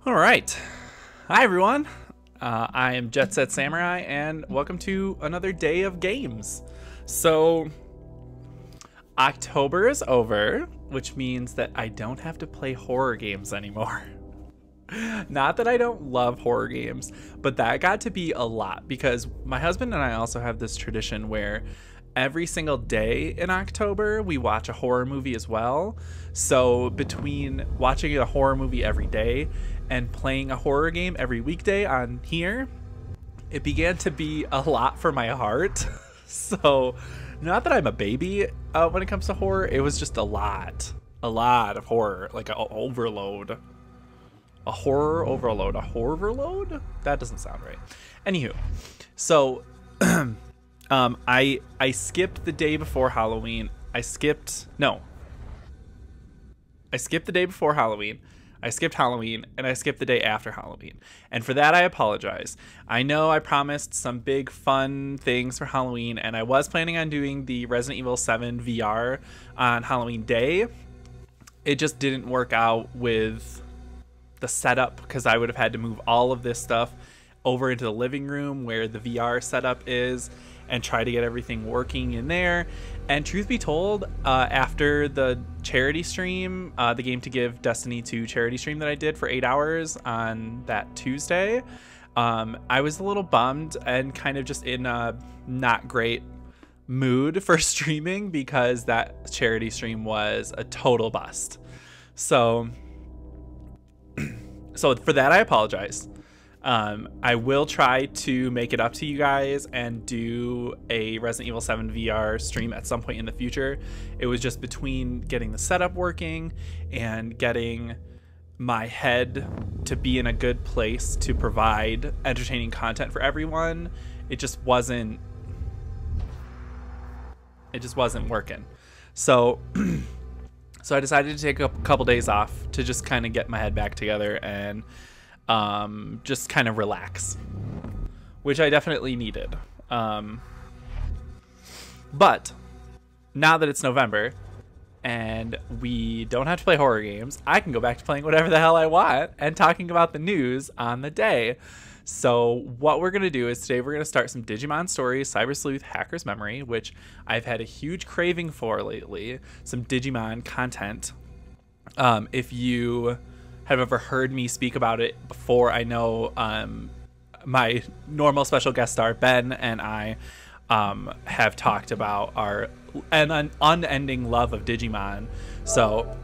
All right. Hi, everyone. I am JetSetSamurai, and welcome to another day of games. So, October is over, which means that I don't have to play horror games anymore. Not that I don't love horror games, but that got to be a lot because my husband and I also have this tradition where every single day in October we watch a horror movie as well. So between watching a horror movie every day and playing a horror game every weekday on here, it began to be a lot for my heart. So not that I'm a baby when it comes to horror, it was just a lot of horror, like an overload. A horror overload. A horrorload? That doesn't sound right. Anywho, so I skipped the day before Halloween. I skipped the day before Halloween. I skipped Halloween, and I skipped the day after Halloween. And for that, I apologize. I know I promised some big fun things for Halloween, and I was planning on doing the Resident Evil 7 VR on Halloween day. It just didn't work out with the setup because I would have had to move all of this stuff over into the living room where the VR setup is and try to get everything working in there. And truth be told, after the charity stream, the Game to Give Destiny 2 charity stream that I did for 8 hours on that Tuesday, I was a little bummed and kind of just in a not great mood for streaming because that charity stream was a total bust. So for that, I apologize. I will try to make it up to you guys and do a Resident Evil 7 VR stream at some point in the future. It was just between getting the setup working and getting my head to be in a good place to provide entertaining content for everyone. It just wasn't working. So So I decided to take a couple days off to just kind of get my head back together and just kind of relax, which I definitely needed. But now that it's November and we don't have to play horror games, I can go back to playing whatever the hell I want and talking about the news on the day. So what we're going to do is today we're going to start some Digimon stories, Cyber Sleuth, Hacker's Memory, which I've had a huge craving for lately, some Digimon content. If you have ever heard me speak about it before, I know my normal special guest star, Ben, and I have talked about an unending love of Digimon. So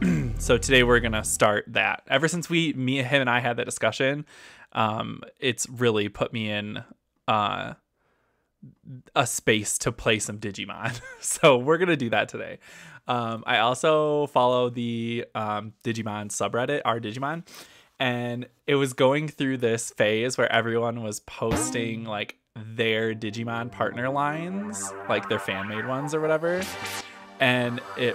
today we're going to start that. Ever since him and I had that discussion, it's really put me in a space to play some Digimon. So we're gonna do that today. I also follow the Digimon subreddit, our Digimon, and it was going through this phase where everyone was posting like their Digimon partner lines, like their fan-made ones or whatever. And it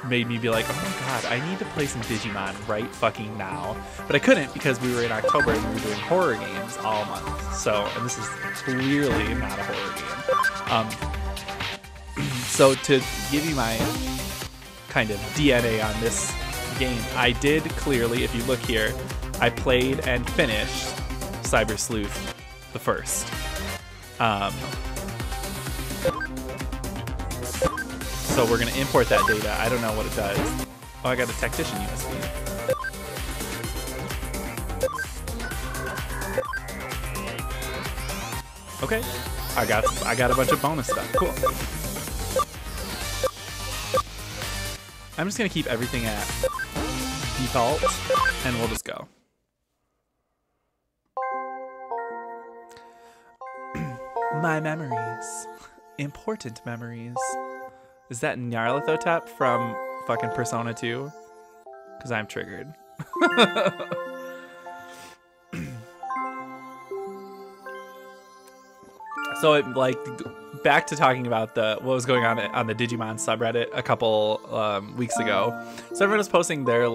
made me be like, oh my god, I need to play some Digimon right fucking now. But I couldn't because we were in October and we were doing horror games all month. So, and this is clearly not a horror game. So to give you my kind of DNA on this game, I did clearly, if you look here, I played and finished Cyber Sleuth the first. So we're going to import that data. I don't know what it does. Oh, I got a Tactician USB. Okay. I got a bunch of bonus stuff. Cool. I'm just going to keep everything at default and we'll just go. My memories. Important memories. Is that Nyarlathotep from fucking Persona 2? Because I'm triggered. So back to talking about what was going on the Digimon subreddit a couple weeks ago. So everyone was posting their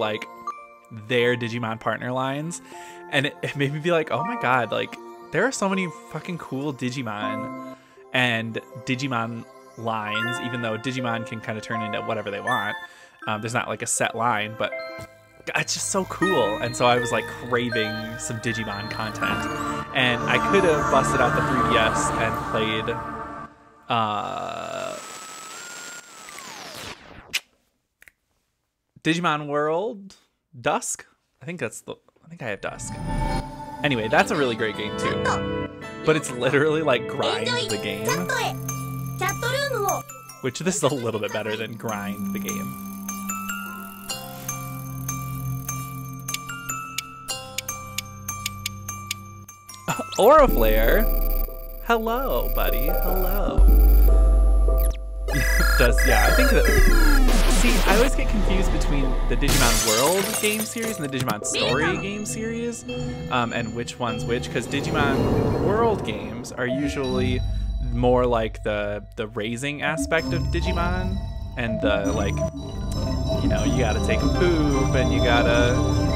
Digimon partner lines, and it made me be like, oh my god, like there are so many fucking cool Digimon and Digimon lines, even though Digimon can kind of turn into whatever they want. There's not like a set line, but it's just so cool. And so I was like craving some Digimon content, and I could have busted out the 3DS and played Digimon World Dusk. I think I have Dusk. Anyway, that's a really great game too, but it's literally like Grind the Game, which this is a little bit better than Grind the Game. Auraflare, hello, buddy. Hello. Yeah, I think that. See, I always get confused between the Digimon World game series and the Digimon Story game series, and which one's which. Because Digimon World games are usually more like the raising aspect of Digimon, and the like, you know, you gotta take a poop and you gotta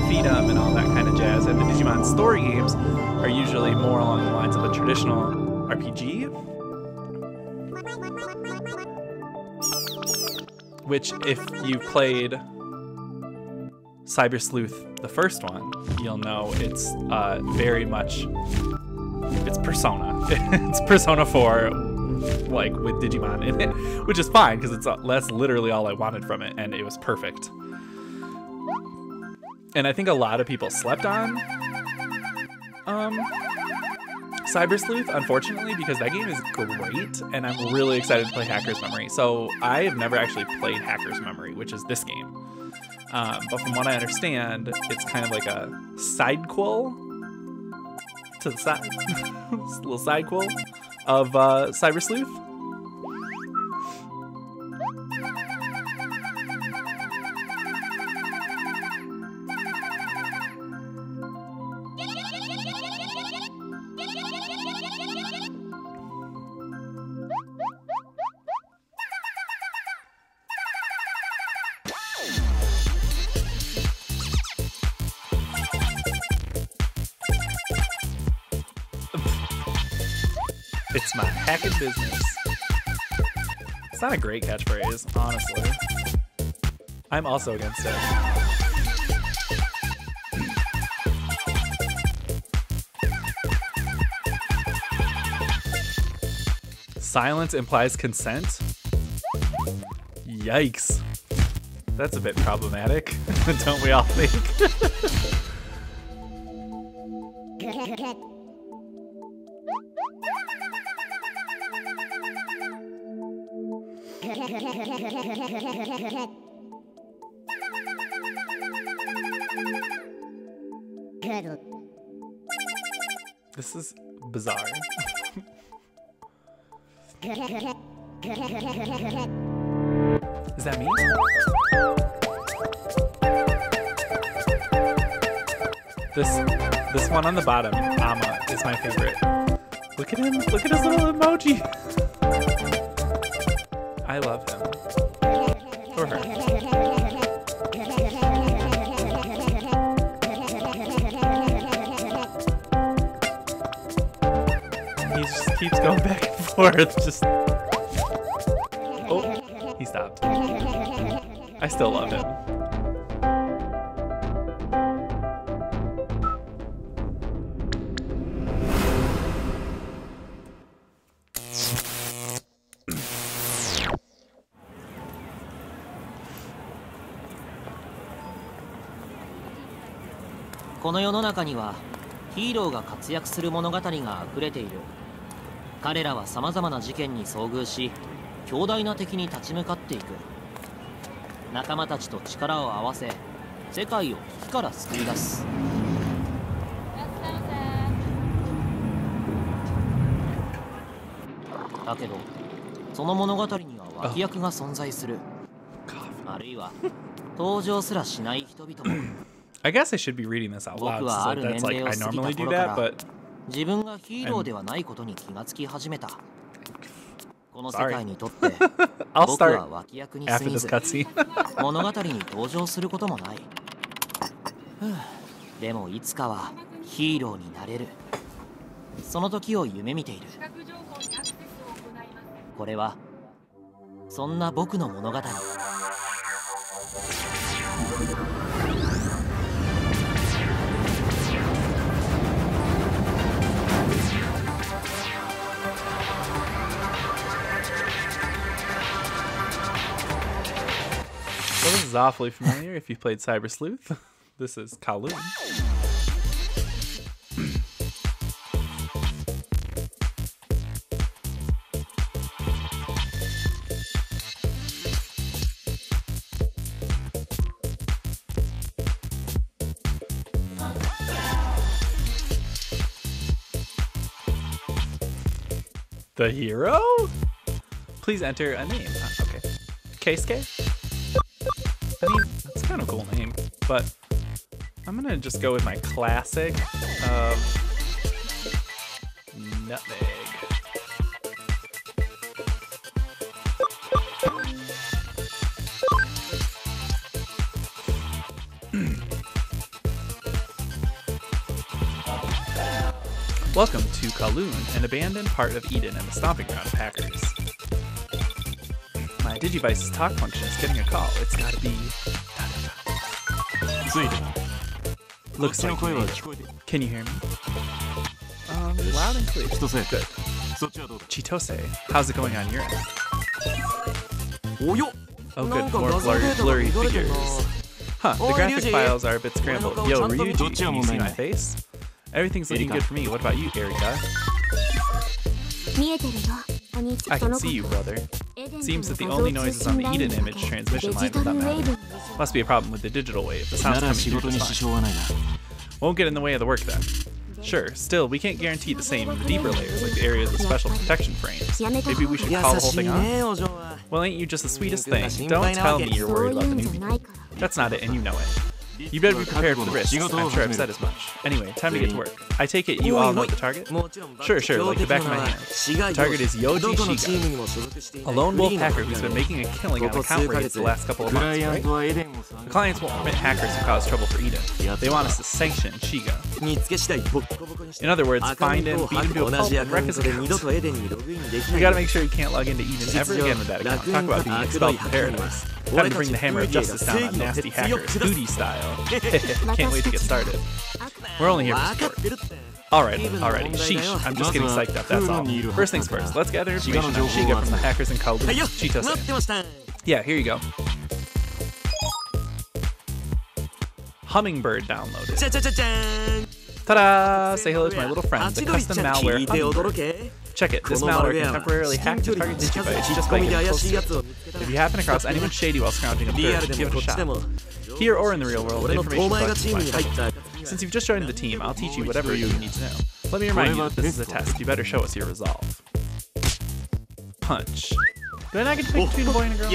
feed them and all that kind of jazz. And the Digimon Story games are usually more along the lines of a traditional RPG, which if you played Cyber Sleuth, the first one, you'll know it's very much, it's Persona. It's Persona 4, like with Digimon in it, which is fine because that's literally all I wanted from it, and it was perfect. And I think a lot of people slept on Cyber Sleuth, unfortunately, because that game is great, and I'm really excited to play Hacker's Memory. So I have never actually played Hacker's Memory, which is this game. But from what I understand, it's kind of like a sidequel to the side, little sidequel of Cyber Sleuth. It's my hacking business. It's not a great catchphrase, honestly. I'm also against it. Silence implies consent? Yikes. That's a bit problematic, don't we all think? This is bizarre. Is that me? This one on the bottom, Ama, is my favorite. Look at him, look at his little emoji. I love him. Or her. He just keeps going back and forth, just... Oh, he stopped. I still love him. This この世の中にはヒーローが活躍する物語が溢れている。彼らは様々な事件に遭遇し、強大な敵に立ち向かっていく。仲間たちと力を合わせ、世界を危機から救い出す。だけど、その物語には脇役が存在する。あるいは登場すらしない人々も。I guess I should be reading this out loud. That's like I normally do that, but 自分がヒーローではないことに気がつき始めた。この世界にとって僕は脇役に過ぎず、物語に登場することもない。でもいつかはヒーローになれる。その時を夢見ている。これはそんな僕の物語。is awfully familiar if you've played Cyber Sleuth. This is Kowloon. The hero? Please enter a name. Okay. Keisuke? I mean, that's kind of a cool name, but I'm gonna just go with my classic of Nutmeg. Welcome to Kowloon, an abandoned part of Eden and the stomping ground of hackers. My Digivice's talk function is getting a call. It's gotta be... Looks like you made it. Can you hear me? Loud and clear. Good. Chitose, how's it going on your end? Oh good, more blurry figures. Huh, the graphic files are a bit scrambled. Yo, Ryuji, can you see my face? Everything's looking good for me. What about you, Erika? I can see you, brother. Seems that the only noise is on the Eden image transmission line with that matter. Must be a problem with the digital wave. The sound's coming through just fine. Won't get in the way of the work then. Sure, still, we can't guarantee the same in the deeper layers, like the areas with special protection frames. Maybe we should call the whole thing off? Well, ain't you just the sweetest thing? Don't tell me you're worried about the newbie. That's not it, and you know it. You better be prepared for the risks. I'm sure I've said as much. Anyway, time to get to work. I take it you all know the target? Sure, like the back of my hand. The target is Yoji Shiga, a lone wolf hacker who's been making a killing on account raids the last couple of months, right? The clients won't permit hackers who cause trouble for Eden. They want us to sanction Shiga. In other words, find him, beat him to a pulp, and wreck his account. We gotta make sure he can't log into Eden ever again with that account. Talk about being expelled from paradise. Time to bring the hammer of justice down on nasty hackers, booty style. Can't wait to get started. We're only here for support. Alrighty. Sheesh, I'm just getting psyched up, that's all. First things first, let's gather information on Shiga from the hackers in Kowloon. Chitose. Yeah, here you go. Hummingbird downloaded. Ta-da! Say hello to my little friend, the custom malware Hummingbird. Check it, this malware can temporarily hack the target Digivice just by getting close to it. If you happen across anyone shady while scrounging up dirt, give it a shot. Here or in the real world, information bugs you might find. Since you've just joined the team, I'll teach you whatever you need to know. Let me remind you that this is a test. You better show us your resolve. Punch. Do I not get to pick between a boy and a girl?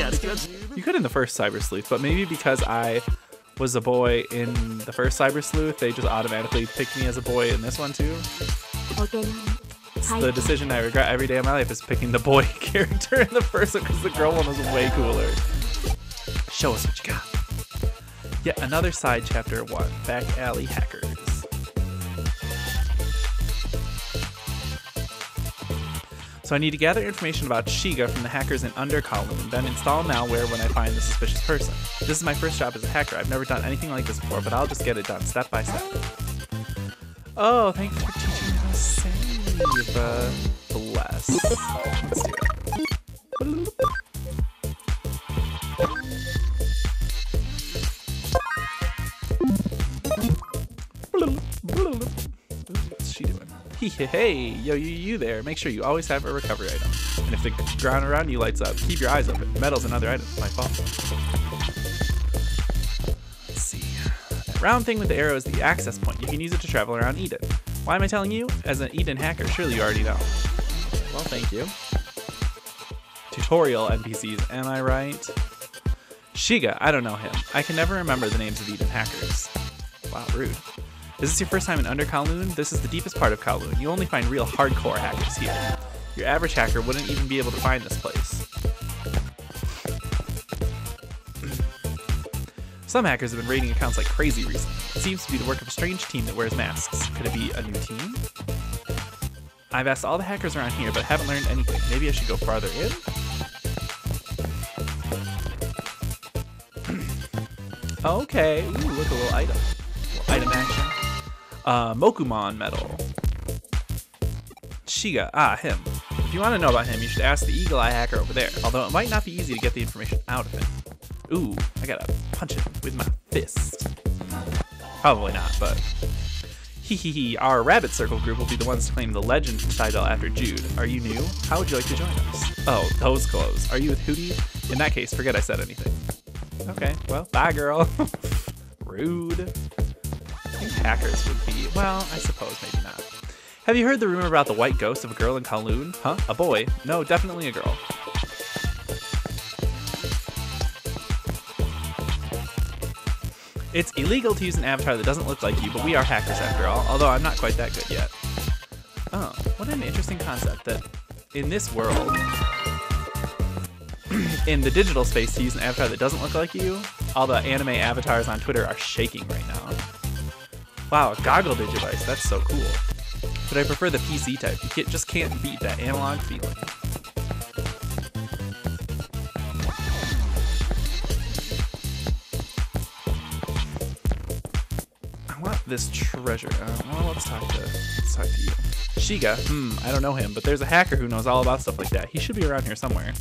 You could in the first Cyber Sleuth, but maybe because I was a boy in the first Cyber Sleuth, they just automatically picked me as a boy in this one too. It's the decision I regret every day of my life is picking the boy character in the first one because the girl one was way cooler. Show us what you got. Yet another side chapter 1, Back Alley Hackers. So I need to gather information about Shiga from the hackers in Under Kowloon, then install malware when I find the suspicious person. This is my first job as a hacker. I've never done anything like this before, but I'll just get it done step by step. Oh, thank you for teaching me how to save. Bless. Let's do it. What's she doing? Hey, yo, you there. Make sure you always have a recovery item. And if the ground around you lights up, keep your eyes open. Metal's another item. My fault. Let's see. That round thing with the arrow is the access point. You can use it to travel around Eden. Why am I telling you? As an Eden hacker, surely you already know. Well, thank you. Tutorial NPCs, am I right? Shiga, I don't know him. I can never remember the names of Eden hackers. Wow, rude. Is this your first time in Under Kowloon? This is the deepest part of Kowloon. You only find real hardcore hackers here. Your average hacker wouldn't even be able to find this place. Some hackers have been raiding accounts like crazy recently. It seems to be the work of a strange team that wears masks. Could it be a new team? I've asked all the hackers around here, but haven't learned anything. Maybe I should go farther in? Okay. Ooh, look, a little item. Item action. Mokumon medal. Shiga, him. If you want to know about him, you should ask the Eagle Eye hacker over there, although it might not be easy to get the information out of him. Ooh, I got gotta punch him with my fist. Probably not, but... Hee. Our Rabbit Circle group will be the ones to claim the legend title after Jude. Are you new? How would you like to join us? Oh, those clothes. Are you with Hootie? In that case, forget I said anything. Okay, well, bye, girl. Rude. I think hackers would be... Well, I suppose maybe not. Have you heard the rumor about the white ghost of a girl in Kowloon? Huh? A boy? No, definitely a girl. It's illegal to use an avatar that doesn't look like you, but we are hackers after all, although I'm not quite that good yet. Oh, what an interesting concept that in this world, in the digital space, to use an avatar that doesn't look like you, all the anime avatars on Twitter are shaking right now. Wow, a goggle digivice, that's so cool. But I prefer the PC type. You just can't beat that analog feeling. I want this treasure. Well, let's talk to you. Shiga. I don't know him, but there's a hacker who knows all about stuff like that. He should be around here somewhere.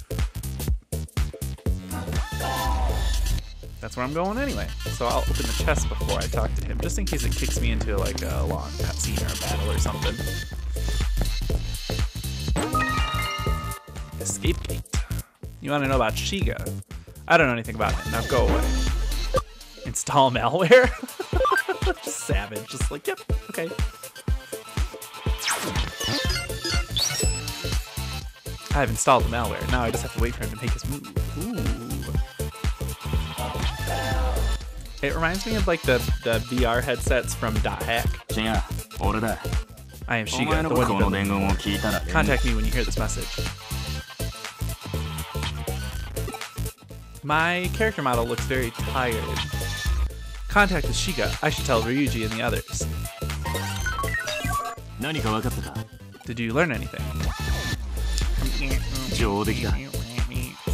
That's where I'm going anyway. So I'll open the chest before I talk to him, just in case it kicks me into like a long cutscene or a battle or something. Escape gate. You want to know about Shiga? I don't know anything about him. Now go away. Install malware? Savage. Just like, yep, okay. I've installed the malware. Now I just have to wait for him to make his move. Ooh. It reminds me of like the VR headsets from .hack. I am Shiga, the one you built. Contact me when you hear this message. My character model looks very tired. Contact with Shiga. I should tell Ryuji and the others. Did you learn anything?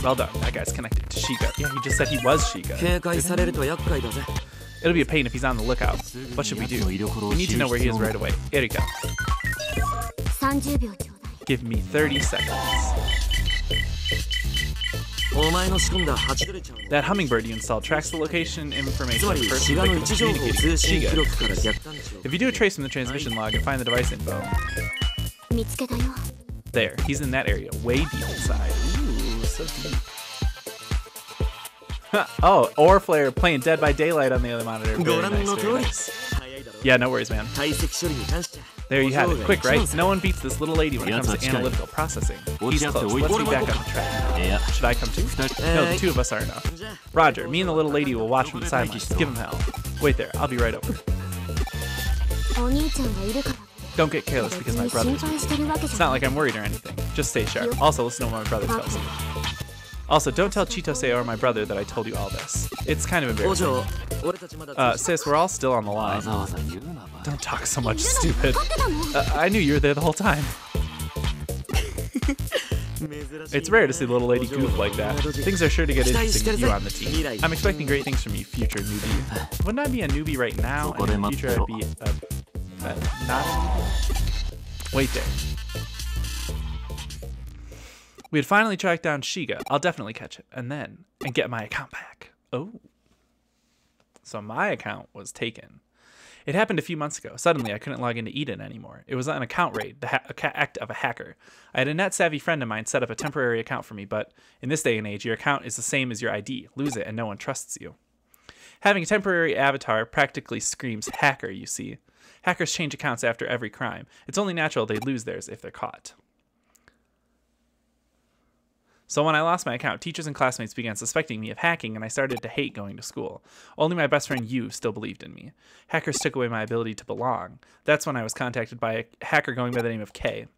Well done. That guy's connected to Shiga. Yeah, he just said he was Shiga. It'll be a pain if he's on the lookout. What should we do? We need to know where he is right away. Erika. Give me 30 seconds. That hummingbird you installed tracks the location information of the person communicating with Shiga. If you do a trace from the transmission log and find the device info. There, he's in that area, way deep inside. Ooh, so deep. Oh, Ore Flare playing Dead by Daylight on the other monitor. Very nice, very nice. Yeah, no worries, man. There you have it. Quick, right? No one beats this little lady when it comes to analytical processing. He's close. Let's be back on the track. Should I come too? No, the two of us are enough. Roger, me and the little lady will watch from the sidelines. Give him hell. Wait there, I'll be right over. Don't get careless because my brother's with you. It's not like I'm worried or anything. Just stay sharp. Also, listen to what my brother tells you. Also, don't tell Chitose or my brother that I told you all this. It's kind of embarrassing. Sis, we're all still on the line. Don't talk so much, stupid. I knew you were there the whole time. It's rare to see the little lady goof like that. Things are sure to get interesting with you on the team. I'm expecting great things from you, future newbie. Wouldn't I be a newbie right now, and in the future I'd be not a newbie? Wait there. We had finally tracked down Shiga. I'll definitely catch it, and get my account back. Oh. So my account was taken. It happened a few months ago. Suddenly, I couldn't log into Eden anymore. It was an account raid, the act of a hacker. I had a net-savvy friend of mine set up a temporary account for me, but in this day and age, your account is the same as your ID. Lose it, and no one trusts you. Having a temporary avatar practically screams hacker, you see. Hackers change accounts after every crime. It's only natural they'd lose theirs if they're caught. So when I lost my account, teachers and classmates began suspecting me of hacking, and I started to hate going to school. Only my best friend Yu still believed in me. Hackers took away my ability to belong. That's when I was contacted by a hacker going by the name of K.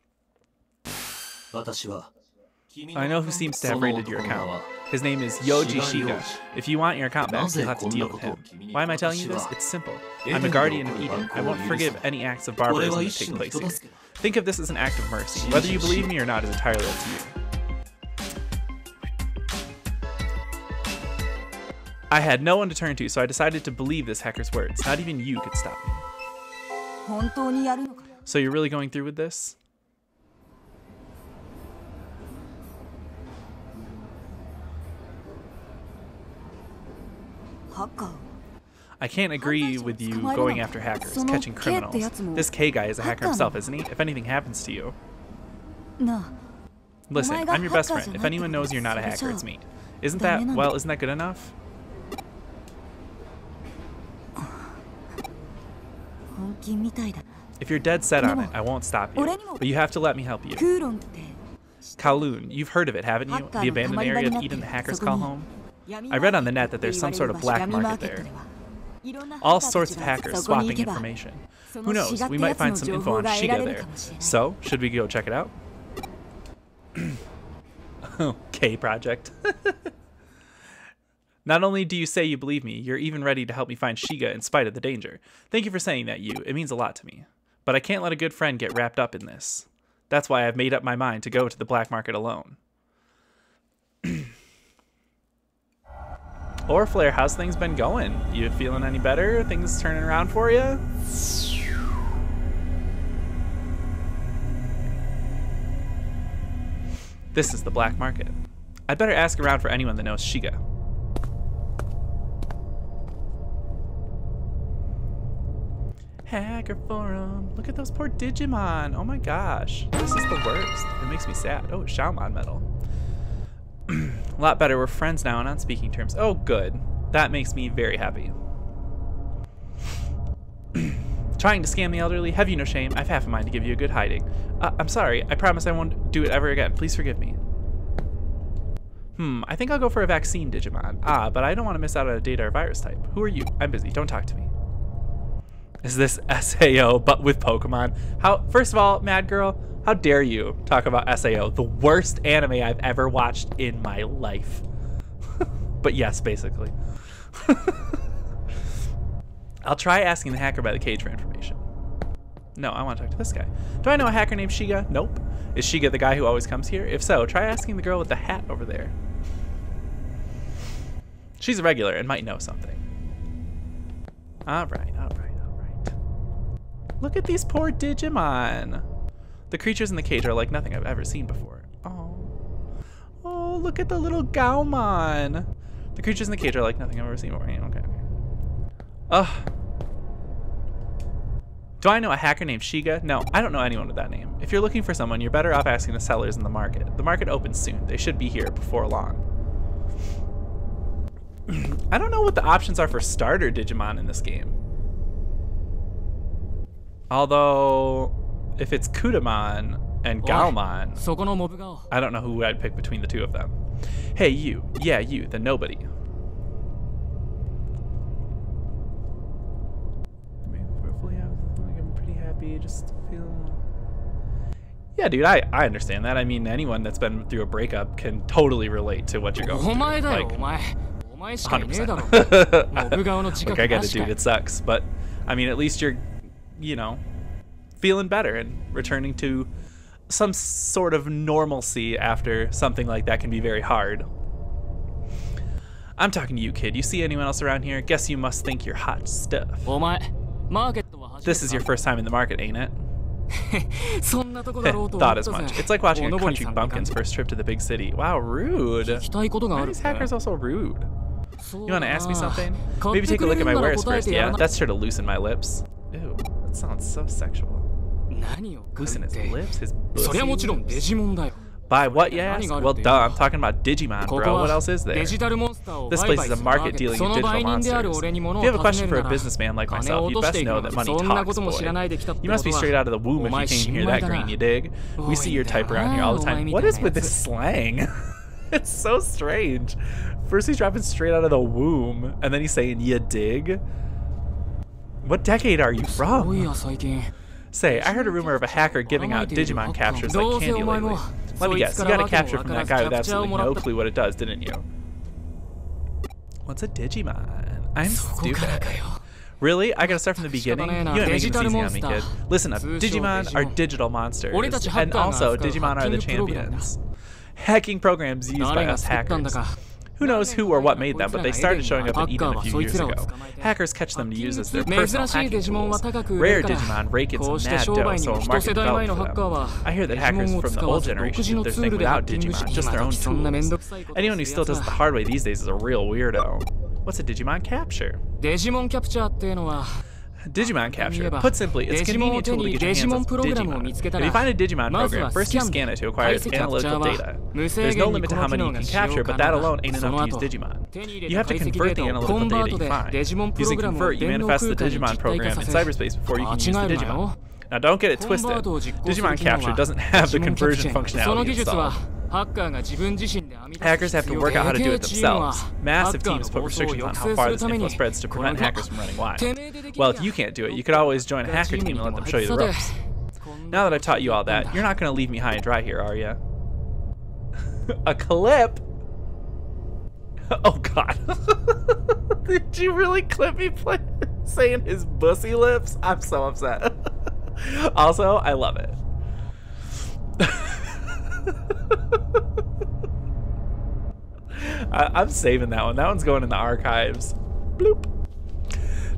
I know who seems to have raided your account. His name is Yoji Shiga. If you want your account back, you'll have to deal with him. Why am I telling you this? It's simple. I'm a guardian of Eden. I won't forgive any acts of barbarism that take place here. Think of this as an act of mercy. Whether you believe me or not is entirely up to you. I had no one to turn to, so I decided to believe this hacker's words. Not even you could stop me. So you're really going through with this? I can't agree with you going after hackers, catching criminals. This K guy is a hacker himself, isn't he? If anything happens to you. Listen, I'm your best friend. If anyone knows you're not a hacker, it's me. Isn't that good enough? If you're dead set on it, I won't stop you. But you have to let me help you. Kowloon, you've heard of it, haven't you? The abandoned area of Eden the hackers call home? I read on the net that there's some sort of black market there. All sorts of hackers swapping information. Who knows, we might find some info on Shiga there. So, should we go check it out? K project. Not only do you say you believe me, you're even ready to help me find Shiga in spite of the danger. Thank you for saying that, Yu. It means a lot to me. But I can't let a good friend get wrapped up in this. That's why I've made up my mind to go to the black market alone. Or Flare, how's things been going? You feeling any better? Things turning around for you? This is the black market. I'd better ask around for anyone that knows Shiga. Hacker forum. Look at those poor Digimon. Oh my gosh. This is the worst. It makes me sad. Oh, Shaolin medal. A lot better. We're friends now and on speaking terms. Oh, good. That makes me very happy. Trying to scam the elderly? Have you no shame? I've half a mind to give you a good hiding. I'm sorry. I promise I won't do it ever again. Please forgive me. I think I'll go for a vaccine Digimon. But I don't want to miss out on a data or virus type. Who are you? I'm busy. Don't talk to me. Is this SAO but with Pokemon? First of all, Mad Girl, how dare you talk about SAO, the worst anime I've ever watched in my life. But yes, basically. I'll try asking the hacker by the cage for information. No, I want to talk to this guy. Do I know a hacker named Shiga? Nope. Is Shiga the guy who always comes here? If so, try asking the girl with the hat over there. She's a regular and might know something. Alright. Look at these poor Digimon. The creatures in the cage are like nothing I've ever seen before. Oh, look at the little Gaomon. The creatures in the cage are like nothing I've ever seen before. Okay. Ugh. Do I know a hacker named Shiga? No, I don't know anyone with that name. If you're looking for someone, you're better off asking the sellers in the market. The market opens soon. They should be here before long. I don't know what the options are for starter Digimon in this game. Although, if it's Kudamon and Gaomon, I don't know who I'd pick between the two of them. Hey, you. Yeah, you, the nobody. I'm pretty happy, just feel... Yeah, dude, I understand that. I mean, anyone that's been through a breakup can totally relate to what you're going through. Like, 100%. Look, I get it, dude, it sucks. But, I mean, at least you're, you know, feeling better and returning to some sort of normalcy after something like that can be very hard. I'm talking to you, kid. You see anyone else around here? Guess you must think you're hot stuff. This is your first time in the market, ain't it? Thought as much. It's like watching a country bumpkin's first trip to the big city. Wow, rude. Why are these hackers also rude? You want to ask me something? Maybe take a look at my wares first, yeah? That's sure to loosen my lips. Ew, that sounds so sexual. Loosen his lips? His pussy? Buy what, you ask? Well, duh, I'm talking about Digimon, bro. What else is there? This place is a market dealing in digital monsters. If you have a question for a businessman like myself, you'd best know that money talks, boy. You must be straight out of the womb if you came here that green, you dig? We see your type around here all the time. What is with this slang? It's so strange. First he's dropping straight out of the womb, and then he's saying, you dig? What decade are you from? Say, I heard a rumor of a hacker giving out Digimon captures like candy lately. Let me guess, you got a capture from that guy with absolutely no clue what it does, didn't you? What's a Digimon? I'm stupid. Really? I gotta start from the beginning? You ain't making this easy on me, kid. Listen up, Digimon are digital monsters, and also Digimon are the champions. Hacking programs used by us hackers. Who knows who or what made them, but they started showing up in Eden a few years ago. Hackers catch them to use as their personal hacking tools. Rare Digimon rake in some mad dough, so a market developed for them. I hear that hackers from the old generation did their thing without Digimon, just their own tools. Anyone who still does it the hard way these days is a real weirdo. What's a Digimon capture? デジモンキャプチャーっていうのは Digimon capture. Put simply, it's a convenient tool to get your hands on Digimon. If you find a Digimon program, first you scan it to acquire its analytical data. There's no limit to how many you can capture, but that alone ain't enough to use Digimon. You have to convert the analytical data you find. Using convert, you manifest the Digimon program in cyberspace before you can use the Digimon. Now don't get it twisted. Digimon capture doesn't have the conversion functionality installed. Hackers have to work out how to do it themselves. Massive teams put restrictions on how far this info spreads to prevent hackers from running wild. Well, if you can't do it, you could always join a hacker team and let them show you the ropes. Now that I've taught you all that, you're not going to leave me high and dry here, are you? A clip? Oh, God. Did you really clip me saying his bussy lips? I'm so upset. Also, I love it. I'm saving that one. That one's going in the archives. Bloop.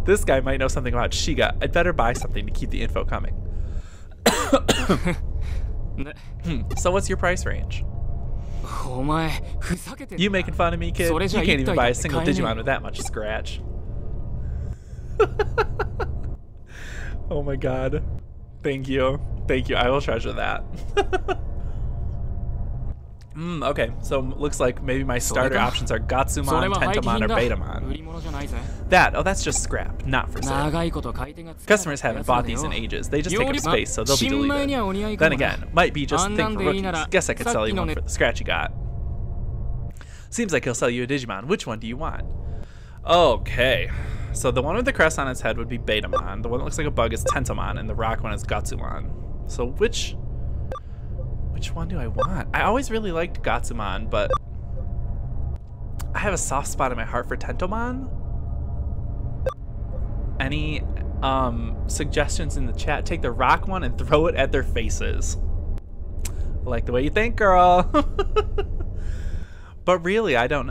This guy might know something about Shiga. I'd better buy something to keep the info coming. So what's your price range? You making fun of me, kid? You can't even buy a single Digimon with that much scratch. Oh my god. Thank you. Thank you. I will treasure that. Okay, so looks like maybe my starter options are Gatsumon, Tentomon, or Betamon. That's just scrap, not for sale. Customers haven't bought these in ages. They just take up space, so they'll be deleted. Then again, might be just a thing for rookies. Guess I could sell you one for the scratch you got. Seems like he'll sell you a Digimon. Which one do you want? Okay, so the one with the crest on its head would be Betamon. The one that looks like a bug is Tentomon, and the rock one is Gatsumon. So which one do I want? I always really liked Gatsumon, but I have a soft spot in my heart for Tentomon. Any suggestions in the chat? Take the rock one and throw it at their faces. I like the way you think, girl. But really, I don't.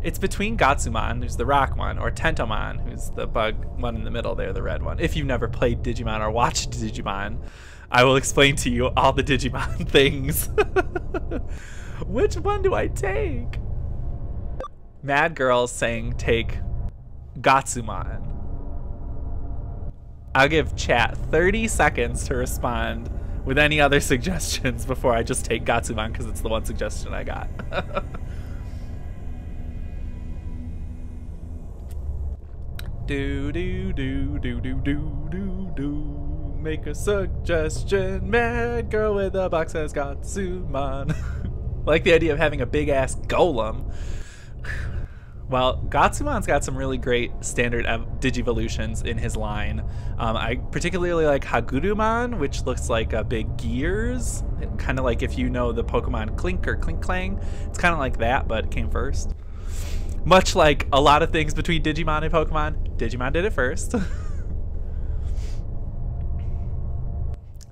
It's between Gatsumon, who's the rock one, or Tentomon, who's the bug one in the middle there, the red one. If you've never played Digimon or watched Digimon, I will explain to you all the Digimon things. Which one do I take? Mad Girl's saying take Gatsumon. I'll give chat 30 seconds to respond with any other suggestions before I just take Gatsumon because it's the one suggestion I got. Do do do do do do do do. Make a suggestion. Mad Girl with a box says Gatsumon. Like the idea of having a big ass golem. Well, Gatsumon's got some really great standard Digivolutions in his line. I particularly like Hagurumon, which looks like a big gears. Kind of like if you know the Pokemon Clink or Clink Clang. It's kind of like that, but it came first. Much like a lot of things between Digimon and Pokemon, Digimon did it first.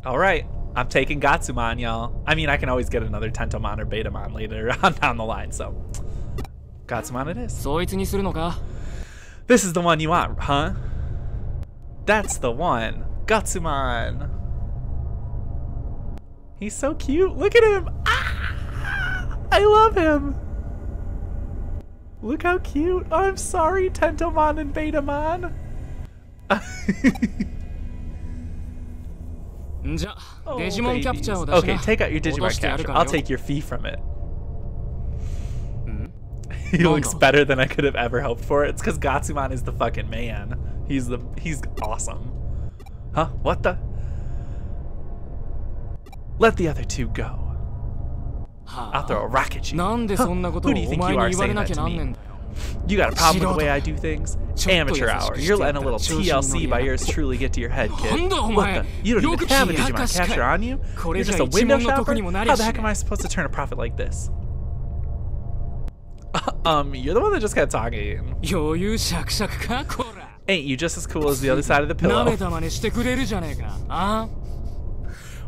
Alright, I'm taking Gatsumon, y'all. I mean, I can always get another Tentomon or Betamon later on down the line, so Gatsumon it is. This is the one you want, huh? That's the one. Gatsumon. He's so cute. Look at him. Ah! I love him. Look how cute. Oh, I'm sorry, Tentomon and Betamon. Oh, okay, take out your Digimon capture. I'll take your fee from it. He looks better than I could have ever hoped for. It's because Gatsumon is the fucking man. He's awesome. Huh? What the? Let the other two go. I'll throw a rock at you. Huh? Who do you think you are saying that to me? You got a problem with the way I do things? Amateur hour. You're letting a little TLC by yours truly get to your head, kid. Look, you don't even have a Digimon capture on you. You're just a window shopper? How the heck am I supposed to turn a profit like this? You're the one that just kept talking. Ain't you just as cool as the other side of the pillow?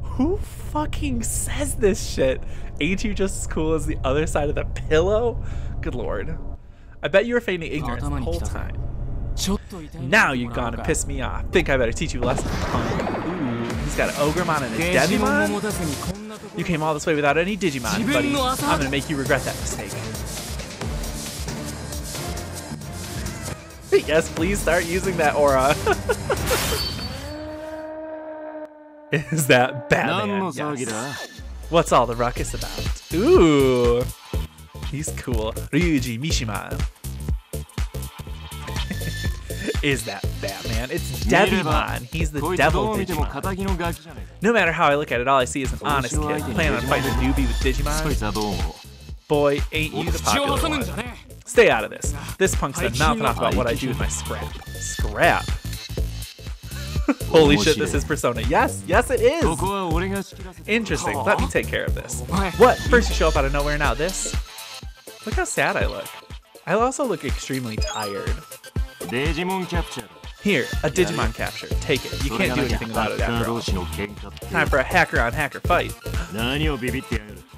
Who fucking says this shit? Ain't you just as cool as the other side of the pillow? Good lord. I bet you were feigning ignorance the whole time. Now you've gone and pissed me off. Think I better teach you a lesson, punk. Ooh, he's got an Ogremon and a Devimon? You came all this way without any Digimon, buddy. I'm gonna make you regret that mistake. Yes, please start using that aura. Is that Batman? Yes. What's all the ruckus about? Ooh, he's cool. Ryuji Mishima. Is that Batman? It's Devimon. He's the devil Digimon. No matter how I look at it, all I see is an honest kid planning on fighting a newbie with Digimon. Boy, ain't you the popular one. Stay out of this. This punk's done mouthing off about what I do with my scrap. Scrap. Holy shit, this is Persona. Yes, yes it is. Interesting. Let me take care of this. What? First you show up out of nowhere, now this? Look how sad I look. I also look extremely tired. Here, a Digimon capture. Take it. You can't do anything about it after all. Time for a hacker-on-hacker fight.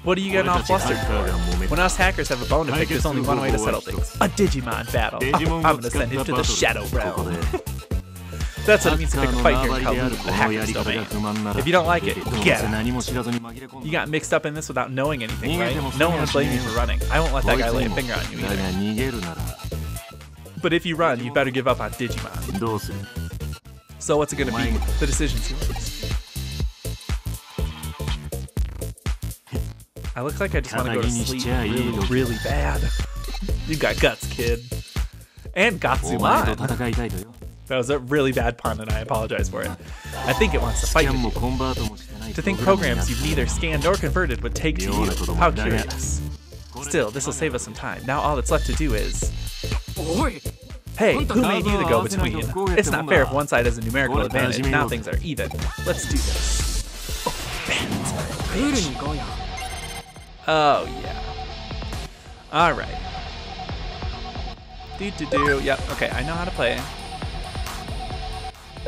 What are you getting all flustered for? When us hackers have a bone to pick, there's only one way to settle things. A Digimon battle. I'm gonna send him to the Shadow Realm. That's what it means to pick a fight here in Kowloon, the hacker's domain. If you don't like it, get it. You got mixed up in this without knowing anything, right? No one would blame you for running. I won't let that guy lay a finger on you either. But if you run, you better give up on Digimon. So what's it gonna be? The decision's yours. I look like I just want to go to sleep really, really bad. You got guts, kid. And Gatsumon. That was a really bad pun, and I apologize for it. I think it wants to fight with you. To think programs you've neither scanned or converted would take to you. How curious. Still, this will save us some time. Now all that's left to do is... Hey, who made you the go-between? It's not fair if one side has a numerical advantage. Now things are even. Let's do this. Oh, yeah. Alright. Yep, okay, I know how to play.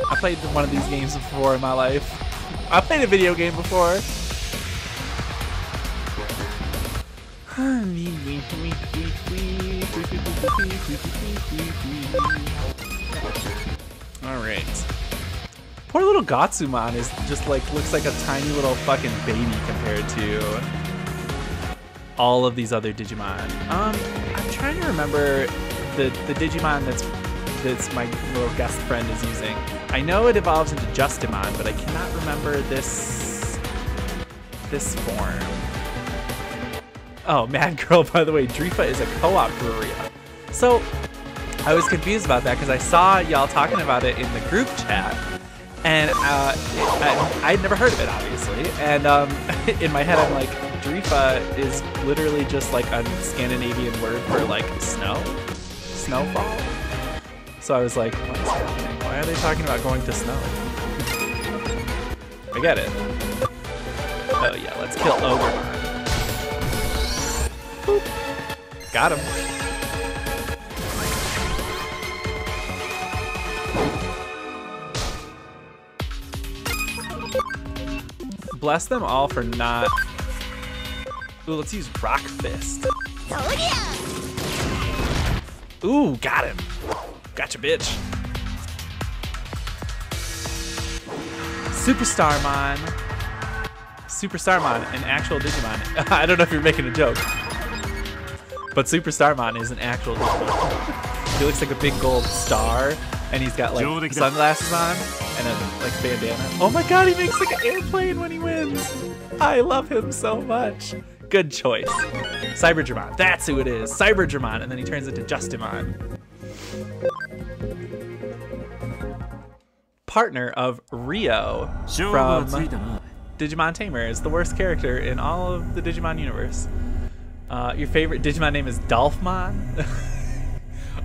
I played one of these games before in my life. I played a video game before. Alright. Poor little Gatsumon is just like, looks like a tiny little fucking baby compared to all of these other Digimon. I'm trying to remember the Digimon that's my little guest friend is using. I know it evolves into Justimon, but I cannot remember this form. Oh, Mad Girl, by the way, Drifa is a co-op brewery. So, I was confused about that because I saw y'all talking about it in the group chat, and I'd never heard of it, obviously. And in my head, I'm like, Drifa is literally just like a Scandinavian word for like snowfall. So I was like, what is happening? Why are they talking about going to snow? I get it. Oh yeah, let's kill Ogremon. Boop. Got him. Bless them all for not... Ooh, let's use Rock Fist. Ooh, got him. Gotcha, bitch. Superstarmon. Superstarmon, an actual Digimon. I don't know if you're making a joke, but Superstarmon is an actual Digimon. He looks like a big gold star, and he's got like sunglasses on and a like bandana. Oh my god, he makes like an airplane when he wins. I love him so much. Good choice. Cyberdramon. That's who it is. Cyberdramon, and then he turns into Justimon. Partner of Rio from Digimon Tamers, the worst character in all of the Digimon universe. Your favorite Digimon name is Dolphmon?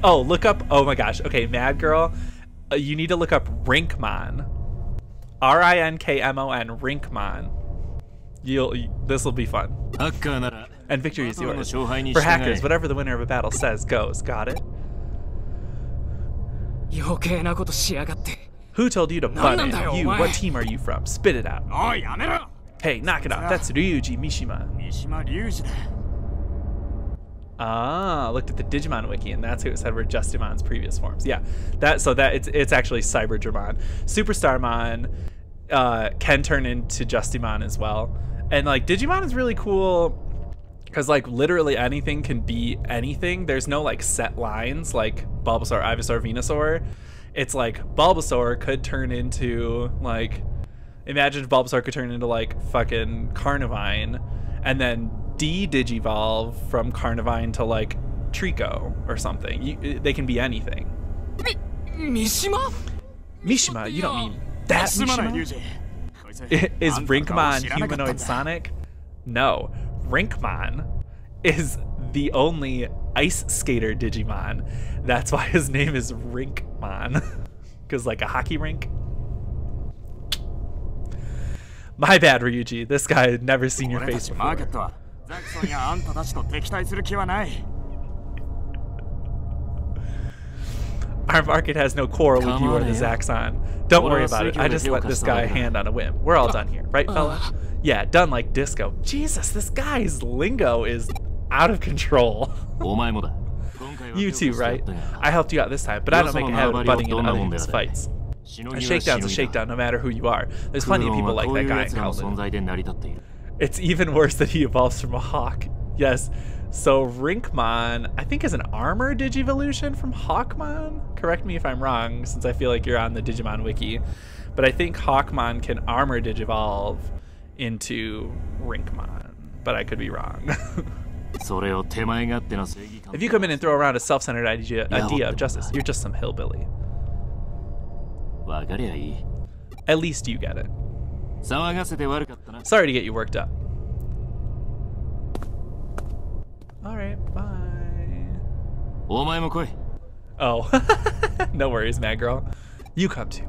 Oh, look up, oh my gosh, okay, Mad Girl, you need to look up Rinkmon. Rinkmon, Rinkmon. This will be fun. And victory is yours. For hackers, whatever the winner of a battle says goes. Got it? Who told you to butt in? You, what team are you from? Spit it out. Hey, knock it off. That's Ryuji Mishima. Ah, looked at the Digimon wiki, and that's who it said were Justimon's previous forms. Yeah, it's actually Cyberdramon. Superstarmon can turn into Justimon as well. And like Digimon is really cool Because, like, literally anything can be anything. There's no, like, set lines like Bulbasaur, Ivysaur, Venusaur. It's like Bulbasaur could turn into, like, imagine if Bulbasaur could turn into, like, fucking Carnivine, and then de-digivolve from Carnivine to, like, Trico or something. They can be anything. Mishima? Mishima? You don't mean that Mishima? Is Rinkmon humanoid Sonic? No. Rinkmon is the only ice skater Digimon. That's why his name is Rinkmon. Because, like, a hockey rink. My bad, Ryuji. This guy had never seen your face before. Our market has no quarrel with you or the Zaxxon. Don't worry about it. I just let this guy hand on a whim. We're all done here, right, fella? Yeah, done like disco. Jesus, this guy's lingo is out of control. You too, right? I helped you out this time, but I don't make a habit of butting into other people's fights. A shakedown's a shakedown no matter who you are. There's plenty of people like that guy in Kowloon. It's even worse that he evolves from a hawk. Yes, so Rinkmon, I think, is an armor Digivolution from Hawkmon? Correct me if I'm wrong, since I feel like you're on the Digimon wiki. But I think Hawkmon can armor Digivolve into Rinkmon, but I could be wrong. If you come in and throw around a self-centered idea of justice, you're just some hillbilly. At least you get it. Sorry to get you worked up. Alright, bye. Oh, no worries, mad girl. You come too.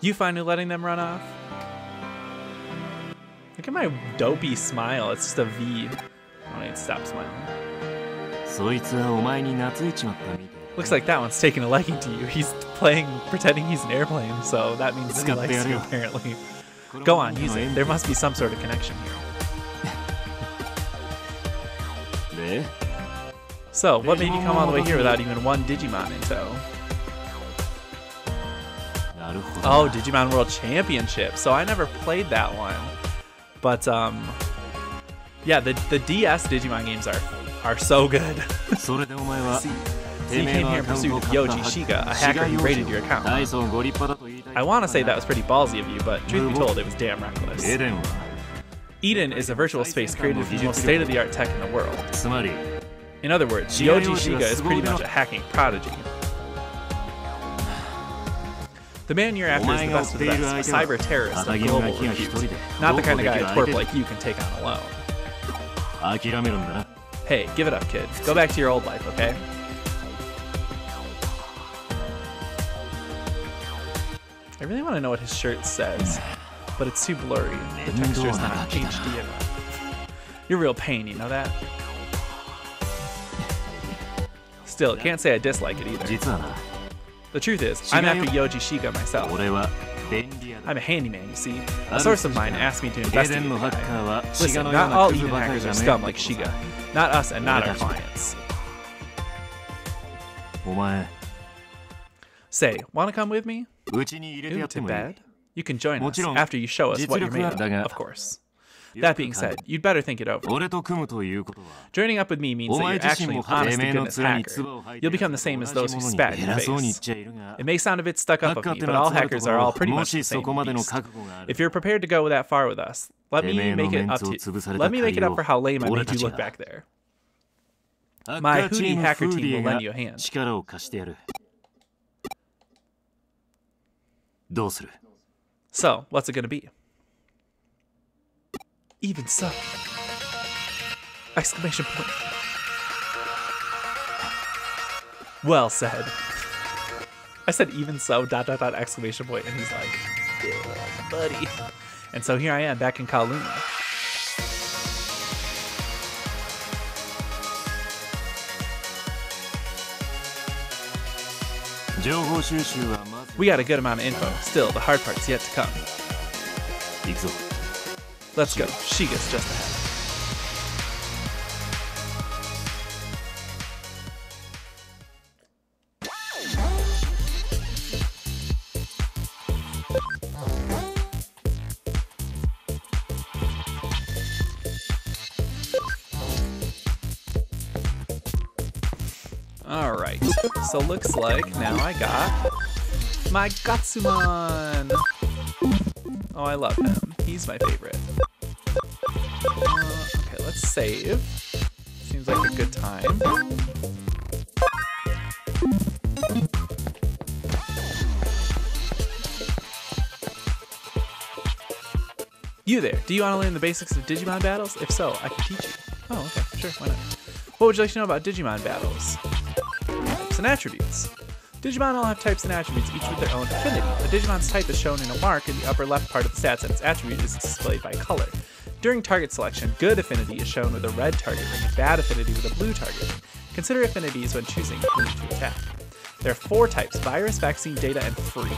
You finally letting them run off? Look at my dopey smile. It's just a V. I need to stop smiling. Looks like that one's taking a liking to you. He's pretending he's an airplane, so that means that he likes you, apparently. Go on, use it. There must be some sort of connection here. So, what made you come all the way here without even one Digimon in tow? Oh, Digimon World Championship. So I never played that one. But, yeah, the DS Digimon games are so good. So you came here in pursuit of Yoji Shiga, a hacker who raided your account. I want to say that was pretty ballsy of you, but truth be told, it was damn reckless. Eden is a virtual space created from the most state-of-the-art tech in the world. In other words, Yoji Shiga is pretty much a hacking prodigy. The man you're after is the best of the best, a cyber terrorist of global repute. Not the kind of guy a twerp like you can take on alone. Hey, give it up, kid. Go back to your old life, okay? I really want to know what his shirt says, but it's too blurry. The texture's not HD enough. You're a real pain, you know that? Still, can't say I dislike it either. The truth is, I'm after Yoji Shiga myself. I'm a handyman, you see. A source of mine asked me to investigate the guy. Listen, not all Eden hackers are scum like Shiga. Not us and not our clients. Say, wanna come with me? Ooh, to bed? You can join us after you show us what you're made of course. That being said, you'd better think it over. Joining up with me means that you're actually an honest-to-goodness hacker. You'll become the same as those who spat in your face. It may sound a bit stuck up of me, but all hackers are all pretty much the same beast. If you're prepared to go that far with us, let me make it up for how lame I made you look back there. My Hootie hacker team will lend you a hand. So, what's it gonna be? Even so. Exclamation point. Well said. I said even so, ... exclamation point, and he's like, yeah, buddy. And so here I am back in Kowloon. We got a good amount of info. Still, the hard part's yet to come. Let's go. Shiga's just ahead. Alright, so looks like now I got my Gatsumon. Oh, I love him. He's my favorite. Okay, let's save. Seems like a good time. You there, do you want to learn the basics of Digimon battles? If so, I can teach you. Oh, okay, sure, why not? What would you like to know about Digimon battles? Types and attributes. Digimon all have types and attributes, each with their own affinity. A Digimon's type is shown in a mark in the upper left part of the stats, and its attribute is displayed by color. During target selection, good affinity is shown with a red target ring and bad affinity with a blue target ring. Consider affinities when choosing who to attack. There are 4 types: virus, vaccine, data, and free.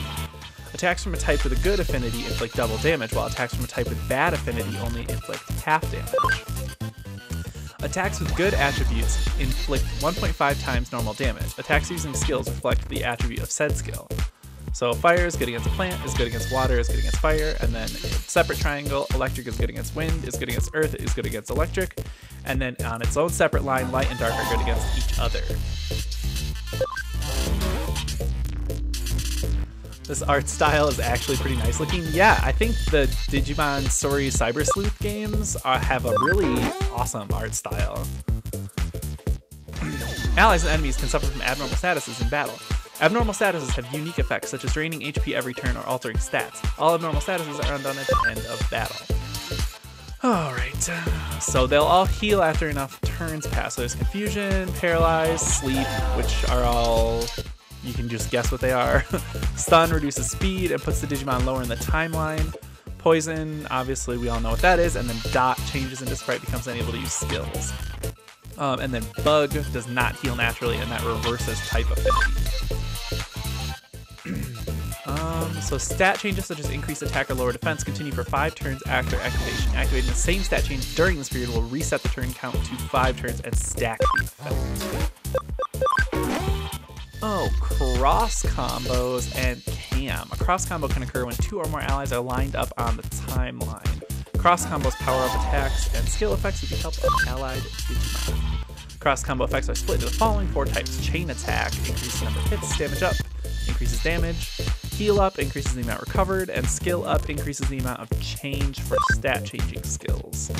Attacks from a type with a good affinity inflict double damage, while attacks from a type with bad affinity only inflict half damage. Attacks with good attributes inflict 1.5 times normal damage. Attacks using skills reflect the attribute of said skill. So fire is good against plant, is good against water, is good against fire, and then separate triangle, electric is good against wind, is good against earth, is good against electric, and then on its own separate line, light and dark are good against each other. This art style is actually pretty nice looking. Yeah, I think the Digimon Story Cyber Sleuth games have a really awesome art style. Allies and enemies can suffer from abnormal statuses in battle. Abnormal statuses have unique effects, such as draining HP every turn or altering stats. All abnormal statuses are undone at the end of battle. Alright, so they'll all heal after enough turns pass. So there's Confusion, Paralyze, Sleep, which are all... you can just guess what they are. Stun reduces speed and puts the Digimon lower in the timeline. Poison, obviously we all know what that is. And then Dot changes into Sprite, becomes unable to use skills. And then Bug does not heal naturally, and that reverses type affinity. So stat changes such as increased attack or lower defense continue for 5 turns after activation. Activating the same stat change during this period will reset the turn count to 5 turns and stack the effect. Oh, cross combos and cam. A cross combo can occur when 2 or more allies are lined up on the timeline. Cross combos power up attacks and skill effects with the help of allied Digimon. Cross combo effects are split into the following 4 types. Chain attack increases the number of hits, damage up increases damage, heal up increases the amount recovered, and skill up increases the amount of change for stat changing skills.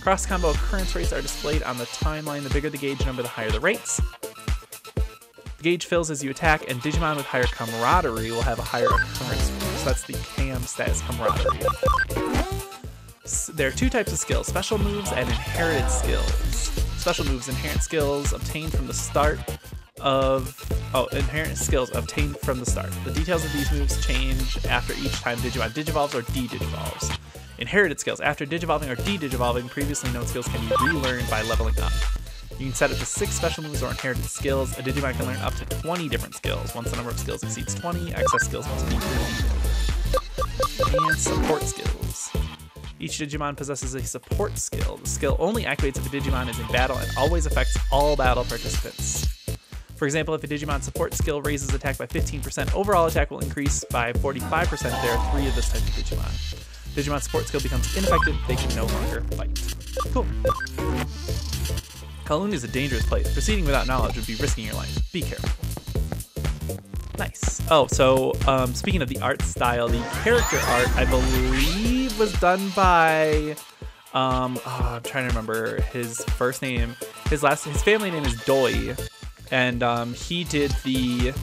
Cross combo occurrence rates are displayed on the timeline. The bigger the gauge number, the higher the rates. The gauge fills as you attack, and Digimon with higher camaraderie will have a higher occurrence rate. So that's the cam status camaraderie. There are 2 types of skills: special moves and inherited skills. Special moves, inherent skills obtained from the start of... inherent skills obtained from the start. The details of these moves change after each time Digimon digivolves or de-digivolves. Inherited skills. After digivolving or de-digivolving, previously known skills can be relearned by leveling up. You can set up to 6 special moves or inherited skills. A Digimon can learn up to 20 different skills. Once the number of skills exceeds 20, excess skills must be deleted. And support skills. Each Digimon possesses a support skill. The skill only activates if a Digimon is in battle and always affects all battle participants. For example, if a Digimon support skill raises attack by 15%, overall attack will increase by 45% if there are 3 of this type of Digimon. Digimon support skill becomes ineffective, they can no longer fight. Cool. Kowloon is a dangerous place. Proceeding without knowledge would be risking your life. Be careful. Nice. Oh, so speaking of the art style, the character art, I believe, was done by... I'm trying to remember his first name. His family name is Doi. And he did the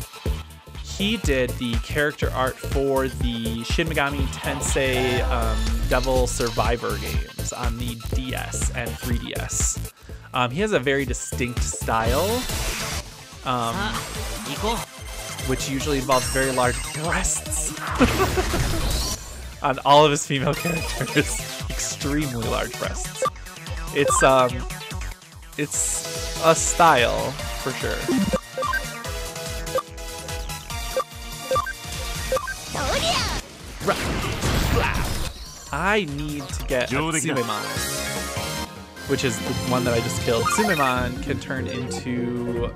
character art for the Shin Megami Tensei Devil Survivor games on the DS and 3DS. He has a very distinct style, which usually involves very large breasts on all of his female characters. Extremely large breasts. It's a style for sure. I need to get Sumemon, which is the one that I just killed. Sumemon can turn into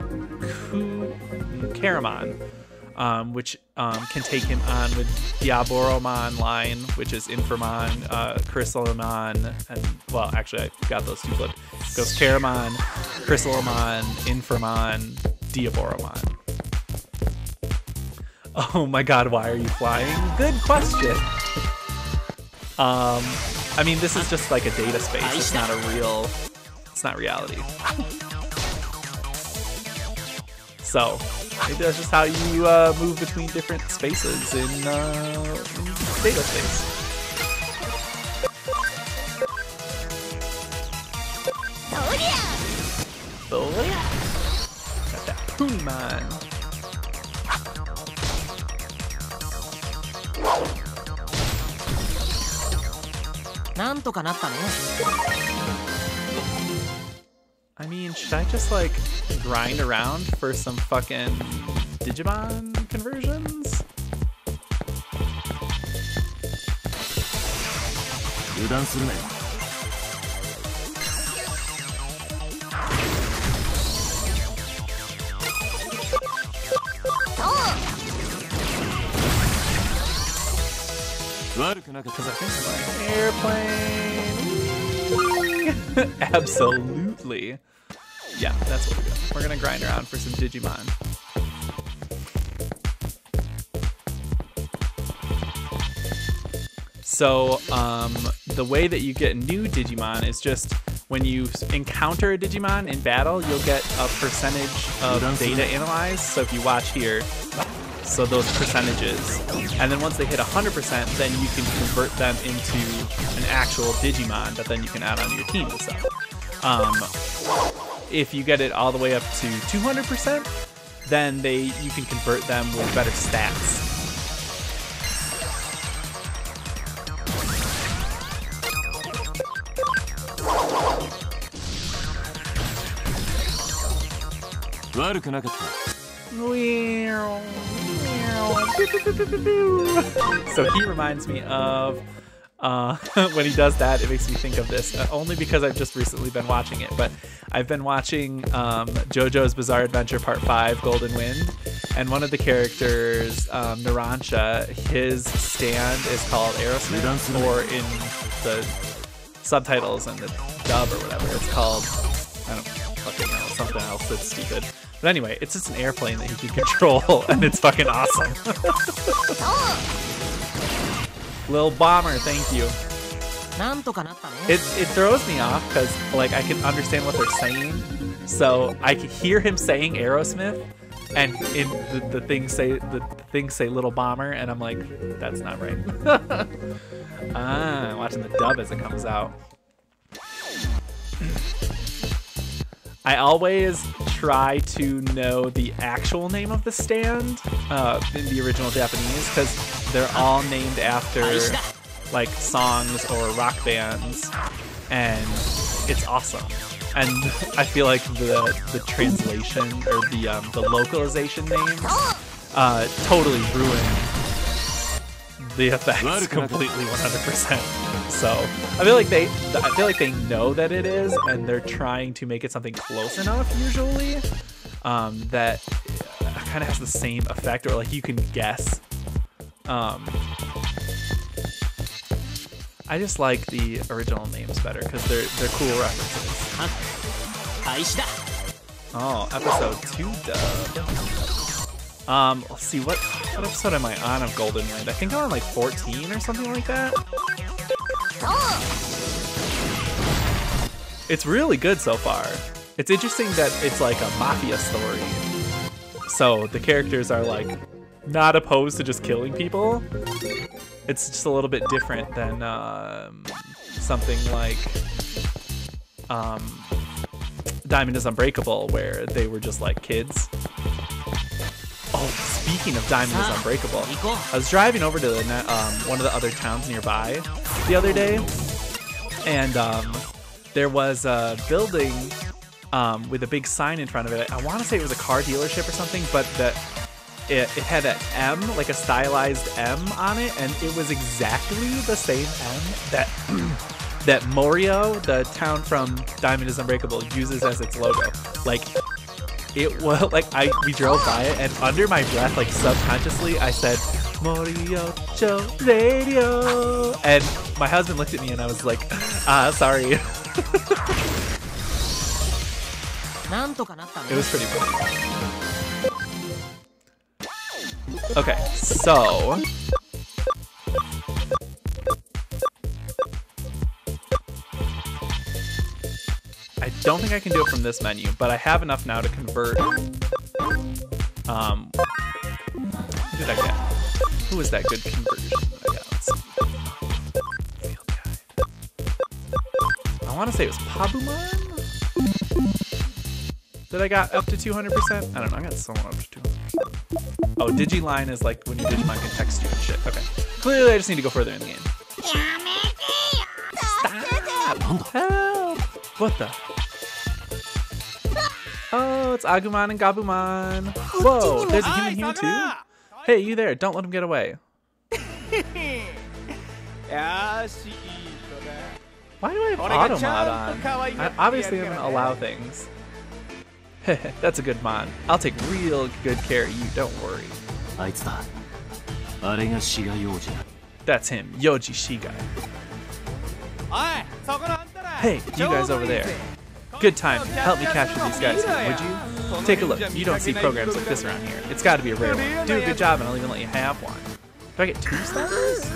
Karamon, which can take him on with Diaboromon line, which is Inframon, Chrysalimon, and, well, actually, I got those 2 flipped. It goes Karamon, Chrysalimon, Inframon, Diaboromon. Oh my god, why are you flying? Good question. I mean, this is just like a data space. It's not a real, it's not reality. So, maybe that's just how you move between different spaces in data space. Oh yeah! Got that Punimon. I mean, should I just like grind around for some fucking Digimon conversions? Because I think I'm like, airplane. Absolutely. Yeah, that's what we're doing. We're gonna grind around for some Digimon. So, the way that you get new Digimon is just when you encounter a Digimon in battle, you'll get a percentage of data analyzed. So if you watch here, so those percentages, and then once they hit 100%, then you can convert them into an actual Digimon that then you can add onto your team and stuff. If you get it all the way up to 200%, then you can convert them with better stats. So he reminds me of when he does that, it makes me think of this, only because I've just recently been watching it, but I've been watching JoJo's Bizarre Adventure Part 5, Golden Wind, and one of the characters, Narancia, his stand is called Aerosmith, or in the subtitles and the dub or whatever, it's called, I don't fucking know, something else that's stupid. But anyway, it's just an airplane that he can control, and it's fucking awesome. Lil Bomber, thank you. It throws me off because like I can understand what they're saying, so I can hear him saying Aerosmith, and in the things say Little Bomber, and I'm like, that's not right. Watching the dub as it comes out. I always try to know the actual name of the stand in the original Japanese, because they're all named after like songs or rock bands, and it's awesome. And I feel like the translation or the localization names totally ruin the effects completely 100%. So I feel like they know that it is, and they're trying to make it something close enough usually that kind of has the same effect, or like you can guess. I just like the original names better because they're cool references. Oh, episode 2 dub. Let's see, what episode am I on of Golden Wind? I think I'm on like 14 or something like that. It's really good so far. It's interesting that it's like a mafia story. So the characters are like not opposed to just killing people. It's just a little bit different than something like Diamond is Unbreakable, where they were just like kids. Oh, speaking of Diamond is Unbreakable, I was driving over to one of the other towns nearby the other day, and there was a building with a big sign in front of it. I want to say it was a car dealership or something, but it had an M, like a stylized M on it, and it was exactly the same M that Morio, the town from Diamond is Unbreakable, uses as its logo. Like, it was like we drove by it, and under my breath, like subconsciously, I said, "Morio Cho Radio," and my husband looked at me, and I was like, sorry. It was pretty funny. Okay, so I don't think I can do it from this menu, but I have enough now to convert. Who did I get? Who was that good conversion that I got? Let's see. Field guide. I want to say it was Pabumon that I got up to 200%. I don't know. I got someone up to 200%. Oh, Digiline is like when your Digimon can text you and shit. Okay. Clearly, I just need to go further in the game. Stop! Help! What the? Oh, it's Agumon and Gabumon. Whoa, there's a human here too? Hey, you there. Don't let him get away. Why do I have Automod on? I obviously am going to allow things. That's a good mon. I'll take real good care of you, don't worry. That's him, Yoji Shiga. Hey, you guys over there. Good time. Help me capture these guys here, would you? Take a look. You don't see programs like this around here. It's got to be a rare one. Do a good job and I'll even let you have one. Do I get 2 stars?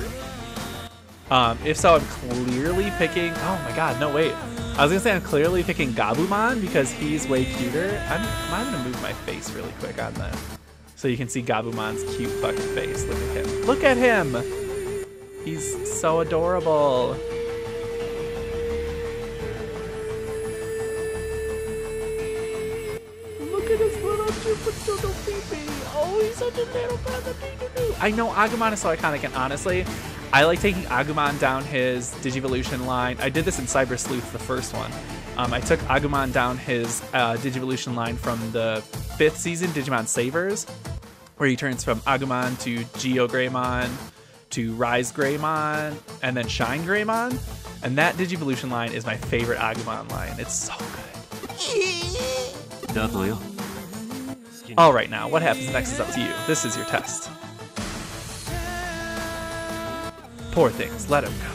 If so, I'm clearly picking... Oh my god, no, wait. I was going to say I'm clearly picking Gabumon because he's way cuter. I'm going to move my face really quick on that. So you can see Gabumon's cute fucking face. Look at him. Look at him! He's so adorable. Look at his little little baby. Oh, he's such a little brother. I know Agumon is so iconic, and honestly, I like taking Agumon down his Digivolution line. I did this in Cyber Sleuth, the first one. I took Agumon down his Digivolution line from the 5th season, Digimon Savers, where he turns from Agumon to Geo Greymon to Rise Greymon and then Shine Greymon. And that Digivolution line is my favorite Agumon line. It's so good. All right, now what happens next is up to you. This is your test. Poor things, let him go.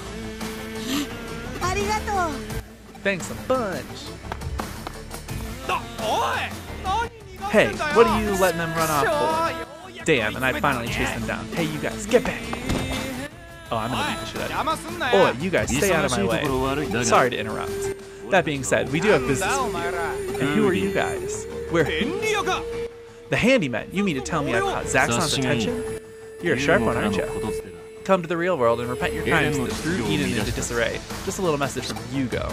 Thanks a bunch. Hey, what are you letting them run off for? Damn, and I finally chased them down. Hey, you guys, get back. Oh, I'm gonna beat the shit out of you. Oi, you guys, stay out of my way. Sorry to interrupt. That being said, we do have business with you. And who are you guys? We're the handymen. You mean to tell me I've caught Zaxxon's attention? You're a sharp one, aren't you? Come to the real world and repent your crimes that threw Eden into disarray. Just a little message from Yugo.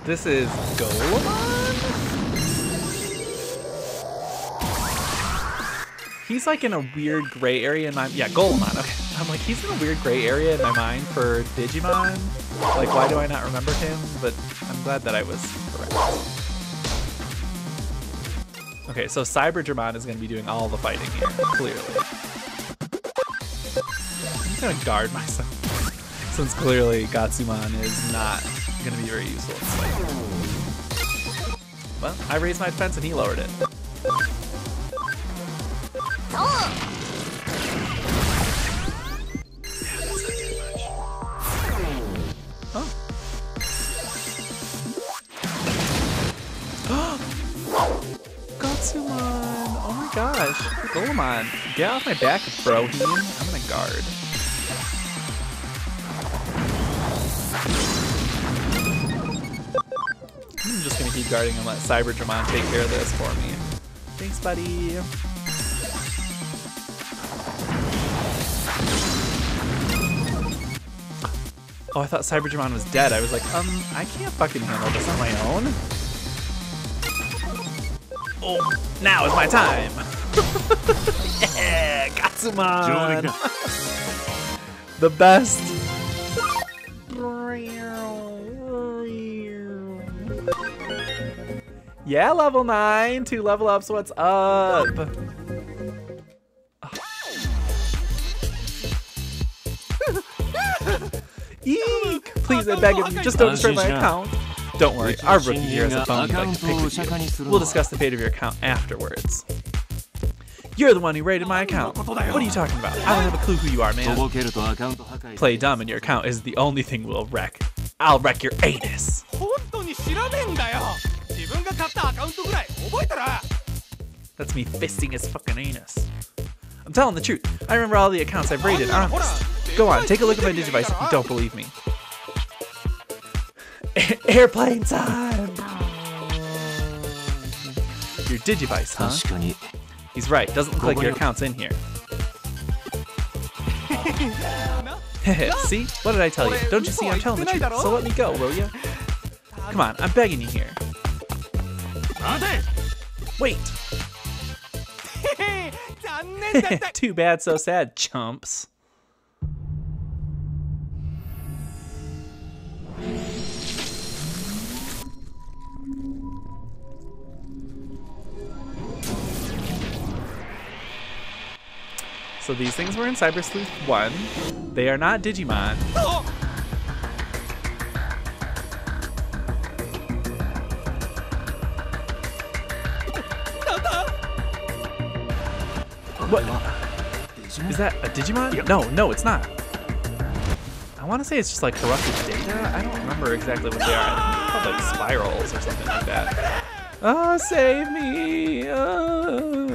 This is Golemon? He's like in a weird gray area in my... Yeah, Golemon, okay. I'm like, he's in a weird gray area in my mind for Digimon. Like, why do I not remember him? But I'm glad that I was correct. Okay, so Cyberdramon is going to be doing all the fighting here, clearly. I'm just going to guard myself, since clearly Gatsumon is not going to be very useful in fight. Well, I raised my defense and he lowered it. Yeah, that's not too much. Oh. Gatsumon! Oh my gosh. Golemon. Get off my back, Broheen. I'm gonna guard. I'm just gonna keep guarding and let Cyberdramon take care of this for me. Thanks, buddy. Oh, I thought Cyberdramon was dead. I was like, I can't fucking handle this on my own. Oh, now is my time. Yeah, Gatsumon. The best. Yeah, level 9, 2 level ups, what's up? Eek! Please, I beg of you, just don't destroy my account. Don't worry, our rookie here has a phone he'd like to pick with you. We'll discuss the fate of your account afterwards. You're the one who raided my account. What are you talking about? I don't have a clue who you are, man. Play dumb and your account is the only thing we'll wreck. I'll wreck your anus. That's me fisting his fucking anus. I'm telling the truth. I remember all the accounts I've raided, honest. Go on, take a look at my Digivice if you don't believe me. Airplane time! Your Digivice, huh? He's right, doesn't look like your account's in here. See? What did I tell you? Don't you see I'm telling the truth, so let me go, will ya? Come on, I'm begging you here. Wait! Too bad, so sad, chumps. So these things were in Cyber Sleuth 1. They are not Digimon. What? Is that a Digimon? No, it's not. I want to say it's just like corrupted data. I don't remember exactly what they are. I think they're called like spirals or something like that. Oh, save me! Oh.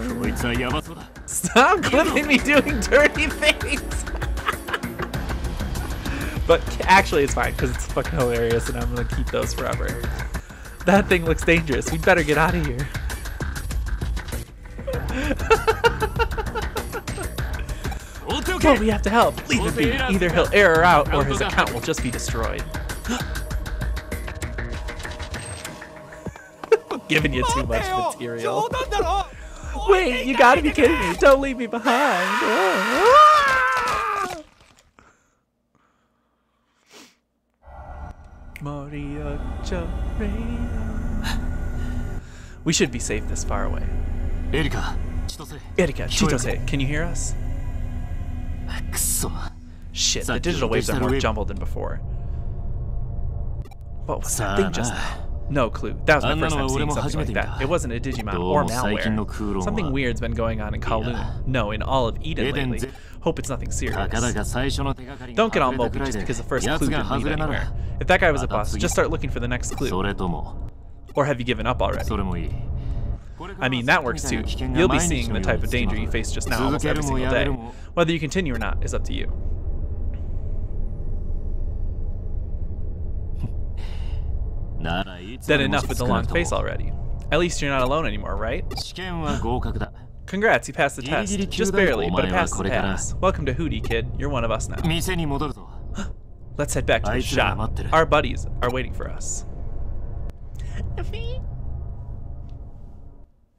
Stop clipping me doing dirty things! But actually it's fine because it's fucking hilarious and I'm gonna keep those forever. That thing looks dangerous. We'd better get out of here. Well, we have to help. Leave it be. Either he'll error out or his account will just be destroyed. Giving you too much material. Wait, you gotta be kidding me. Don't leave me behind. We should be safe this far away. Erika, Chitose, can you hear us? Shit, the digital waves are more jumbled than before. What was that thing just now? No clue. That was my first time seeing something like that. It wasn't a Digimon or malware. Something weird's been going on in Kowloon. No, in all of Eden lately. Hope it's nothing serious. Don't get all mopey just because the first clue didn't lead anywhere. If that guy was a boss, just start looking for the next clue. Or have you given up already? I mean, that works too. You'll be seeing the type of danger you face just now almost every single day. Whether you continue or not is up to you. Then enough with the long face already. At least you're not alone anymore, right? Congrats, you passed the test. Just barely, but it passed the pass. Welcome to Hootie, kid. You're one of us now. Let's head back to the shop. Our buddies are waiting for us.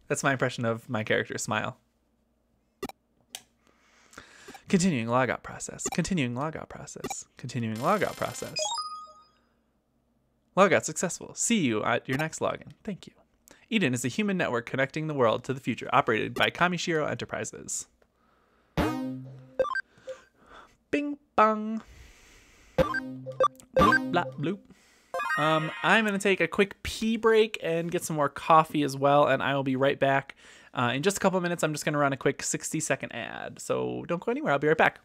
That's my impression of my character's smile. Continuing logout process. Continuing logout process. Continuing logout process. Logout successful. See you at your next login. Thank you. Eden is a human network connecting the world to the future, operated by Kamishiro Enterprises. Bing bong. Bloop, blop, bloop. I'm going to take a quick pee break and get some more coffee as well, and I will be right back. In just a couple of minutes, I'm just going to run a quick 60-second ad. So don't go anywhere. I'll be right back.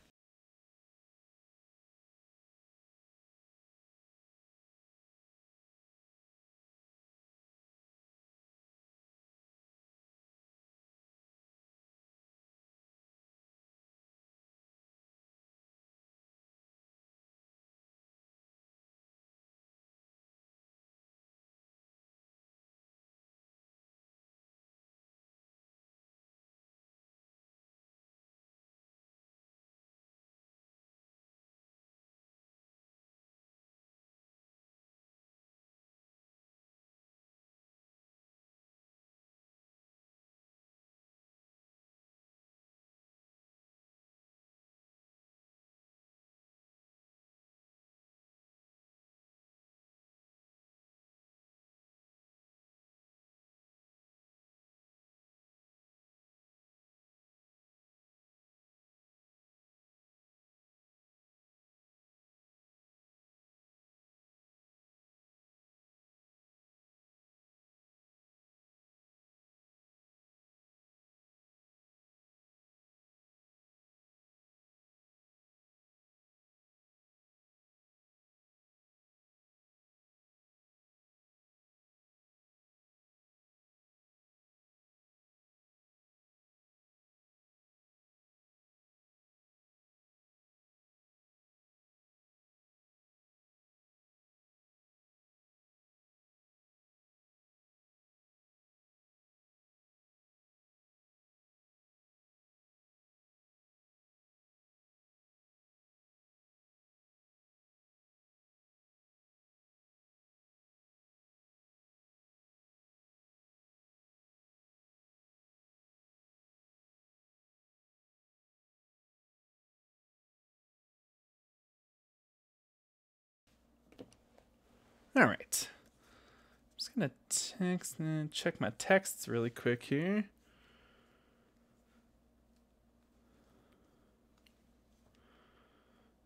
All right. I'm just going to check my texts really quick here.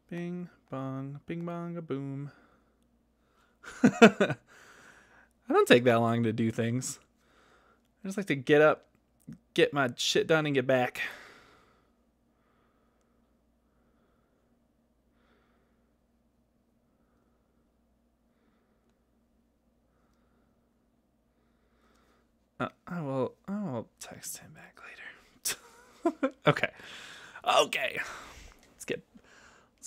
Bing, bong, a boom. I don't take that long to do things. I just like to get up, get my shit done, and get back. I will text him back later. Okay. Let's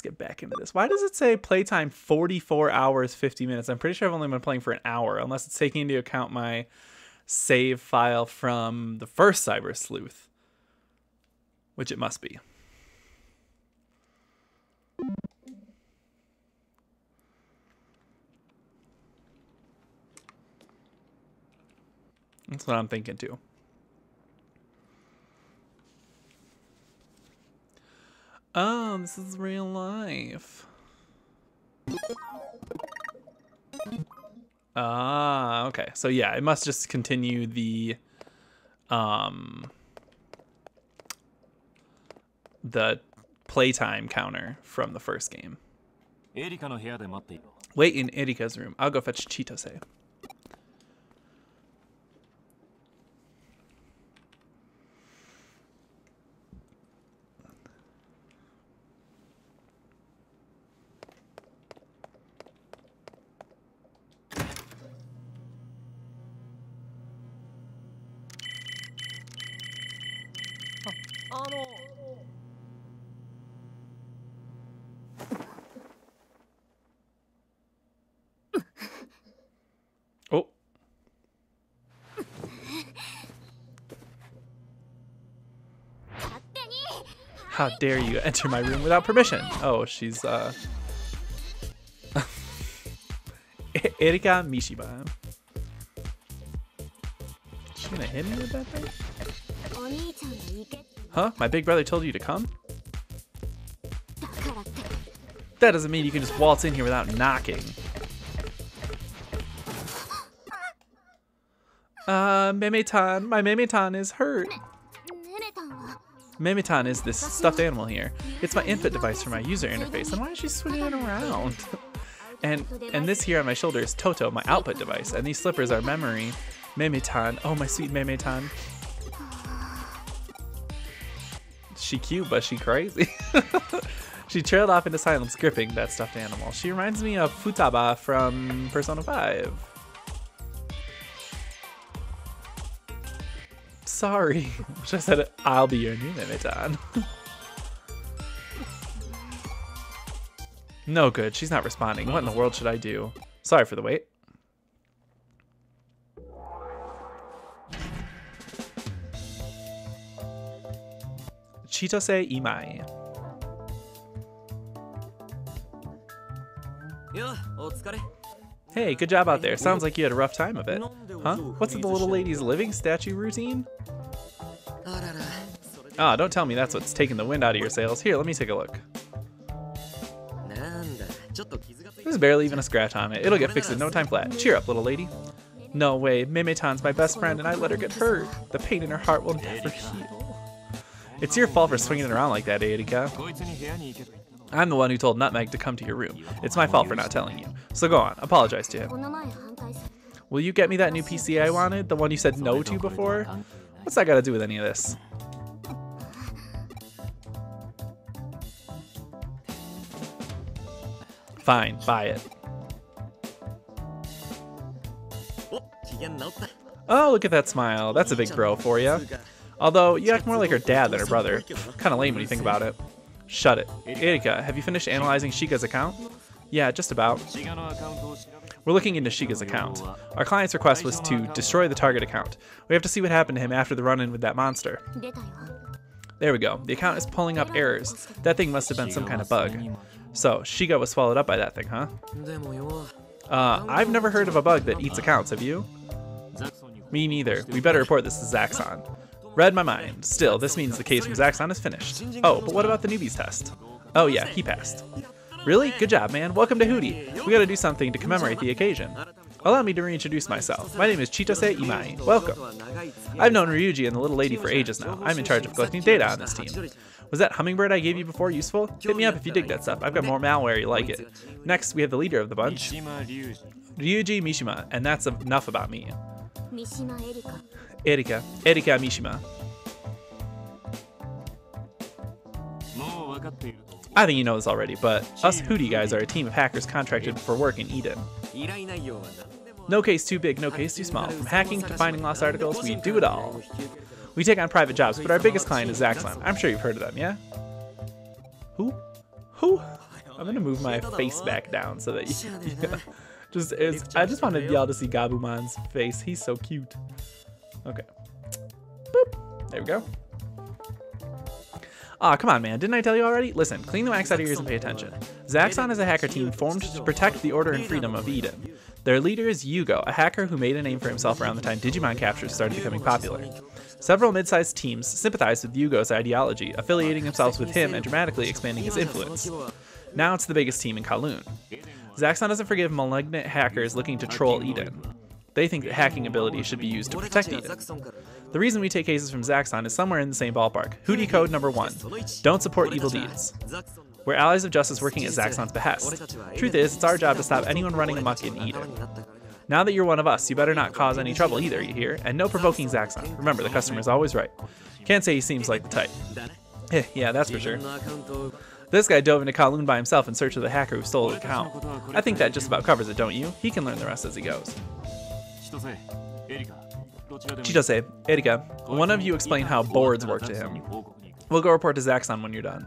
get back into this. Why does it say playtime 44 hours 50 minutes? I'm pretty sure I've only been playing for an hour, unless it's taking into account my save file from the first Cyber Sleuth, which it must be. That's what I'm thinking too. Oh, this is real life. Ah, okay. So yeah, it must just continue the playtime counter from the first game. Wait in Erika's room. I'll go fetch Chitose. Oh. How dare you enter my room without permission? Oh, she's Erika Mishiba. She gonna hit me with that thing? Huh? My big brother told you to come? That doesn't mean you can just waltz in here without knocking. Meme-tan, my Meme-tan is hurt. Meme-tan is this stuffed animal here. It's my input device for my user interface. And why is she swinging it around? and this here on my shoulder is Toto, my output device. And these slippers are memory. Meme-tan, oh my sweet Meme-tan. She cute, but she crazy. She trailed off into silence, gripping that stuffed animal. She reminds me of Futaba from Persona 5. Sorry. She said, I'll be your new Meme-tan. No good. She's not responding. What in the world should I do? Sorry for the wait. Chitose Imai. Hey, good job out there. Sounds like you had a rough time of it. Huh? What's the little lady's living statue routine? Ah, don't tell me that's what's taking the wind out of your sails. Here, let me take a look. There's barely even a scratch on it. It'll get fixed in no time flat. Cheer up, little lady. No way. Meme-tan's my best friend and I let her get hurt. The pain in her heart will never heal. It's your fault for swinging it around like that, Erika. I'm the one who told Nutmeg to come to your room. It's my fault for not telling you. So go on, apologize to him. Will you get me that new PC I wanted? The one you said no to before? What's that got to do with any of this? Fine, buy it. Oh, look at that smile. That's a big bro for you. Although, you act more like her dad than her brother. Kinda lame when you think about it. Shut it. Erika, have you finished analyzing Shiga's account? Yeah, just about. We're looking into Shiga's account. Our client's request was to destroy the target account. We have to see what happened to him after the run-in with that monster. There we go. The account is pulling up errors. That thing must have been some kind of bug. So, Shiga was swallowed up by that thing, huh? I've never heard of a bug that eats accounts, have you? Me neither. We better report this to Zaxxon. Read my mind. Still, this means the case from Zaxxon is finished. Oh, but what about the newbies test? Oh yeah, he passed. Really? Good job, man. Welcome to Hootie. We gotta do something to commemorate the occasion. Allow me to reintroduce myself. My name is Chitose Imai. Welcome. I've known Ryuji and the little lady for ages now. I'm in charge of collecting data on this team. Was that hummingbird I gave you before useful? Hit me up if you dig that stuff. I've got more malware you like it. Next, we have the leader of the bunch, Ryuji Mishima, and that's enough about me. Erika Mishima. I think you know this already, but us Hootie guys are a team of hackers contracted for work in Eden. No case too big, no case too small. From hacking to finding lost articles, we do it all. We take on private jobs, but our biggest client is Zaxxon. I'm sure you've heard of them, yeah? Who? I'm gonna move my face back down so that you I just wanted y'all to see Gabumon's face. He's so cute. Okay. Boop. There we go. Aw, come on, man. Didn't I tell you already? Listen, clean the wax out of your ears and pay attention. Zaxxon is a hacker team formed to protect the order and freedom of Eden. Their leader is Yugo, a hacker who made a name for himself around the time Digimon captures started becoming popular. Several mid-sized teams sympathized with Yugo's ideology, affiliating themselves with him and dramatically expanding his influence. Now it's the biggest team in Kowloon. Zaxxon doesn't forgive malignant hackers looking to troll Eden. They think that hacking abilities should be used to protect Eden. The reason we take cases from Zaxxon is somewhere in the same ballpark. Hootie code number 1. Don't support evil deeds. We're allies of justice working at Zaxxon's behest. Truth is, it's our job to stop anyone running amok in Eden. Now that you're one of us, you better not cause any trouble either, you hear? And no provoking Zaxxon. Remember, the customer's always right. Can't say he seems like the type. Yeah, that's for sure. This guy dove into Kowloon by himself in search of the hacker who stole the account. I think that just about covers it, don't you? He can learn the rest as he goes. Chitose, Erika, one of you explain how boards work to him. We'll go report to Zaxxon when you're done.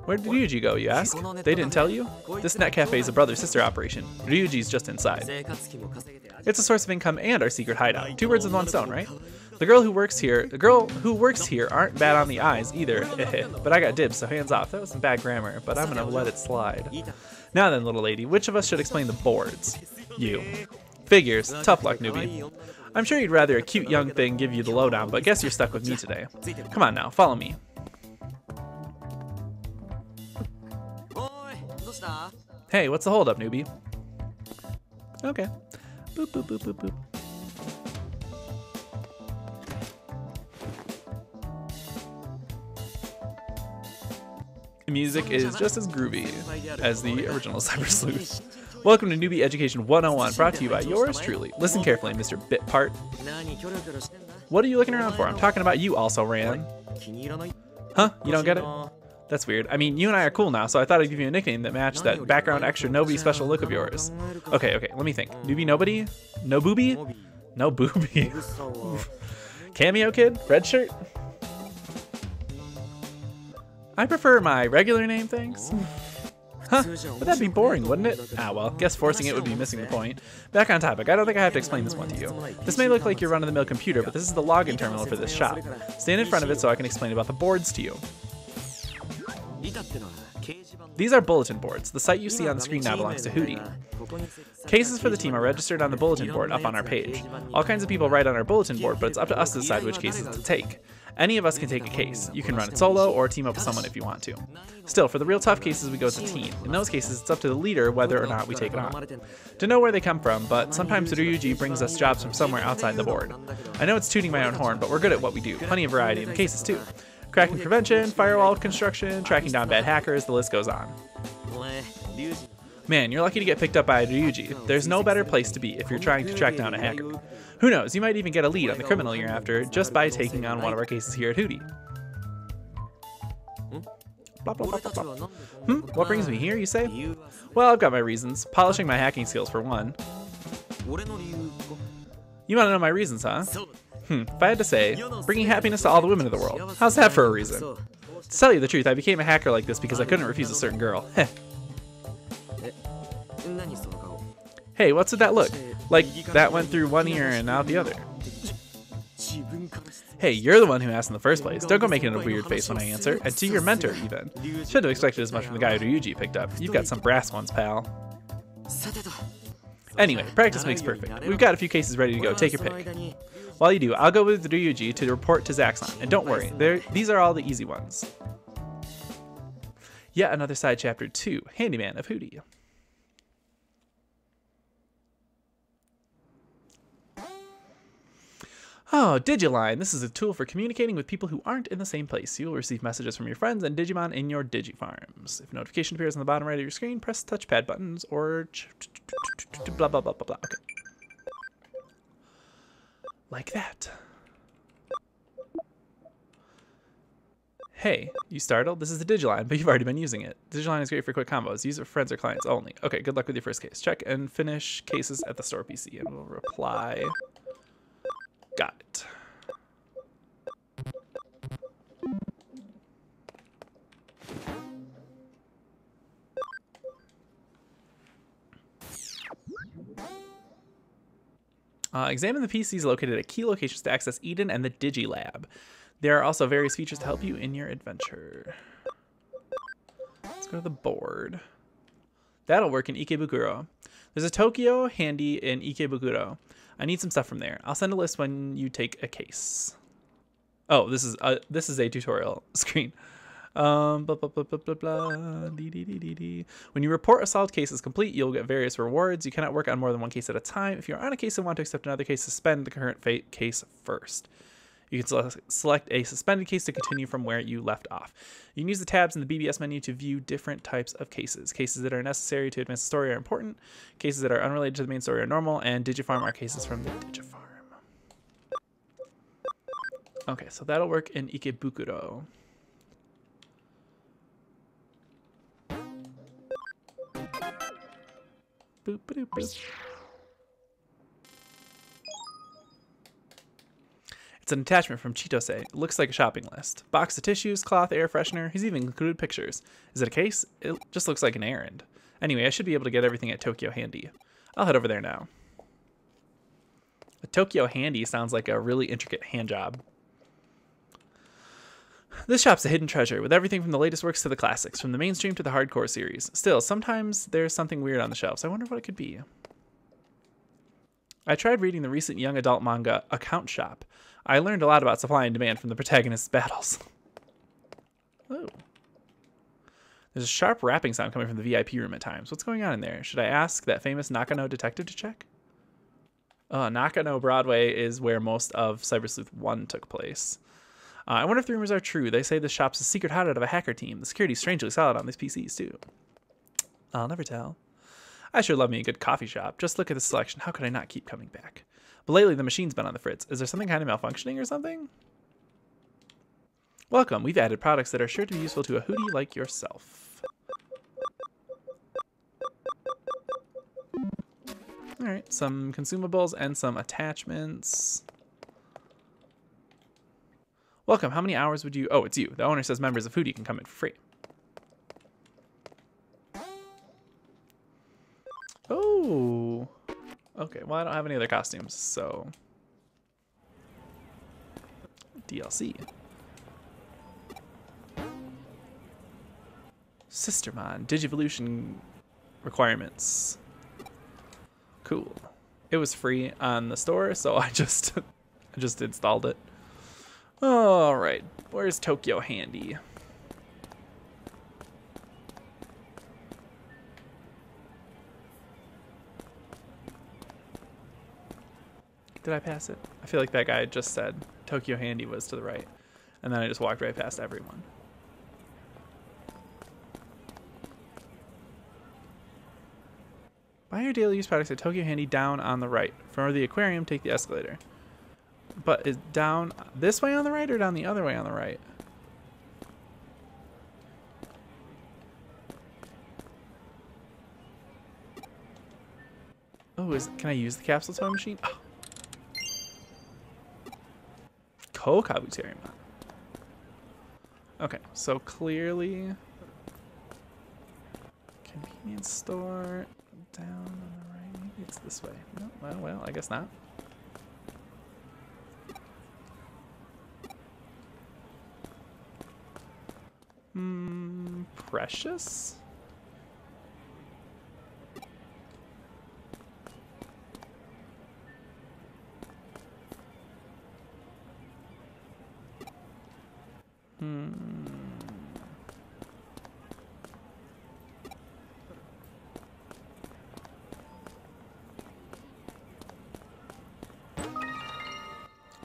Where did Ryuji go, you ask? They didn't tell you? This net cafe is a brother-sister operation. Ryuji's just inside. It's a source of income and our secret hideout. 2 birds with 1 stone, right? The girl who works here aren't bad on the eyes either. But I got dibs, so hands off. That was some bad grammar, but I'm gonna let it slide. Now then, little lady, which of us should explain the boards? You. Figures. Tough luck, newbie. I'm sure you'd rather a cute young thing give you the lowdown, but guess you're stuck with me today. Come on now, follow me. Hey, what's the holdup, newbie? Okay. Boop, boop, boop, boop, boop. The music is just as groovy as the original Cyber Sleuth. Welcome to Newbie Education 101, brought to you by yours truly. Listen carefully, Mr. Bitpart. What are you looking around for? I'm talking about you also, Ran. Huh? You don't get it? That's weird. I mean, you and I are cool now, so I thought I'd give you a nickname that matched that background extra nobody special look of yours. Okay, let me think. Newbie nobody? No booby? No booby. Cameo kid? Red shirt? I prefer my regular name, thanks. Huh? But that'd be boring, wouldn't it? Ah, well, guess forcing it would be missing the point. Back on topic, I don't think I have to explain this one to you. This may look like your run-of-the-mill computer, but this is the login terminal for this shop. Stand in front of it so I can explain about the boards to you. These are bulletin boards. The site you see on the screen now belongs to Hootie. Cases for the team are registered on the bulletin board up on our page. All kinds of people write on our bulletin board, but it's up to us to decide which cases to take. Any of us can take a case. You can run it solo or team up with someone if you want to. Still, for the real tough cases, we go as a team. In those cases, it's up to the leader whether or not we take it on. To know where they come from, but sometimes Ryuji brings us jobs from somewhere outside the board. I know it's tooting my own horn, but we're good at what we do. Plenty of variety in the cases too. Cracking prevention, firewall construction, tracking down bad hackers, the list goes on. Man, you're lucky to get picked up by Ryuji. There's no better place to be if you're trying to track down a hacker. Who knows, you might even get a lead on the criminal you're after just by taking on one of our cases here at Hootie. Blah, blah, blah, blah, blah. What brings me here, you say? Well, I've got my reasons. Polishing my hacking skills for one. You want to know my reasons, huh? If I had to say, bringing happiness to all the women of the world. How's that for a reason? To tell you the truth, I became a hacker like this because I couldn't refuse a certain girl. Hey, what's with that look? Like that went through one ear and out the other. Hey, you're the one who asked in the first place. Don't go making a weird face when I answer. And to your mentor, even. Should have expected as much from the guy Ryuji picked up. You've got some brass ones, pal. Anyway, practice makes perfect. We've got a few cases ready to go. Take your pick. While you do, I'll go with Ryuji to report to Zaxxon. And don't worry, these are all the easy ones. Yet another side chapter 2, Handyman of Hootie. Oh, Digiline. This is a tool for communicating with people who aren't in the same place. You will receive messages from your friends and Digimon in your Digifarms. If a notification appears on the bottom right of your screen, press touchpad buttons or blah, blah, blah, blah, blah. Okay. Like that. Hey, you startled? This is the Digiline, but you've already been using it. Digiline is great for quick combos. Use it for friends or clients only. Okay, good luck with your first case. Check and finish cases at the store PC, and we'll reply. Got it. Examine the PCs located at key locations to access Eden and the Digilab. There are also various features to help you in your adventure. Let's go to the board. That'll work in Ikebukuro. There's a Tokyo handy in Ikebukuro. I need some stuff from there. I'll send a list when you take a case. Oh, this is a tutorial screen. Blah, blah, blah, blah, blah, blah. Dee, dee, dee, dee, dee. When you report a solved case as complete, you'll get various rewards. You cannot work on more than one case at a time. If you're on a case and want to accept another case, suspend the current case first. You can select a suspended case to continue from where you left off. You can use the tabs in the BBS menu to view different types of cases. Cases that are necessary to advance the story are important. Cases that are unrelated to the main story are normal. And Digifarm are cases from the Digifarm. Okay, so that'll work in Ikebukuro. Boop, boop, boop. It's an attachment from Chitose. It looks like a shopping list. Box of tissues, cloth, air freshener. He's even included pictures. Is it a case? It just looks like an errand. Anyway, I should be able to get everything at Tokyo Handy. I'll head over there now. A Tokyo Handy sounds like a really intricate hand job. This shop's a hidden treasure, with everything from the latest works to the classics, from the mainstream to the hardcore series. Still, sometimes there's something weird on the shelves. I wonder what it could be. I tried reading the recent young adult manga, Account Shop. I learned a lot about supply and demand from the protagonist's battles. Oh. There's a sharp rapping sound coming from the VIP room at times. What's going on in there? Should I ask that famous Nakano detective to check? Nakano Broadway is where most of Cyber Sleuth 1 took place. I wonder if the rumors are true. They say the shop's a secret hideout of a hacker team. The security's strangely solid on these PCs, too. I'll never tell. I sure love me a good coffee shop. Just look at the selection. How could I not keep coming back? But lately, the machine's been on the fritz. Is there something kind of malfunctioning or something? Welcome. We've added products that are sure to be useful to a hootie like yourself. All right, some consumables and some attachments. Welcome. How many hours would you... Oh, it's you. The owner says members of Hootie can come in for free. Oh. Okay, well, I don't have any other costumes, so... DLC. Sistermon. Digivolution requirements. Cool. It was free on the store, so I just installed it. All right, where's Tokyo Handy? Did I pass it? I feel like that guy just said Tokyo Handy was to the right, and then I just walked right past everyone. Buy your daily use products at Tokyo Handy down on the right. For the aquarium, take the escalator. But is down this way on the right or down the other way on the right? Oh, can I use the capsule toy machine? Oh. Kokabuterimon. Okay, so clearly convenience store down on the right. Maybe it's this way. No, well, I guess not. Precious? Oh,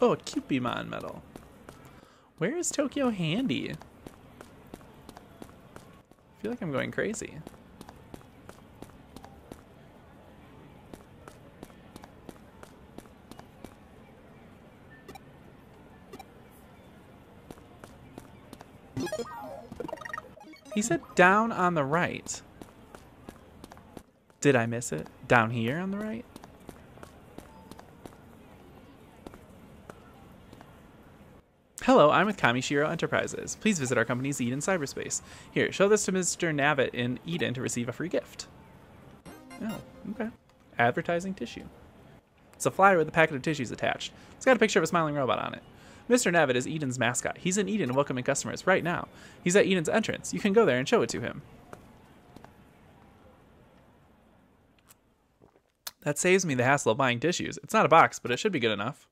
a Cupimon medal. Where is Tokyo Handy? I feel like I'm going crazy. He said down on the right. Did I miss it? Down here on the right? Hello, I'm with Kamishiro Enterprises. Please visit our company's Eden cyberspace. Here, show this to Mr. Navitt in Eden to receive a free gift. Oh, okay. Advertising tissue. It's a flyer with a packet of tissues attached. It's got a picture of a smiling robot on it. Mr. Navitt is Eden's mascot. He's in Eden welcoming customers right now. He's at Eden's entrance. You can go there and show it to him. That saves me the hassle of buying tissues. It's not a box, but it should be good enough.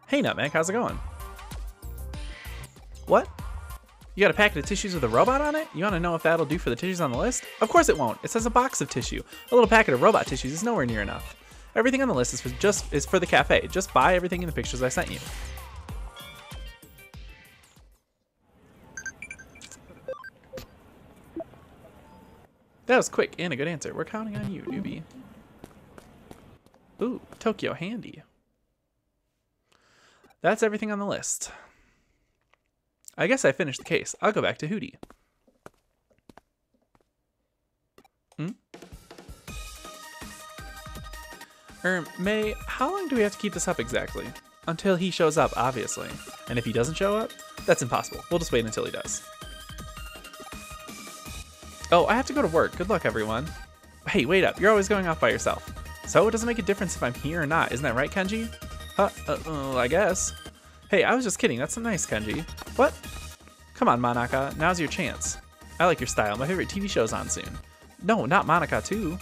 Hey, Nutmeg, how's it going? What? You got a packet of tissues with a robot on it? You want to know if that'll do for the tissues on the list? Of course it won't. It says a box of tissue. A little packet of robot tissues is nowhere near enough. Everything on the list is for the cafe. Just buy everything in the pictures I sent you. That was quick and a good answer. We're counting on you, newbie. Ooh, Tokyo Handy. That's everything on the list. I guess I finished the case. I'll go back to Hootie. May, how long do we have to keep this up exactly? Until he shows up, obviously. And if he doesn't show up, that's impossible. We'll just wait until he does. Oh, I have to go to work. Good luck, everyone. Hey, wait up. You're always going off by yourself. So it doesn't make a difference if I'm here or not. Isn't that right, Kenji? I guess. Hey, I was just kidding. That's nice, Kenji. What? Come on, Manaka. Now's your chance. I like your style. My favorite TV show's on soon. No, not Manaka, too.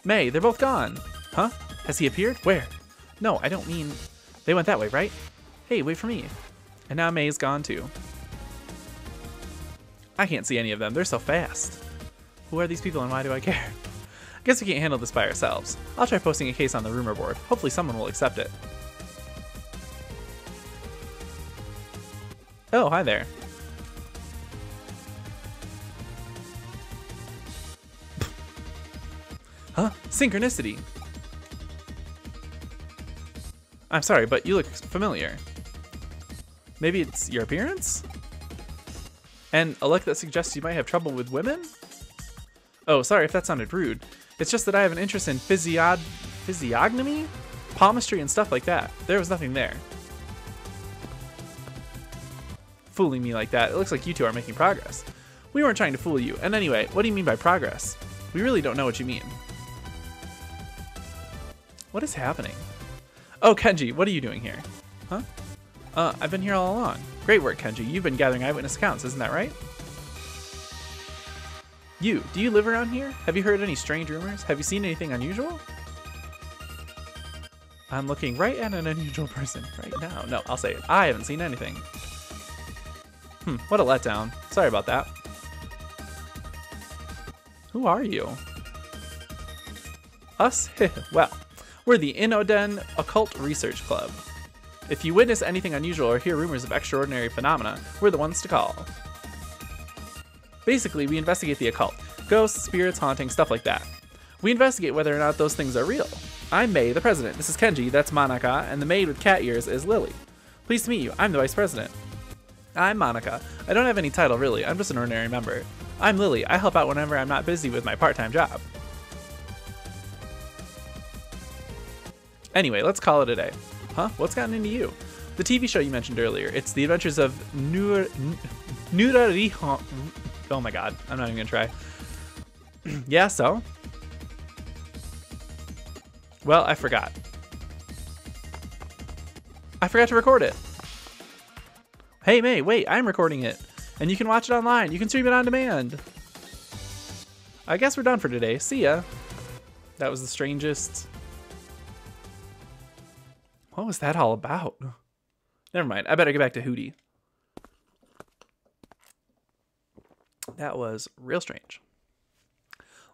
May, they're both gone. Huh? Has he appeared? Where? No, I don't mean... They went that way, right? Hey, wait for me. And now May's gone, too. I can't see any of them. They're so fast. Who are these people and why do I care? I guess we can't handle this by ourselves. I'll try posting a case on the rumor board. Hopefully someone will accept it. Oh, hi there. Huh? Synchronicity. I'm sorry, but you look familiar. Maybe it's your appearance? And a look that suggests you might have trouble with women? Oh, sorry if that sounded rude. It's just that I have an interest in physiognomy, palmistry, and stuff like that. There was nothing there. Fooling me like that. It looks like you two are making progress. We weren't trying to fool you. And anyway, what do you mean by progress? We really don't know what you mean. What is happening? Oh, Kenji, what are you doing here? Huh? I've been here all along. Great work, Kenji. You've been gathering eyewitness accounts, isn't that right? Do you live around here? Have you heard any strange rumors? Have you seen anything unusual? I'm looking right at an unusual person right now. No, I'll say it. I haven't seen anything. What a letdown. Sorry about that. Who are you? Us? Well, we're the Inoden Occult Research Club. If you witness anything unusual or hear rumors of extraordinary phenomena, we're the ones to call. Basically, we investigate the occult. Ghosts, spirits, haunting, stuff like that. We investigate whether or not those things are real. I'm May, the president. This is Kenji, that's Manaka, and the maid with cat ears is Lily. Pleased to meet you. I'm the vice president. I'm Manaka. I don't have any title, really. I'm just an ordinary member. I'm Lily. I help out whenever I'm not busy with my part-time job. Anyway, let's call it a day. Huh? What's gotten into you? The TV show you mentioned earlier. It's the adventures of Nurarihon. Oh my god, I'm not even gonna try. Yeah, so? Well, I forgot. I forgot to record it. Hey, May, wait, I'm recording it. And you can watch it online. You can stream it on demand. I guess we're done for today. See ya. That was the strangest What was that all about? Never mind. I better get back to Hootie. That was real strange.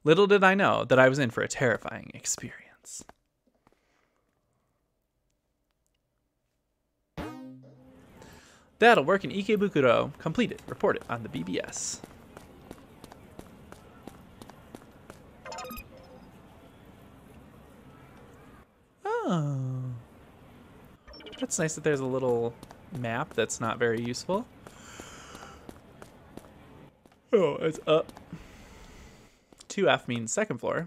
Little did I know that I was in for a terrifying experience. That'll work in Ikebukuro. Completed. Reported on the BBS. Oh. That's nice that there's a little map that's not very useful. Oh, it's up. 2F means second floor.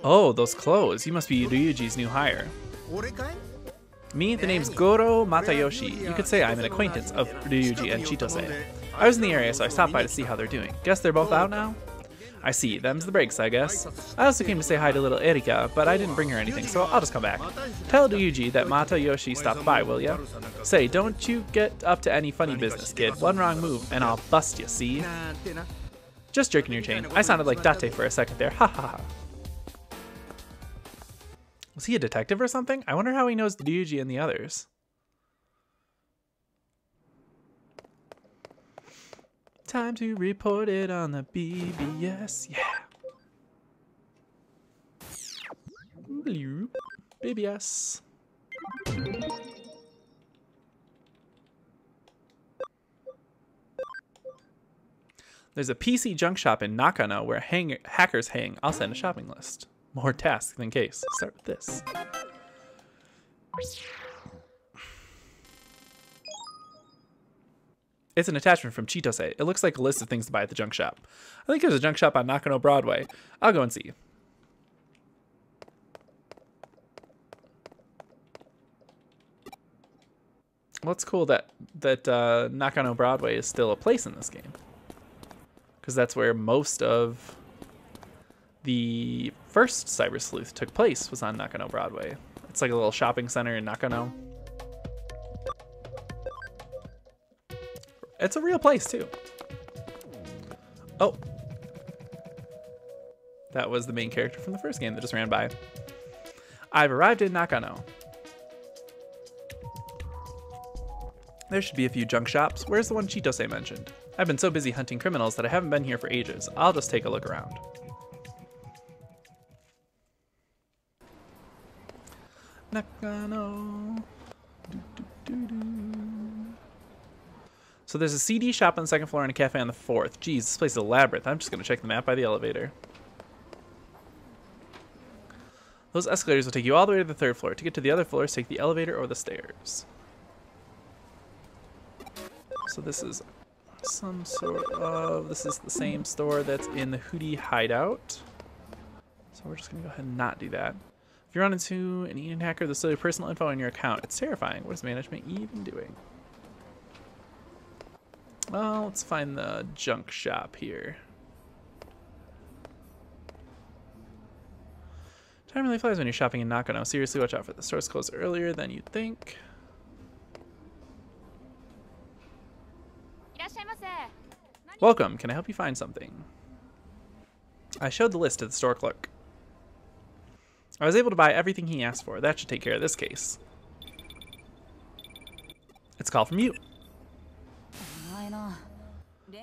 Oh, those clothes. You must be Ryuji's new hire. Me, the name's Goro Matayoshi. You could say I'm an acquaintance of Ryuji and Chitose. I was in the area, so I stopped by to see how they're doing. Guess they're both out now? I see. Them's the breaks, I guess. I also came to say hi to little Erika, but I didn't bring her anything, so I'll just come back. Tell Ryuji that Matayoshi stopped by, will ya? Say, don't you get up to any funny business, kid. One wrong move, and I'll bust you, see? Just jerking your chain. I sounded like Date for a second there. Ha ha ha. Was he a detective or something? I wonder how he knows Ryuji and the others. Time to report it on the BBS. Yeah. BBS. There's a PC junk shop in Nakano where hackers hang. I'll send a shopping list. More tasks than case. Start with this. It's an attachment from Chitose. It looks like a list of things to buy at the junk shop. I think there's a junk shop on Nakano Broadway. I'll go and see. Well, it's cool that Nakano Broadway is still a place in this game. Because that's where most of the first Cyber Sleuth took place, was on Nakano Broadway. It's like a little shopping center in Nakano. It's a real place, too. Oh. That was the main character from the first game that just ran by. I've arrived in Nakano. There should be a few junk shops. Where's the one Chitose mentioned? I've been so busy hunting criminals that I haven't been here for ages. I'll just take a look around. Nakano. So there's a CD shop on the second floor and a cafe on the fourth. Geez, this place is a labyrinth. I'm just going to check the map by the elevator. Those escalators will take you all the way to the third floor. To get to the other floors, take the elevator or the stairs. So this is some sort of... This is the same store that's in the Hootie hideout. So we're just going to go ahead and not do that. If you run into an Eden hacker, they'll steal your personal info on your account. It's terrifying. What is management even doing? Well, let's find the junk shop here. Time really flies when you're shopping in Nakano. Seriously, watch out for the stores closed earlier than you'd think. Welcome. Can I help you find something? I showed the list to the store clerk. I was able to buy everything he asked for. That should take care of this case. It's a call from you.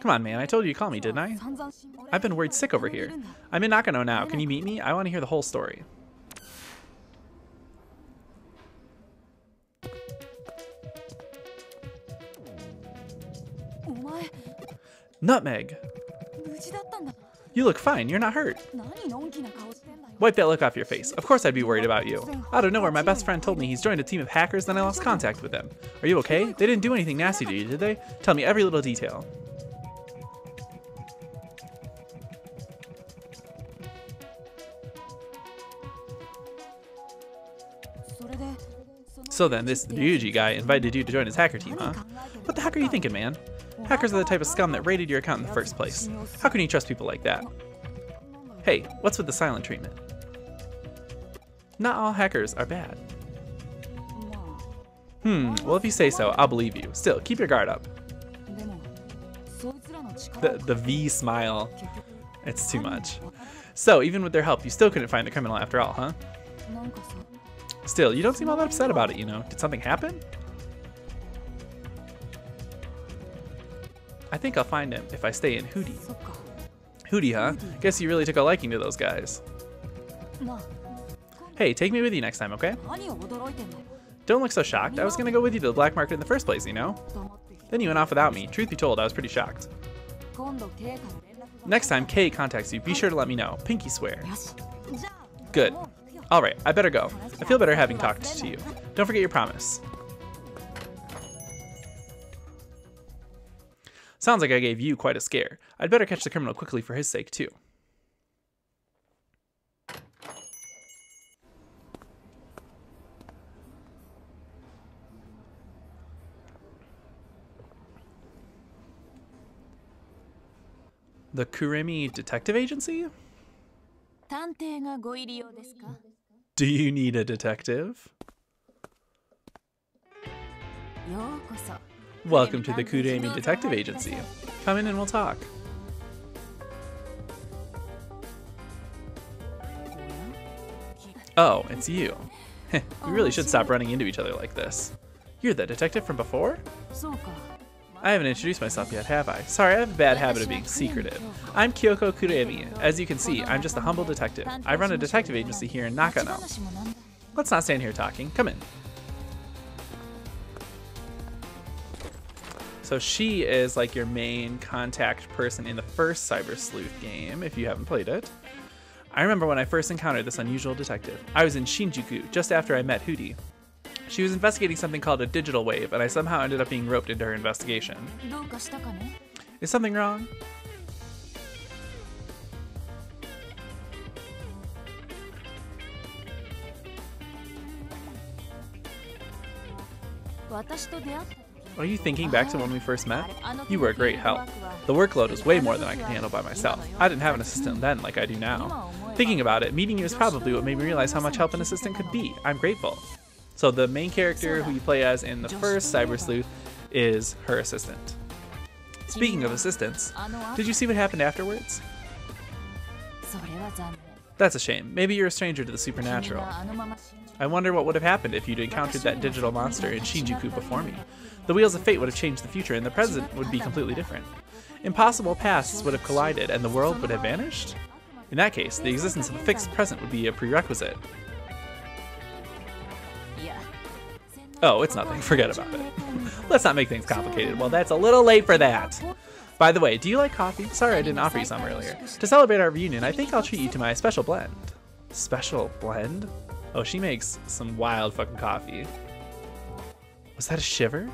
Come on, man. I told you to call me, didn't I? I've been worried sick over here. I'm in Nakano now. Can you meet me? I want to hear the whole story. Nutmeg. You look fine. You're not hurt. Wipe that look off your face. Of course I'd be worried about you. Out of nowhere, my best friend told me he's joined a team of hackers, then I lost contact with them. Are you okay? They didn't do anything nasty to you, did they? Tell me every little detail. So then, this Ryuji guy invited you to join his hacker team, huh? What the heck are you thinking, man? Hackers are the type of scum that raided your account in the first place. How can you trust people like that? Hey, what's with the silent treatment? Not all hackers are bad. Well if you say so, I'll believe you. Still, keep your guard up. The V smile. It's too much. So, even with their help, you still couldn't find the criminal after all, huh? Still, you don't seem all that upset about it, you know. Did something happen? I think I'll find him if I stay in Hootie. Hootie, huh? Guess you really took a liking to those guys. Hey, take me with you next time, okay? Don't look so shocked. I was gonna go with you to the black market in the first place, you know? Then you went off without me. Truth be told, I was pretty shocked. Next time Kay contacts you, be sure to let me know. Pinky swear. Good. Alright, I better go. I feel better having talked to you. Don't forget your promise. Sounds like I gave you quite a scare. I'd better catch the criminal quickly for his sake, too. The Kuremi Detective Agency? Do you need a detective? Welcome to the Kuremi Detective Agency. Come in and we'll talk. Oh, it's you. We really should stop running into each other like this. You're the detective from before? I haven't introduced myself yet, have I? Sorry, I have a bad habit of being secretive. I'm Kyoko Kuremi. As you can see, I'm just a humble detective. I run a detective agency here in Nakano. Let's not stand here talking. Come in. So she is like your main contact person in the first Cyber Sleuth game, if you haven't played it. I remember when I first encountered this unusual detective. I was in Shinjuku, just after I met Hootie. She was investigating something called a digital wave, and I somehow ended up being roped into her investigation. Is something wrong? Are you thinking back to when we first met? You were a great help. The workload was way more than I could handle by myself. I didn't have an assistant then like I do now. Thinking about it, meeting you is probably what made me realize how much help an assistant could be. I'm grateful. So the main character who you play as in the first Cyber Sleuth is her assistant. Speaking of assistants, did you see what happened afterwards? That's a shame. Maybe you're a stranger to the supernatural. I wonder what would have happened if you'd encountered that digital monster in Shinjuku before me. The wheels of fate would have changed the future and the present would be completely different. Impossible pasts would have collided and the world would have vanished? In that case, the existence of a fixed present would be a prerequisite. Oh, it's nothing. Forget about it. Let's not make things complicated. Well, that's a little late for that. By the way, do you like coffee? Sorry I didn't offer you some earlier. To celebrate our reunion, I think I'll treat you to my special blend. Special blend? Oh, she makes some wild fucking coffee. Was that a shiver?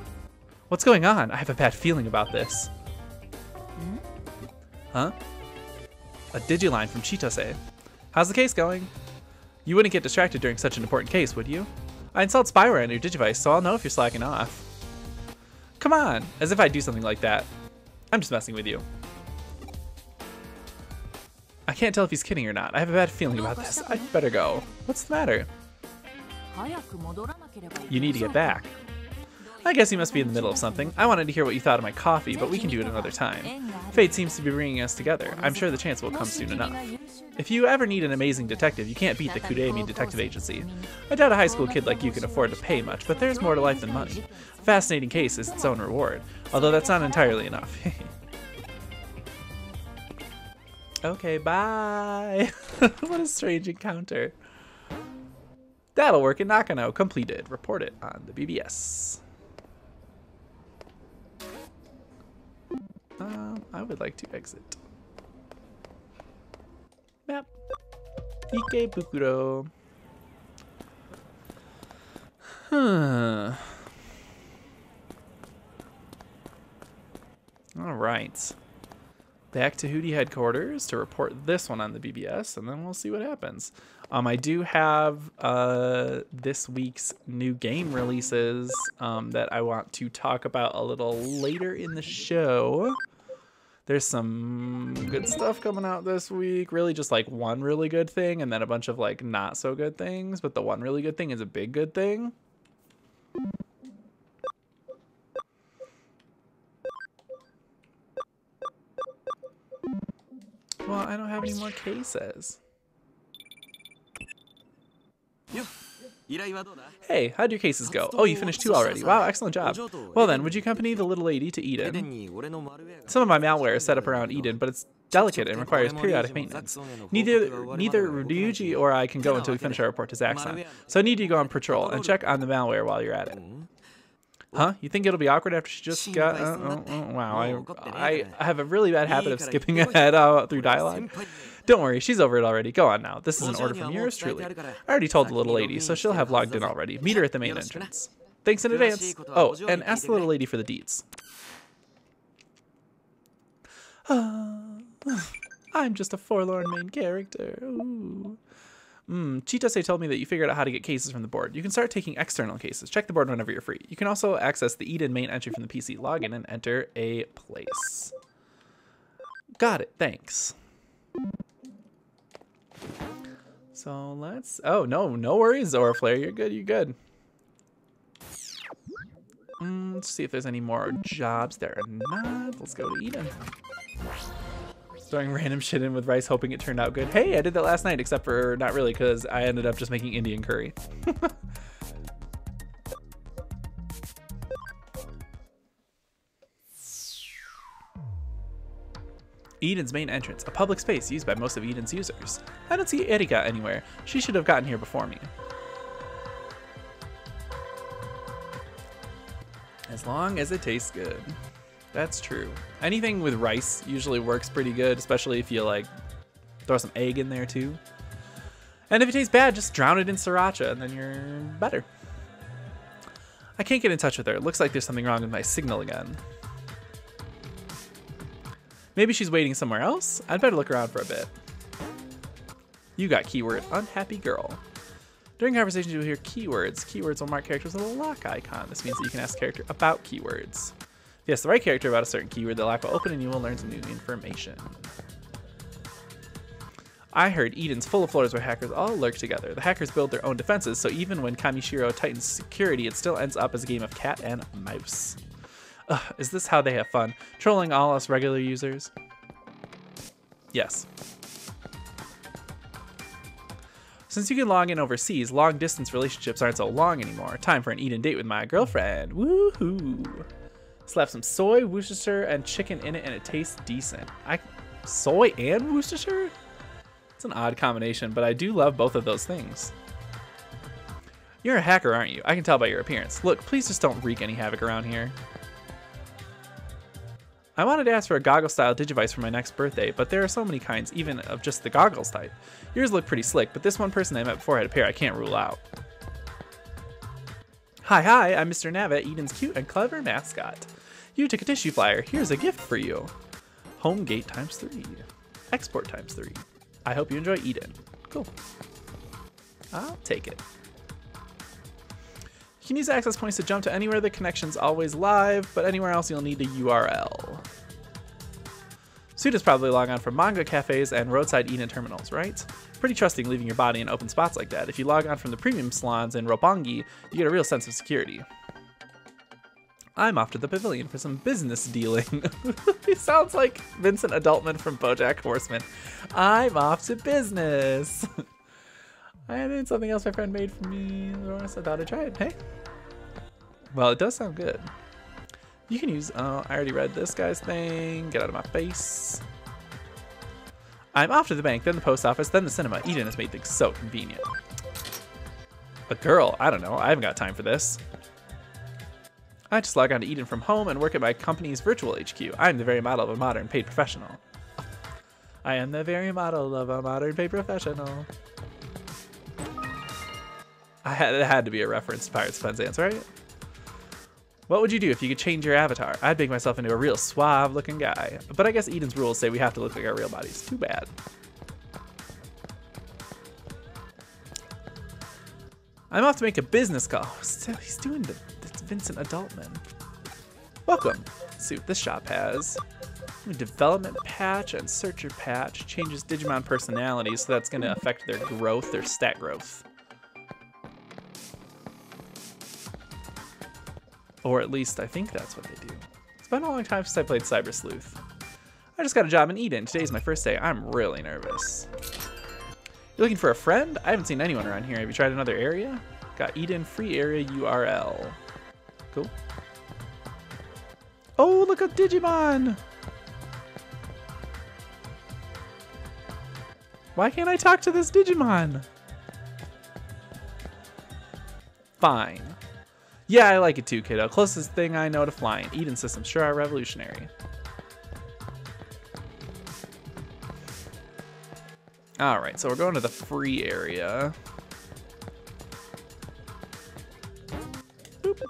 What's going on? I have a bad feeling about this. Huh? A Digiline from Chitose. How's the case going? You wouldn't get distracted during such an important case, would you? I installed spyware on your Digivice, so I'll know if you're slacking off. Come on, as if I'd do something like that. I'm just messing with you. I can't tell if he's kidding or not. I have a bad feeling about this. I'd better go. What's the matter? You need to get back. I guess you must be in the middle of something. I wanted to hear what you thought of my coffee, but we can do it another time. Fate seems to be bringing us together. I'm sure the chance will come soon enough. If you ever need an amazing detective, you can't beat the Kuremi Detective Agency. I doubt a high school kid like you can afford to pay much, but there's more to life than money. A fascinating case is its own reward, although that's not entirely enough. Okay, bye. What a strange encounter. That'll work in Nakano. Completed. Report it on the BBS. I would like to exit. Map. Ikebukuro. Huh. All right. Back to Hootie headquarters to report this one on the BBS, and then we'll see what happens. I do have this week's new game releases that I want to talk about a little later in the show. There's some good stuff coming out this week. Really just like one really good thing and then a bunch of like not so good things. But the one really good thing is a big good thing. Well, I don't have any more cases. Hey, how'd your cases go? Oh, you finished 2 already. Wow, excellent job. Well then, would you accompany the little lady to Eden? Some of my malware is set up around Eden, but it's delicate and requires periodic maintenance. Neither Ryuji or I can go until we finish our report to Zaxxon. So I need you to go on patrol and check on the malware while you're at it. Huh? You think it'll be awkward after she just got... wow, I have a really bad habit of skipping ahead through dialogue. Don't worry, she's over it already. Go on now. This is an order from yours truly. I already told the little lady, so she'll have logged in already. Meet her at the main entrance. Thanks in advance. Oh, and ask the little lady for the deeds. I'm just a forlorn main character. Ooh. Chitase told me that you figured out how to get cases from the board. You can start taking external cases. Check the board whenever you're free. You can also access the Eden main entry from the PC. Log in and enter a place. Got it. Thanks. So let's... Oh, no worries, Zoraflare. You're good. You're good. Let's see if there's any more jobs. There are not. Let's go to Eden. Throwing random shit in with rice, hoping it turned out good. Hey, I did that last night, except for not really, because I ended up just making Indian curry. Eden's main entrance, a public space used by most of Eden's users. I don't see Erika anywhere. She should have gotten here before me. As long as it tastes good. That's true. Anything with rice usually works pretty good, especially if you like throw some egg in there too. And if it tastes bad, just drown it in sriracha and then you're better. I can't get in touch with her. It looks like there's something wrong with my signal again. Maybe she's waiting somewhere else? I'd better look around for a bit. You got keyword unhappy girl. During conversations, you'll hear keywords. Keywords will mark characters with a lock icon. This means that you can ask a character about keywords. If you ask the right character about a certain keyword, the lock will open and you will learn some new information. I heard Eden's full of floors where hackers all lurk together. The hackers build their own defenses, so even when Kamishiro tightens security, it still ends up as a game of cat and mouse. Ugh, is this how they have fun? Trolling all us regular users? Yes. Since you can log in overseas, long-distance relationships aren't so long anymore. Time for an Eden date with my girlfriend. Woohoo! Slap some soy, Worcestershire, and chicken in it, and it tastes decent. Soy and Worcestershire? It's an odd combination, but I do love both of those things. You're a hacker, aren't you? I can tell by your appearance. Look, please just don't wreak any havoc around here. I wanted to ask for a goggle-style Digivice for my next birthday, but there are so many kinds, even of just the goggles type. Yours look pretty slick, but this one person I met before had a pair I can't rule out. Hi, I'm Mr. Nava, Eden's cute and clever mascot. You took a tissue flyer. Here's a gift for you. Home gate ×3. Export ×3. I hope you enjoy Eden. Cool. I'll take it. You can use access points to jump to anywhere the connection's always live, but anywhere else you'll need a URL. Suda's probably log on from manga cafes and roadside Eden terminals, right? Pretty trusting leaving your body in open spots like that. If you log on from the premium salons in Roppongi, you get a real sense of security. I'm off to the pavilion for some business dealing. He sounds like Vincent Adultman from BoJack Horseman. I'm off to business. I had something else my friend made for me, so I thought I'd try it. Hey. Well, it does sound good. You can use, I already read this guy's thing. Get out of my face. I'm off to the bank, then the post office, then the cinema. Eden has made things so convenient. A girl? I don't know. I haven't got time for this. I just log on to Eden from home and work at my company's virtual HQ. I'm the very model of a modern paid professional. I am the very model of a modern paid professional. It had to be a reference to Pirates of Penzance, right? What would you do if you could change your avatar? I'd make myself into a real suave looking guy. But I guess Eden's rules say we have to look like our real bodies. Too bad. I'm off to make a business call. Still, he's doing the Vincent Adultman. Welcome. Let's see what this shop has. Development patch and searcher patch. Changes Digimon personalities, so that's going to affect their growth, their stat growth. Or at least I think that's what they do. It's been a long time since I played Cyber Sleuth. I just got a job in Eden. Today's my first day. I'm really nervous. You're looking for a friend? I haven't seen anyone around here. Have you tried another area? Got Eden free area URL. Cool. Oh, look at Digimon! Why can't I talk to this Digimon? Fine. Yeah, I like it too, kiddo. Closest thing I know to flying. Eden systems sure are revolutionary. Alright, so we're going to the free area. Boop.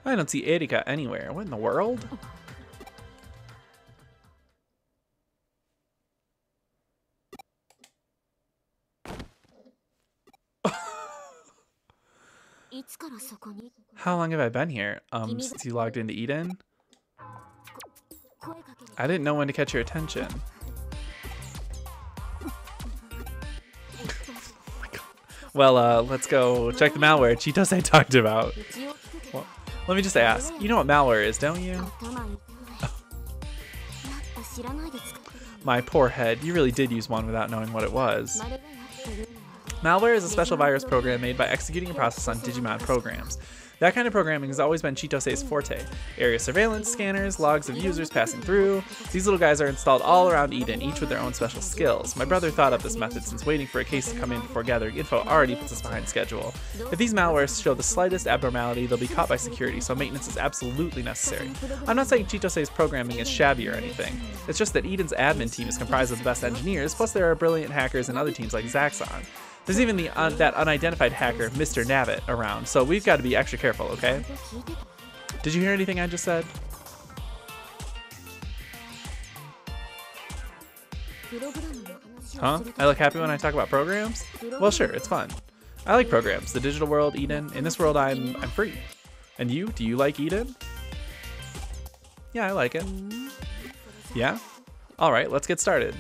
I don't see Erika anywhere. What in the world? How long have I been here? Since you logged into Eden? I didn't know when to catch your attention. Well, let's go check the malware Chitose talked about. Well, let me just ask, you know what malware is, don't you? My poor head, you really did use one without knowing what it was. Malware is a special virus program made by executing a process on Digimon programs. That kind of programming has always been Chitose's forte. Area surveillance, scanners, logs of users passing through. These little guys are installed all around Eden, each with their own special skills. My brother thought up this method since waiting for a case to come in before gathering info already puts us behind schedule. If these malwares show the slightest abnormality, they'll be caught by security, so maintenance is absolutely necessary. I'm not saying Chitose's programming is shabby or anything. It's just that Eden's admin team is comprised of the best engineers, plus there are brilliant hackers and other teams like Zaxxon. There's even that unidentified hacker, Mr. Nabbit, around, so we've got to be extra careful, okay? Did you hear anything I just said? Huh? I look happy when I talk about programs? Well, sure, it's fun. I like programs. The digital world, Eden. In this world, I'm free. And you? Do you like Eden? Yeah, I like it. Yeah? Alright, let's get started.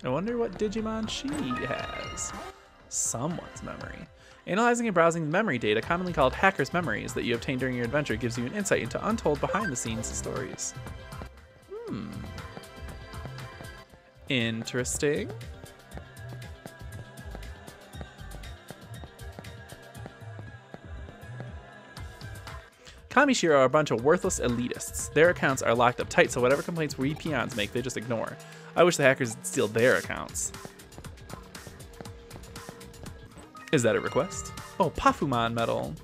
I wonder what Digimon she has. Someone's memory. Analyzing and browsing the memory data, commonly called hacker's memories, that you obtain during your adventure gives you an insight into untold behind-the-scenes stories. Interesting. Kamishiro are a bunch of worthless elitists. Their accounts are locked up tight, so whatever complaints we peons make, they just ignore. I wish the hackers would steal their accounts. Is that a request? Oh, Pafumon medal.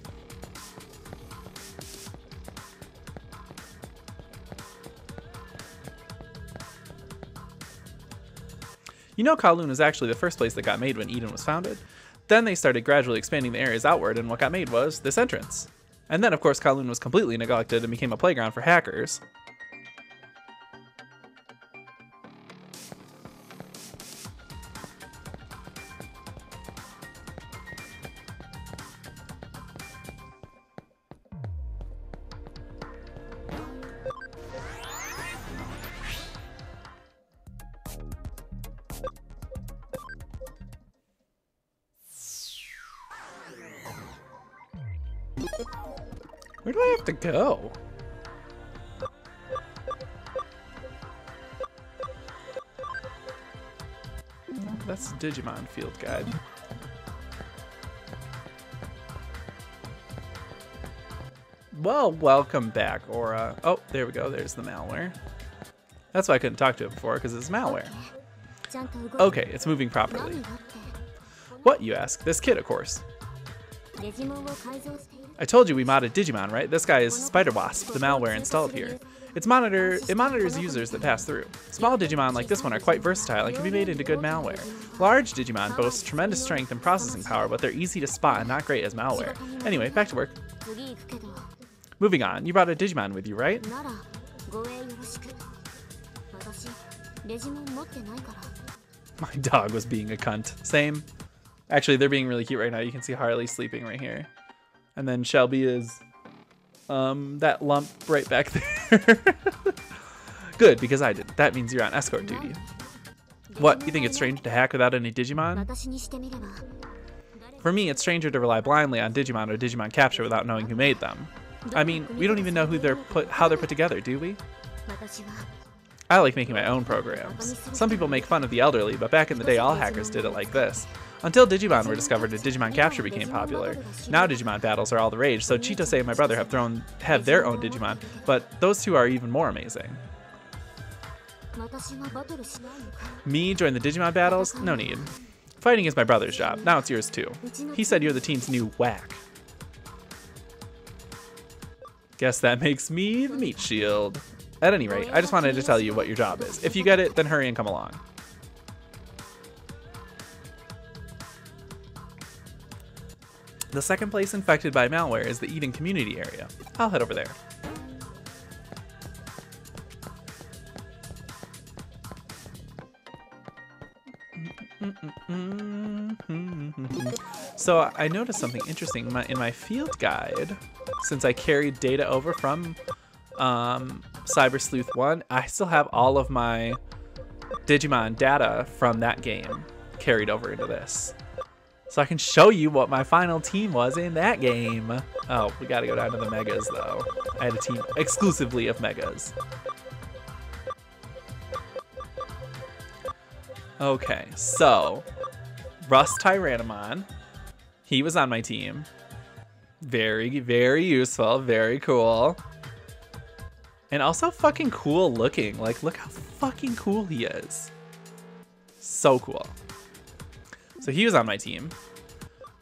You know, Kowloon is actually the first place that got made when Eden was founded. Then they started gradually expanding the areas outward, and what got made was this entrance. And then, of course, Kowloon was completely neglected and became a playground for hackers. Where do I have to go? That's the Digimon field guide. Well, welcome back, Aura. Oh, there we go. There's the malware. That's why I couldn't talk to it before, because it's malware. Okay, it's moving properly. What, you ask? This kid, of course. I told you we modded Digimon, right? This guy is Spider Wasp, the malware installed here. It monitors users that pass through. Small Digimon like this one are quite versatile and can be made into good malware. Large Digimon boast tremendous strength and processing power, but they're easy to spot and not great as malware. Anyway, back to work. Moving on, you brought a Digimon with you, right? My dog was being a cunt. Same. Actually, they're being really cute right now. You can see Harley sleeping right here. And then Shelby is that lump right back there. Good, because I did. That means you're on escort duty. What, you think it's strange to hack without any Digimon? For me, it's stranger to rely blindly on Digimon or Digimon capture without knowing who made them. I mean, we don't even know how they're put together, do we? I like making my own programs. Some people make fun of the elderly, but back in the day all hackers did it like this. Until Digimon were discovered and Digimon capture became popular. Now Digimon battles are all the rage, so Chitose and my brother have their own Digimon, but those two are even more amazing. Me join the Digimon battles? No need. Fighting is my brother's job. Now it's yours too. He said you're the team's new whack. Guess that makes me the meat shield. At any rate, I just wanted to tell you what your job is. If you get it, then hurry and come along. The second place infected by malware is the Eden community area. I'll head over there. So I noticed something interesting in my field guide. Since I carried data over from Cyber Sleuth 1, I still have all of my Digimon data from that game carried over into this. So I can show you what my final team was in that game. Oh, we gotta go down to the Megas though. I had a team exclusively of Megas. Okay, so Rust Tyrannomon, he was on my team. Very, very useful, very cool. And also fucking cool looking. Like, look how fucking cool he is. So cool. So he was on my team.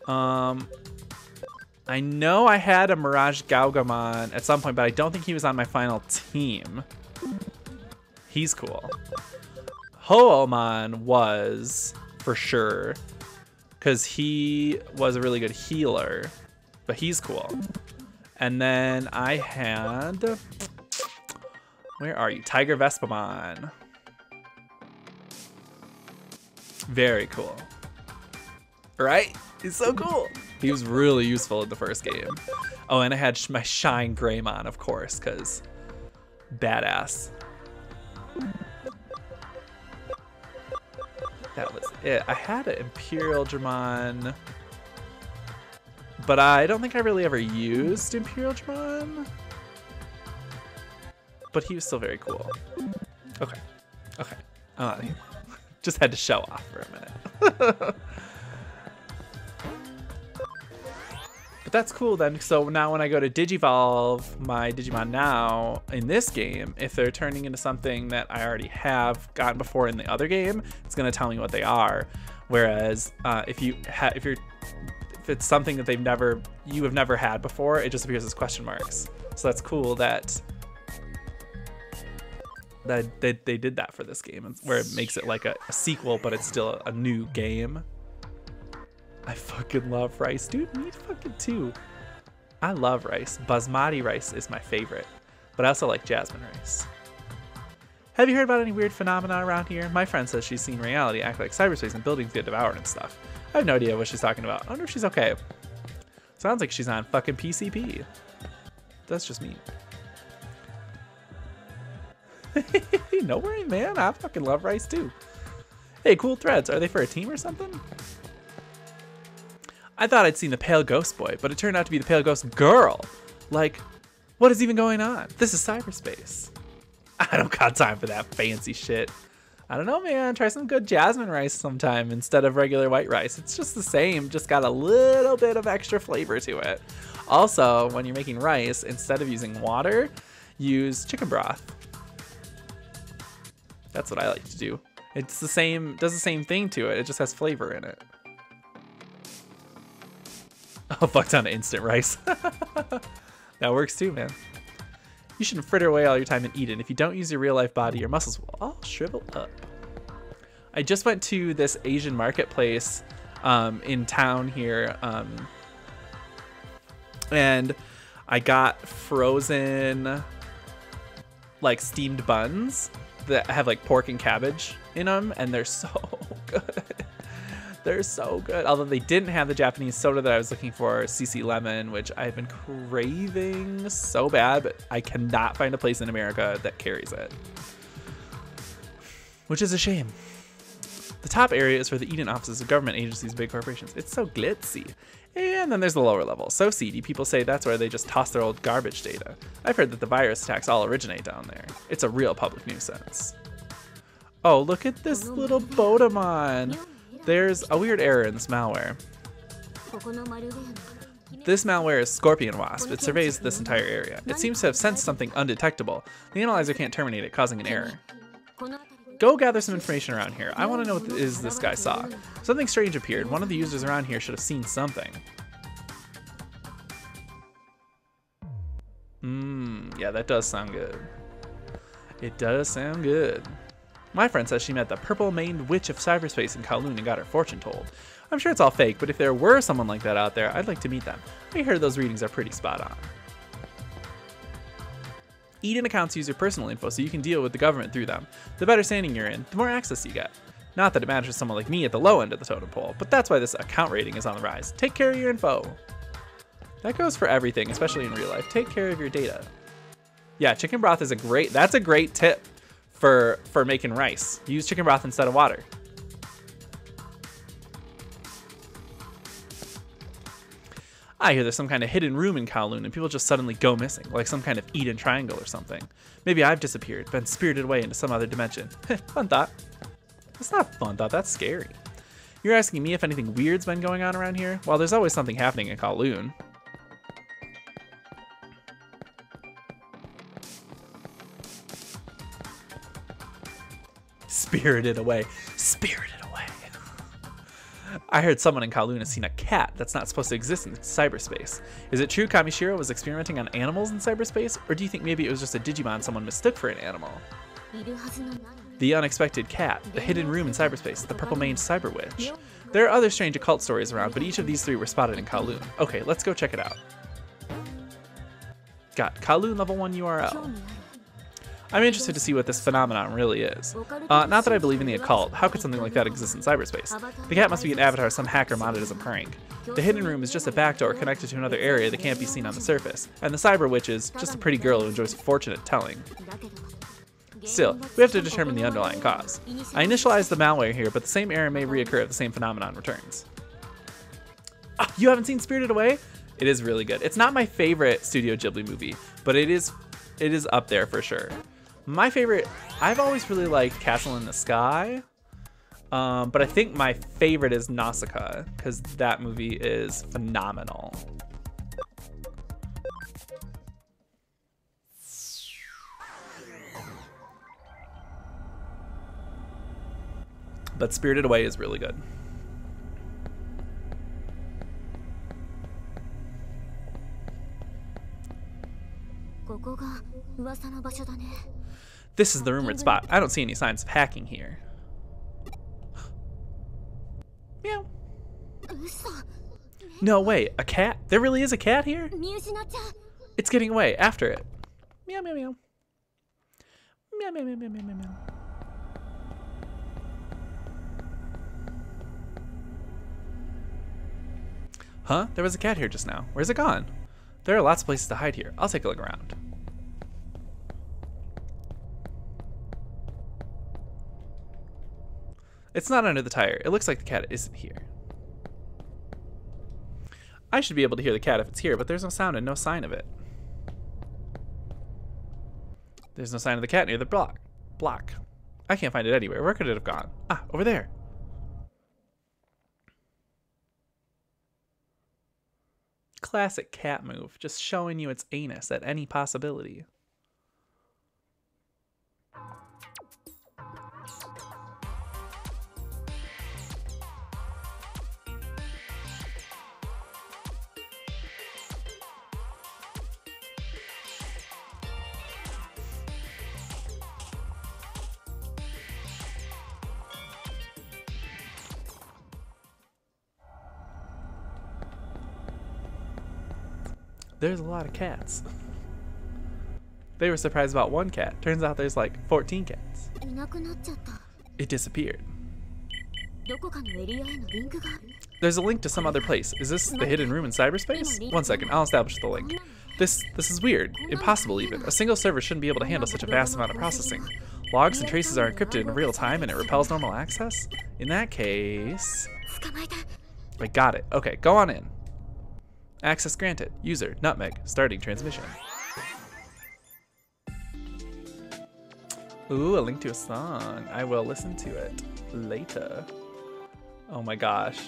I know I had a Mirage Gaugamon at some point, but I don't think he was on my final team. He's cool. Hoomon was, for sure, because he was a really good healer, but he's cool. And then I had, where are you? Tiger Vespamon. Very cool. Right? He's so cool. He was really useful in the first game. Oh, and I had my Shine Greymon, of course, because badass. That was it. I had an Imperial Dramon, but I don't think I really ever used Imperial Dramon. But he was still very cool. Okay. Okay. Just had to show off for a minute. But that's cool then. So now when I go to Digivolve my Digimon now in this game, if they're turning into something that I already have gotten before in the other game, it's gonna tell me what they are. Whereas if it's something that you have never had before, it just appears as question marks. So that's cool that they did that for this game, where it makes it like a sequel, but it's still a new game. I fucking love Rice, dude. Me fucking too. I love Rice. Basmati rice is my favorite, but I also like Jasmine rice. Have you heard about any weird phenomena around here? My friend says she's seen reality act like cyberspace and buildings get devoured and stuff. I have no idea what she's talking about. I wonder if she's okay. Sounds like she's on fucking PCP. That's just me. No worry, man. I fucking love Rice too. Hey, cool threads. Are they for a team or something? I thought I'd seen the Pale Ghost Boy, but it turned out to be the Pale Ghost Girl. Like, what is even going on? This is cyberspace. I don't got time for that fancy shit. I don't know, man. Try some good jasmine rice sometime instead of regular white rice. It's just the same, just got a little bit of extra flavor to it. Also, when you're making rice, instead of using water, use chicken broth. That's what I like to do. It's the same, does the same thing to it. It just has flavor in it. Oh, fuck ton of instant rice. That works too, man. You shouldn't fritter away all your time in Eden. If you don't use your real life body, your muscles will all shrivel up. I just went to this Asian marketplace in town here, and I got frozen like steamed buns that have like pork and cabbage in them, and they're so good. They're so good. Although they didn't have the Japanese soda that I was looking for, CC Lemon, which I've been craving so bad, but I cannot find a place in America that carries it. Which is a shame. The top area is for the Eden offices of government agencies and big corporations. It's so glitzy. And then there's the lower level. So seedy, people say that's where they just toss their old garbage data. I've heard that the virus attacks all originate down there. It's a real public nuisance. Oh, look at this little Bodemon. There's a weird error in this malware. This malware is Scorpion Wasp. It surveys this entire area. It seems to have sensed something undetectable. The analyzer can't terminate it, causing an error. Go gather some information around here. I want to know what it is this guy saw. Something strange appeared. One of the users around here should have seen something. Yeah, that does sound good. It does sound good. My friend says she met the purple-maned witch of cyberspace in Kowloon and got her fortune told. I'm sure it's all fake, but if there were someone like that out there, I'd like to meet them. I hear those readings are pretty spot on. Eden accounts use your personal info so you can deal with the government through them. The better standing you're in, the more access you get. Not that it matters to someone like me at the low end of the totem pole, but that's why this account rating is on the rise. Take care of your info. That goes for everything, especially in real life. Take care of your data. Yeah, chicken broth is that's a great tip for making rice. Use chicken broth instead of water. I hear there's some kind of hidden room in Kowloon and people just suddenly go missing, like some kind of Eden Triangle or something. Maybe I've disappeared, been spirited away into some other dimension. Fun thought. That's not a fun thought, that's scary. You're asking me if anything weird's been going on around here? Well, there's always something happening in Kowloon. Spirited away. Spirited away. I heard someone in Kowloon has seen a cat that's not supposed to exist in cyberspace. Is it true Kamishiro was experimenting on animals in cyberspace? Or do you think maybe it was just a Digimon someone mistook for an animal? The unexpected cat, the hidden room in cyberspace, the purple-maned cyber witch. There are other strange occult stories around, but each of these three were spotted in Kowloon. Okay, let's go check it out. Got Kowloon level 1 URL. I'm interested to see what this phenomenon really is. Not that I believe in the occult. How could something like that exist in cyberspace? The cat must be an avatar some hacker modded as a prank. The hidden room is just a backdoor connected to another area that can't be seen on the surface. And the cyber witch is just a pretty girl who enjoys fortunate telling. Still, we have to determine the underlying cause. I initialized the malware here, but the same error may reoccur if the same phenomenon returns. Oh, you haven't seen Spirited Away? It is really good. It's not my favorite Studio Ghibli movie, but it is up there for sure. My favorite, I've always really liked Castle in the Sky, but I think my favorite is Nausicaa, because that movie is phenomenal. But Spirited Away is really good. This is the rumored spot. I don't see any signs of hacking here. Meow. No way, a cat? There really is a cat here? It's getting away. After it. Meow, meow, meow. Meow, meow, meow, meow, meow, meow. Huh? There was a cat here just now. Where's it gone? There are lots of places to hide here. I'll take a look around. It's not under the tire. It looks like the cat isn't here. I should be able to hear the cat if it's here, but there's no sound and no sign of it. There's no sign of the cat near the block. I can't find it anywhere. Where could it have gone? Ah, over there. Classic cat move, just showing you its anus at any possibility. There's a lot of cats. They were surprised about one cat. Turns out there's like 14 cats. It disappeared. There's a link to some other place. Is this the hidden room in cyberspace? 1 second, I'll establish the link. This is weird. Impossible even. A single server shouldn't be able to handle such a vast amount of processing. Logs and traces are encrypted in real time and it repels normal access? In that case... I got it. Okay, go on in. Access granted. User, Nutmeg, starting transmission. Ooh, a link to a song. I will listen to it later. Oh my gosh.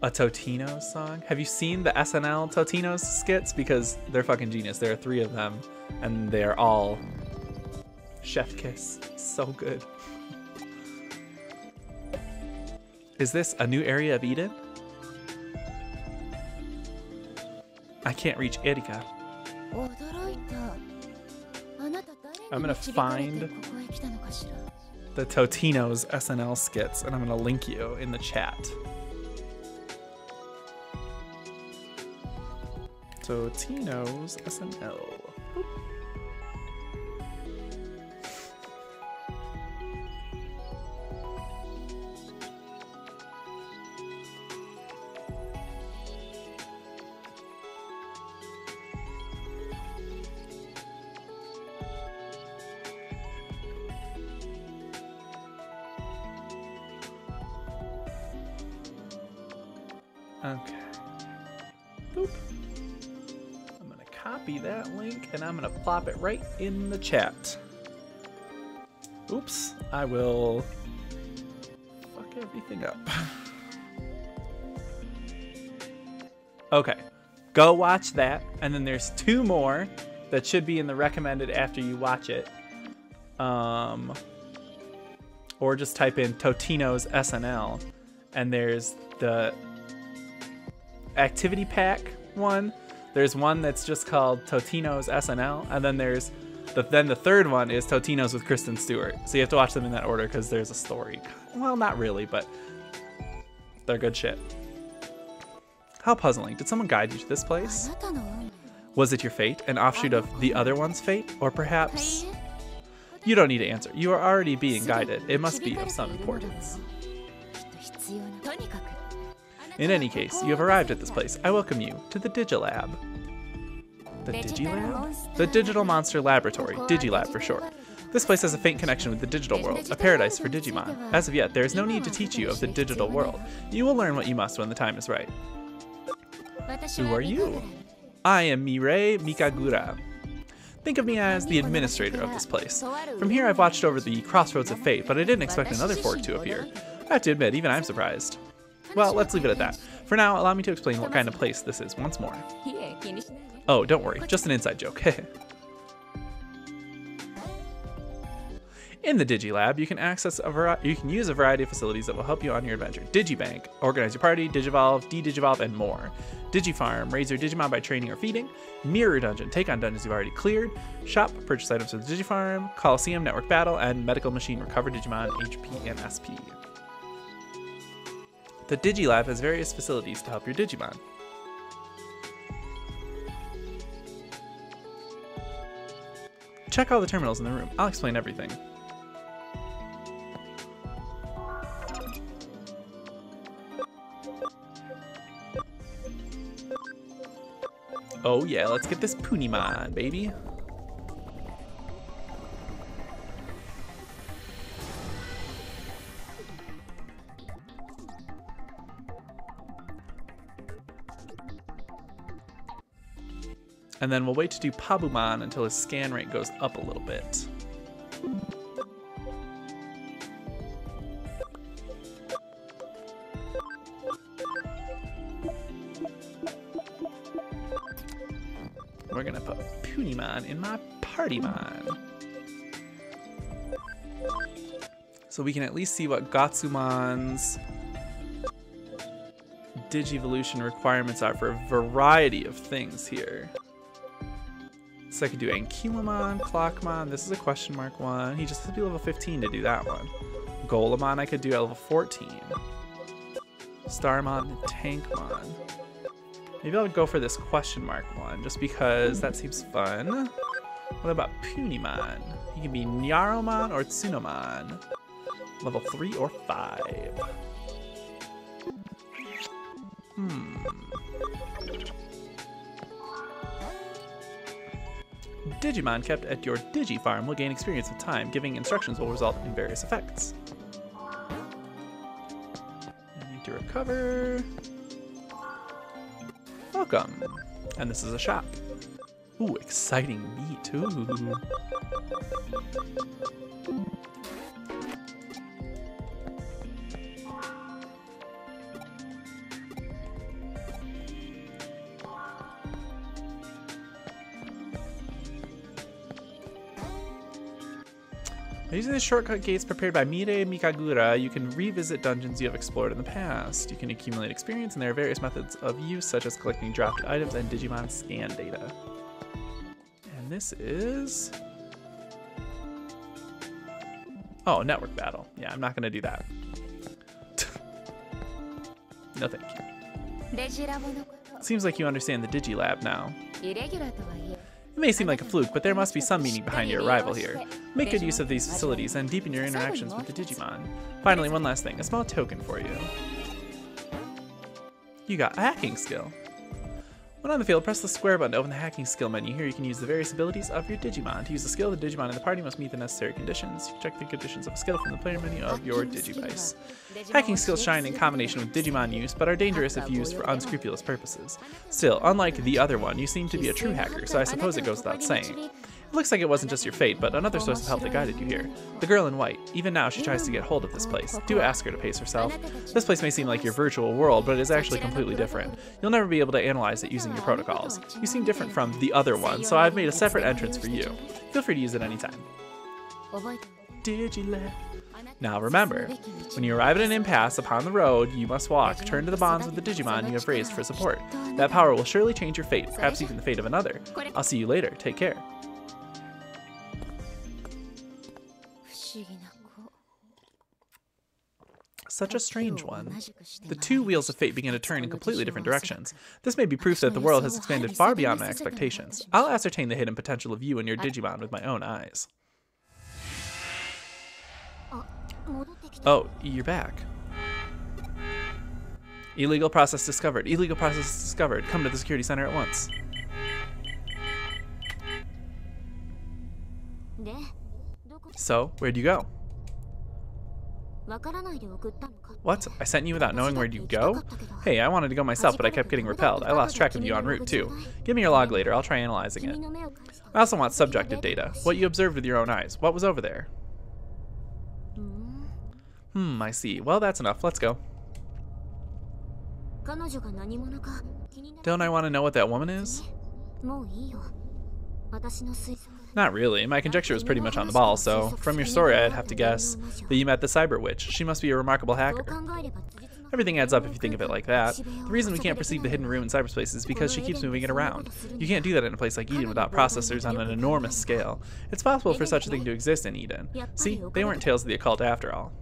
A Totino's song? Have you seen the SNL Totino's skits? Because they're fucking genius. There are 3 of them, and they're all chef kiss. So good. Is this a new area of Eden? I can't reach Erika. I'm gonna find the Totino's SNL skits and I'm gonna link you in the chat. Totino's SNL. Boop. Okay. Boop. I'm gonna copy that link and I'm gonna plop it right in the chat. Oops, I will fuck everything up. Okay, go watch that. And then there's 2 more that should be in the recommended after you watch it. Or just type in Totino's SNL and there's the activity pack one. There's one that's just called Totino's SNL, and then there's the 3rd one is Totino's with Kristen Stewart. So you have to watch them in that order because there's a story. Well, not really, but they're good shit. How puzzling. Did someone guide you to this place? Was it your fate, an offshoot of the other one's fate, or perhaps... You don't need to answer. You are already being guided. It must be of some importance. In any case, you have arrived at this place. I welcome you to the Digilab. The Digilab? The Digital Monster Laboratory, Digilab for short. This place has a faint connection with the digital world, a paradise for Digimon. As of yet, there is no need to teach you of the digital world. You will learn what you must when the time is right. Who are you? I am Mirei Mikagura. Think of me as the administrator of this place. From here I've watched over the crossroads of fate, but I didn't expect another fork to appear. I have to admit, even I'm surprised. Well, let's leave it at that. For now, allow me to explain what kind of place this is once more. Oh, don't worry, just an inside joke. In the Digilab, you can use a variety of facilities that will help you on your adventure. Digibank, organize your party, Digivolve, de-Digivolve, and more. Digifarm, raise your Digimon by training or feeding. Mirror Dungeon, take on dungeons you've already cleared. Shop, purchase items for the Digifarm. Coliseum, network battle, and medical machine, recover Digimon, HP, and SP. The Digilab has various facilities to help your Digimon. Check all the terminals in the room. I'll explain everything. Oh yeah, let's get this Punimon, baby. And then we'll wait to do Pabumon until his scan rate goes up a little bit. We're gonna put Punimon in my Partymon. So we can at least see what Gatsumon's Digivolution requirements are for a variety of things here. So I could do Ankylomon, Clockmon. This is a question mark one. He just has to be level 15 to do that one. Golemon I could do at level 14. Starmon and Tankmon. Maybe I'll go for this question mark one just because that seems fun. What about Punimon? He can be Nyaromon or Tsunomon. Level 3 or 5. Digimon kept at your Digi Farm will gain experience with time. Giving instructions will result in various effects. I need to recover. Welcome. And this is a shop. Ooh, exciting meat. Ooh. Using the shortcut gates prepared by Mire Mikagura, you can revisit dungeons you have explored in the past. You can accumulate experience, and there are various methods of use, such as collecting dropped items and Digimon scan data. And this is... oh, network battle. Yeah, I'm not going to do that. No thank you. Seems like you understand the Digilab now. It may seem like a fluke, but there must be some meaning behind your arrival here. Make good use of these facilities and deepen your interactions with the Digimon. Finally, one last thing, a small token for you. You got a hacking skill. When on the field, press the square button to open the hacking skill menu. Here you can use the various abilities of your Digimon. To use the skill, the Digimon in the party must meet the necessary conditions. You can check the conditions of a skill from the player menu of your Digivice. Hacking skills shine in combination with Digimon use, but are dangerous if used for unscrupulous purposes. Still, unlike the other one, you seem to be a true hacker, so I suppose it goes without saying. It looks like it wasn't just your fate, but another source of help that guided you here. The girl in white. Even now, she tries to get hold of this place. Do ask her to pace herself. This place may seem like your virtual world, but it is actually completely different. You'll never be able to analyze it using your protocols. You seem different from the other one, so I've made a separate entrance for you. Feel free to use it anytime. Digilab. Now remember, when you arrive at an impasse upon the road, you must walk. Turn to the bonds with the Digimon you have raised for support. That power will surely change your fate, perhaps even the fate of another. I'll see you later. Take care. Such a strange one. The two wheels of fate begin to turn in completely different directions. This may be proof that the world has expanded far beyond my expectations. I'll ascertain the hidden potential of you and your Digimon with my own eyes. Oh, you're back. Illegal process discovered. Illegal process discovered. Come to the security center at once. So, where'd you go? What? I sent you without knowing where'd you go? Hey, I wanted to go myself, but I kept getting repelled. I lost track of you en route, too. Give me your log later. I'll try analyzing it. I also want subjective data. What you observed with your own eyes. What was over there? I see. Well, that's enough. Let's go. Don't I want to know what that woman is? Not really. My conjecture was pretty much on the ball, so from your story I'd have to guess that you met the Cyber Witch. She must be a remarkable hacker. Everything adds up if you think of it like that. The reason we can't perceive the hidden room in cyberspace is because she keeps moving it around. You can't do that in a place like Eden without processors on an enormous scale. It's possible for such a thing to exist in Eden. See, they weren't tales of the occult after all.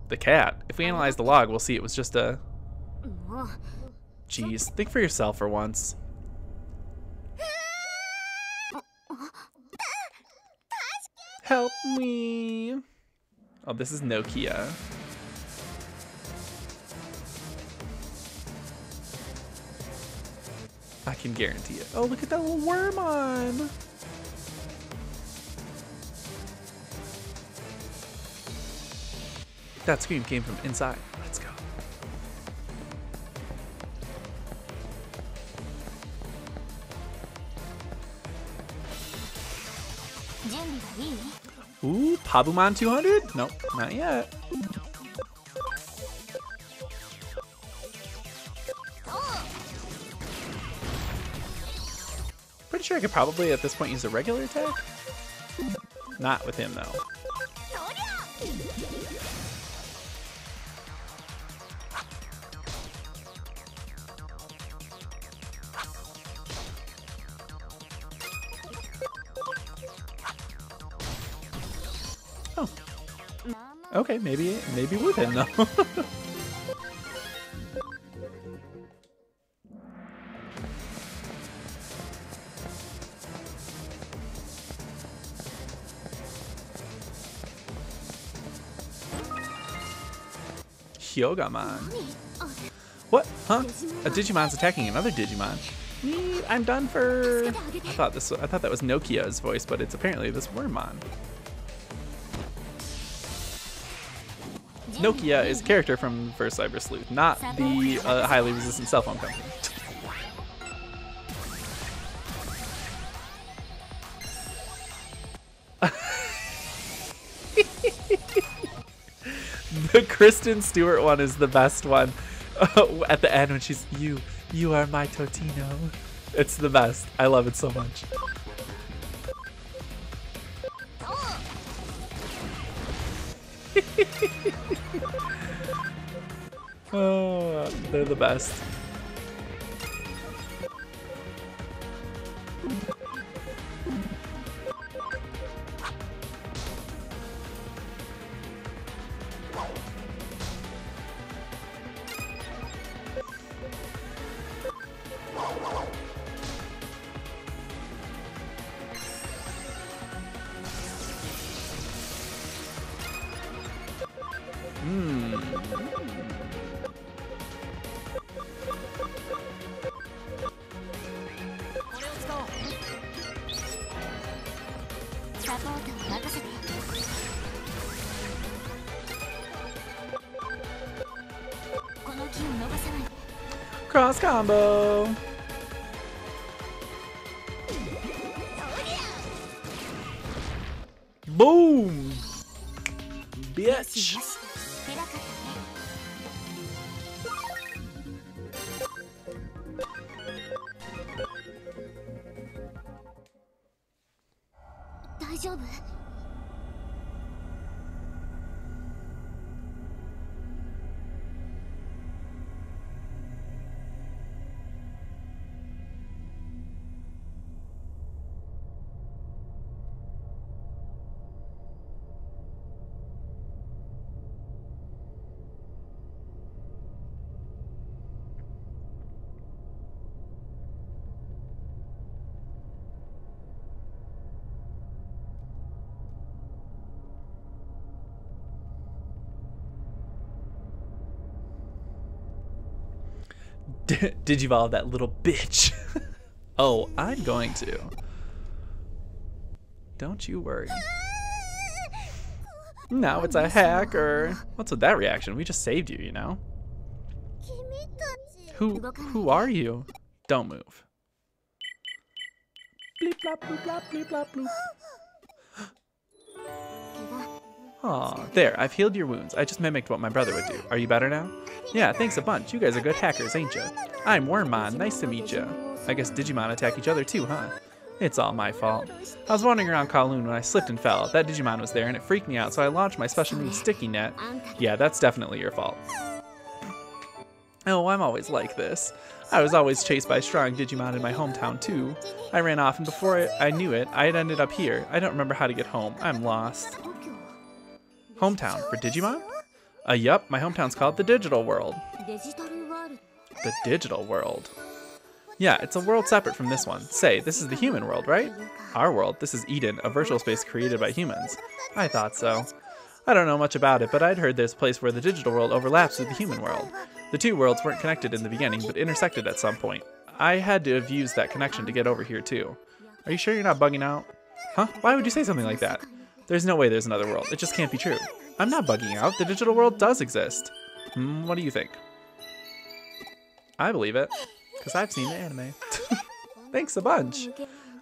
The cat. If we analyze the log, we'll see it was just a... Jeez, think for yourself for once. Help me. Oh, this is Nokia. I can guarantee it. Oh, look at that little worm on. That scream came from inside. Let's go. Ooh, Pabumon 200? Nope, not yet. Pretty sure I could probably at this point use a regular attack. Not with him though. Oh. Okay, maybe with him though. Hyogamon. What? Huh? A Digimon's attacking another Digimon. I'm done for. I thought that was Nokia's voice, but it's apparently this Wormmon. Nokia is a character from the first Cyber Sleuth, not the highly resistant cell phone company. The Kristen Stewart one is the best one. At the end when she's, you are my Totino. It's the best. I love it so much. Oh, they're the best. Cross combo. Boom. Bitch. Digivolve that little bitch. Oh, I'm going to. Don't you worry. Now it's a hacker. What's with that reaction? We just saved you, you know? Who are you? Don't move. Bleep blop bloop blop bleep blop bloop. Aw, there, I've healed your wounds. I just mimicked what my brother would do. Are you better now? Yeah, thanks a bunch. You guys are good hackers, ain't ya? I'm Wormmon. Nice to meet ya. I guess Digimon attack each other too, huh? It's all my fault. I was wandering around Kowloon when I slipped and fell. That Digimon was there and it freaked me out, so I launched my special new sticky net. Yeah, that's definitely your fault. Oh, I'm always like this. I was always chased by strong Digimon in my hometown too. I ran off and before I knew it, I had ended up here. I don't remember how to get home. I'm lost. Hometown for Digimon? Yup, my hometown's called the Digital World. The Digital World. Yeah, it's a world separate from this one. Say, this is the human world, right? Our world. This is Eden, a virtual space created by humans. I thought so. I don't know much about it, but I'd heard there's a place where the digital world overlaps with the human world. The two worlds weren't connected in the beginning, but intersected at some point. I had to have used that connection to get over here, too. Are you sure you're not bugging out? Huh? Why would you say something like that? There's no way there's another world. It just can't be true. I'm not bugging out. The digital world does exist. What do you think? I believe it, because I've seen the anime. Thanks a bunch.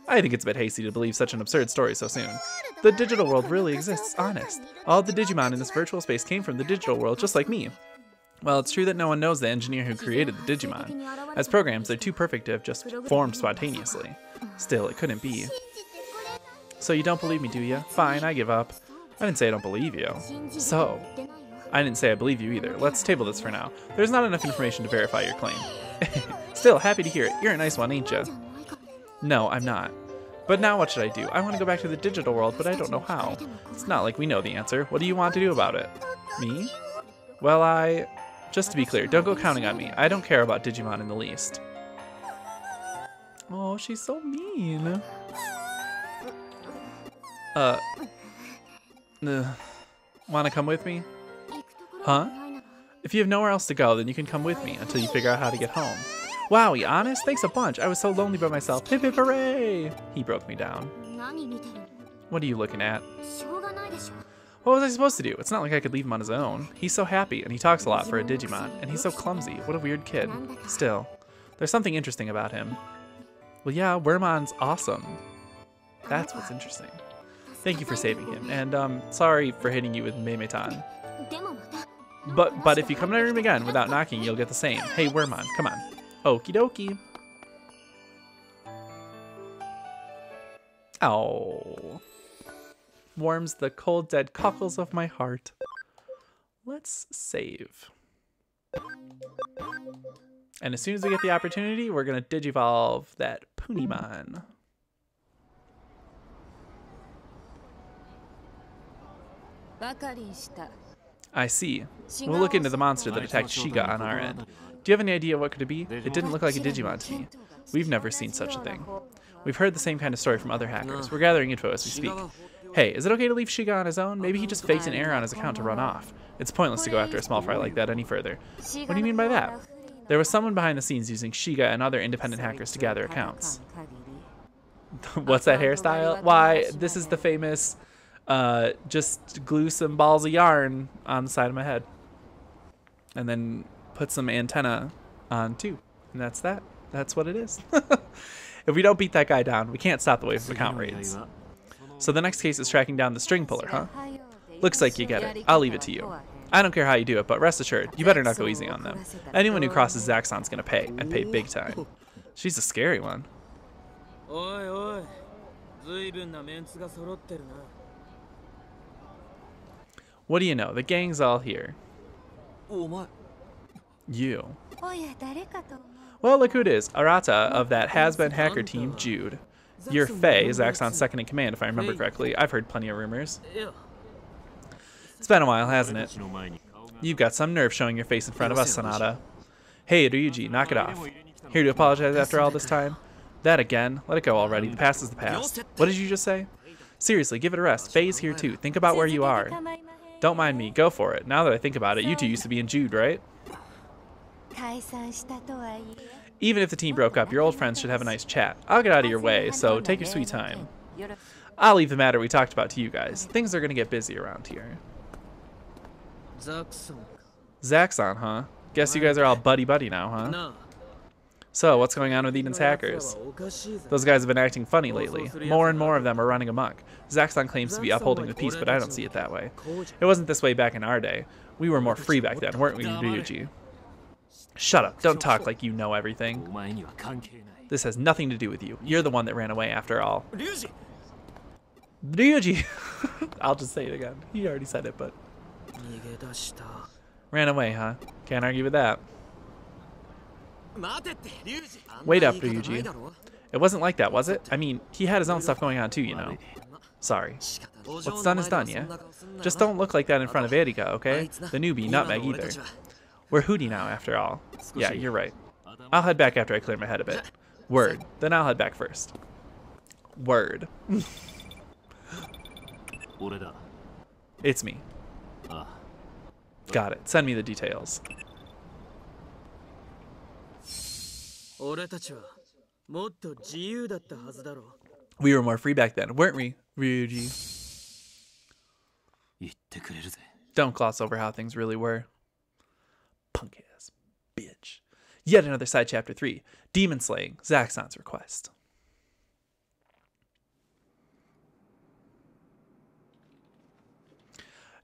I think it's a bit hasty to believe such an absurd story so soon. The digital world really exists, honest. All the Digimon in this virtual space came from the digital world, just like me. Well, it's true that no one knows the engineer who created the Digimon. As programs, they're too perfect to have just formed spontaneously. Still, it couldn't be. So you don't believe me, do you? Fine, I give up. I didn't say I don't believe you. So, I didn't say I believe you either. Let's table this for now. There's not enough information to verify your claim. Still, happy to hear it. You're a nice one, ain't ya? No, I'm not. But now what should I do? I want to go back to the digital world, but I don't know how. It's not like we know the answer. What do you want to do about it? Me? Well, just to be clear, don't go counting on me. I don't care about Digimon in the least. Oh, she's so mean. Want to come with me? Huh? If you have nowhere else to go, then you can come with me until you figure out how to get home. Wow, you honest? Thanks a bunch. I was so lonely by myself. Hip hip hooray! He broke me down. What are you looking at? What was I supposed to do? It's not like I could leave him on his own. He's so happy, and he talks a lot for a Digimon, and he's so clumsy. What a weird kid. Still, there's something interesting about him. Well, yeah, Wormon's awesome. That's what's interesting. Thank you for saving him, and sorry for hitting you with Meimetan. But if you come in my room again without knocking, you'll get the same. Hey, Wormon, come on. Okie dokie. Oh. Warms the cold, dead cockles of my heart. Let's save. And as soon as we get the opportunity, we're going to Digivolve that Punimon. I see. We'll look into the monster that attacked Shiga on our end. Do you have any idea what could it be? It didn't look like a Digimon to me. We've never seen such a thing. We've heard the same kind of story from other hackers. We're gathering info as we speak. Hey, is it okay to leave Shiga on his own? Maybe he just faked an error on his account to run off. It's pointless to go after a small fry like that any further. What do you mean by that? There was someone behind the scenes using Shiga and other independent hackers to gather accounts. What's that hairstyle? Why, this is the famous, just glue some balls of yarn on the side of my head. And then put some antenna on too. And that's that. That's what it is. If we don't beat that guy down, we can't stop the wave of account raids. So the next case is tracking down the string puller, huh? Looks like you get it. I'll leave it to you. I don't care how you do it, but rest assured, you better not go easy on them. Anyone who crosses Zaxxon's gonna pay, and pay big time. She's a scary one. What do you know? The gang's all here. You. Well, look who it is. Arata of that has-been hacker team, Jude. You're Faye, Zaxxon's second in command, if I remember correctly. I've heard plenty of rumors. It's been a while, hasn't it? You've got some nerve showing your face in front of us, Sanada. Hey, Ryuji, knock it off. Here to apologize after all this time? That again? Let it go already. The past is the past. What did you just say? Seriously, give it a rest. Faye's here too. Think about where you are. Don't mind me. Go for it. Now that I think about it, you two used to be in Jude, right? Even if the team broke up, your old friends should have a nice chat. I'll get out of your way, so take your sweet time. I'll leave the matter we talked about to you guys. Things are going to get busy around here. Zaxxon, huh? Guess you guys are all buddy-buddy now, huh? So, what's going on with Eden's hackers? Those guys have been acting funny lately. More and more of them are running amok. Zaxxon claims to be upholding the peace, but I don't see it that way. It wasn't this way back in our day. We were more free back then, weren't we, Ryuji? Shut up. Don't talk like you know everything. This has nothing to do with you. You're the one that ran away after all. Ryuji! I'll just say it again. He already said it, but... Ran away, huh? Can't argue with that. Wait up, Ryuji. It wasn't like that, was it? I mean, he had his own stuff going on too, you know. Sorry. What's done is done, yeah? Just don't look like that in front of Erika, okay? The newbie, Nutmeg either. We're Hootie now, after all. Yeah, you're right. I'll head back after I clear my head a bit. Word. Then I'll head back first. Word. It's me. Got it. Send me the details. We were more free back then, weren't we, Ryuji? Don't gloss over how things really were. Punk ass bitch. Yet another side chapter 3. Demon slaying, Zaxxon's request.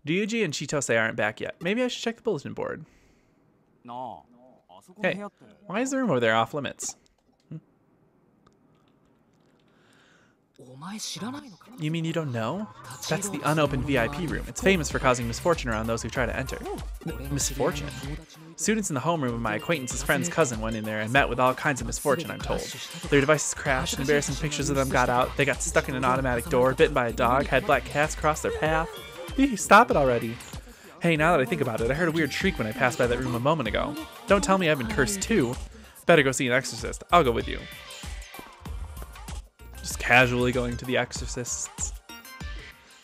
Ryuji and Chitose aren't back yet. Maybe I should check the bulletin board. Hey, why is the room over there off limits? You mean you don't know? That's the unopened VIP room. It's famous for causing misfortune around those who try to enter. Misfortune? Students in the homeroom of my acquaintance's friend's cousin went in there and met with all kinds of misfortune, I'm told. Their devices crashed, embarrassing pictures of them got out, they got stuck in an automatic door, bitten by a dog, had black cats cross their path. Eeh, stop it already. Hey, now that I think about it, I heard a weird shriek when I passed by that room a moment ago. Don't tell me I've been cursed too. Better go see an exorcist. I'll go with you. Just casually going to the exorcists.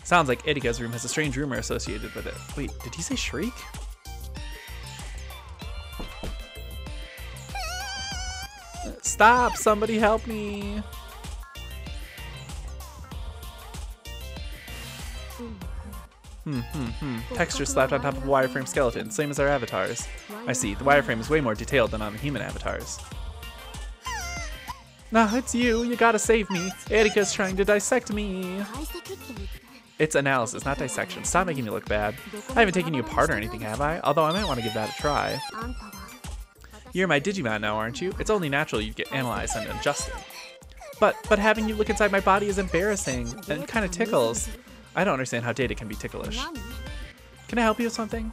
Sounds like Erika's room has a strange rumor associated with it. Wait, did he say shriek? Stop! Somebody help me! Texture slapped on top of a wireframe skeleton, same as our avatars. I see, the wireframe is way more detailed than on the human avatars. Nah, it's you. You gotta save me. Erika's trying to dissect me. It's analysis, not dissection. Stop making me look bad. I haven't taken you apart or anything, have I? Although I might want to give that a try. You're my Digimon now, aren't you? It's only natural you'd get analyzed and adjusted. But having you look inside my body is embarrassing and kind of tickles. I don't understand how data can be ticklish. Can I help you with something?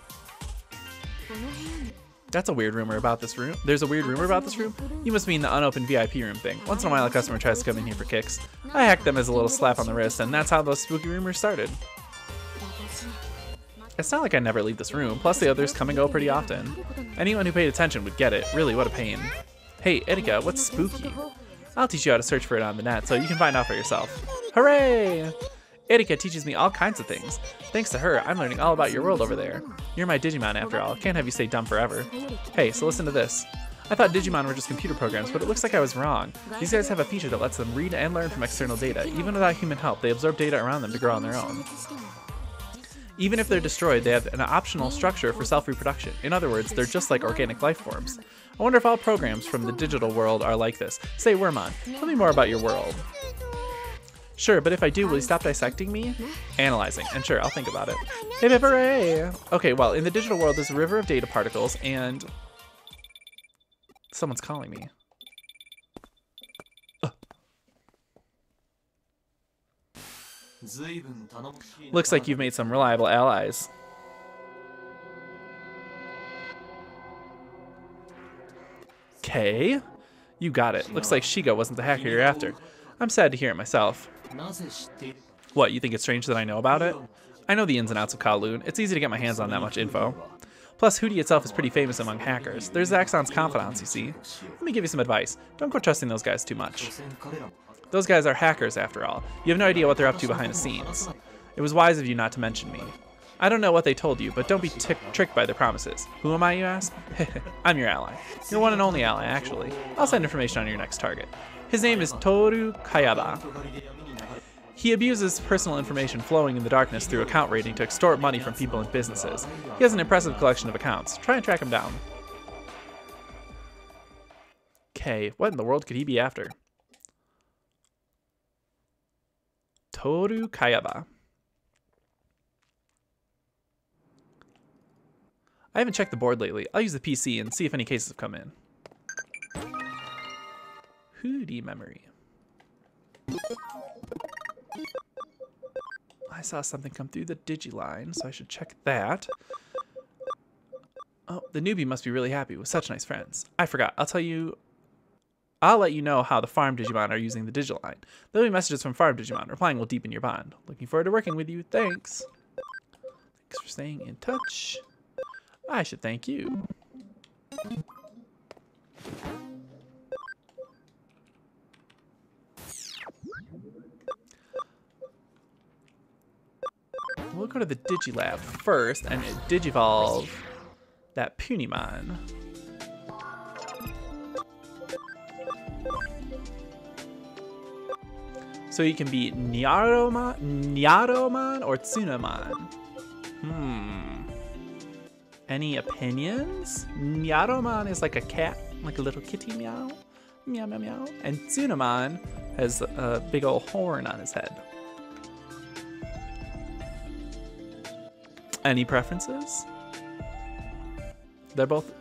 That's a weird rumor about this room. There's a weird rumor about this room? You must mean the unopened VIP room thing. Once in a while a customer tries to come in here for kicks. I hacked them as a little slap on the wrist, and that's how those spooky rumors started. It's not like I never leave this room, plus the others come and go pretty often. Anyone who paid attention would get it. Really, what a pain. Hey, Erika, what's spooky? I'll teach you how to search for it on the net so you can find out for yourself. Hooray! Erika teaches me all kinds of things. Thanks to her, I'm learning all about your world over there. You're my Digimon after all. Can't have you stay dumb forever. Hey, so listen to this. I thought Digimon were just computer programs, but it looks like I was wrong. These guys have a feature that lets them read and learn from external data. Even without human help, they absorb data around them to grow on their own. Even if they're destroyed, they have an optional structure for self-reproduction. In other words, they're just like organic life forms. I wonder if all programs from the digital world are like this. Say, Wormon, tell me more about your world. Sure, but if I do, will you stop dissecting me? Analyzing. And sure, I'll think about it. Hey, hooray! Okay, well, in the digital world, there's a river of data particles, and... someone's calling me. Looks like you've made some reliable allies. Okay. You got it. Looks like Shiga wasn't the hacker you're after. I'm sad to hear it myself. What, you think it's strange that I know about it? I know the ins and outs of Kowloon. It's easy to get my hands on that much info. Plus, Hootie itself is pretty famous among hackers. There's Axon's confidants, you see. Let me give you some advice. Don't go trusting those guys too much. Those guys are hackers, after all. You have no idea what they're up to behind the scenes. It was wise of you not to mention me. I don't know what they told you, but don't be tricked by their promises. Who am I, you ask? I'm your ally. Your one and only ally, actually. I'll send information on your next target. His name is Toru Kayaba. He abuses personal information flowing in the darkness through account raiding to extort money from people and businesses. He has an impressive collection of accounts. Try and track him down. Okay, what in the world could he be after? Toru Kayaba. I haven't checked the board lately. I'll use the PC and see if any cases have come in. Hootie memory. I saw something come through the Digiline, so I should check that. Oh, the newbie must be really happy with such nice friends. I forgot. I'll let you know how the farm Digimon are using the Digiline. There'll be messages from farm Digimon. Replying will deepen your bond. Looking forward to working with you. Thanks. Thanks for staying in touch. I should thank you. We'll go to the Digilab first and Digivolve that Punimon. So you can be Nyaromon or Tsunamon. Any opinions? Nyaromon is like a cat, like a little kitty meow. Meow, meow, meow. And Tsunamon has a big old horn on his head. Any preferences? They're both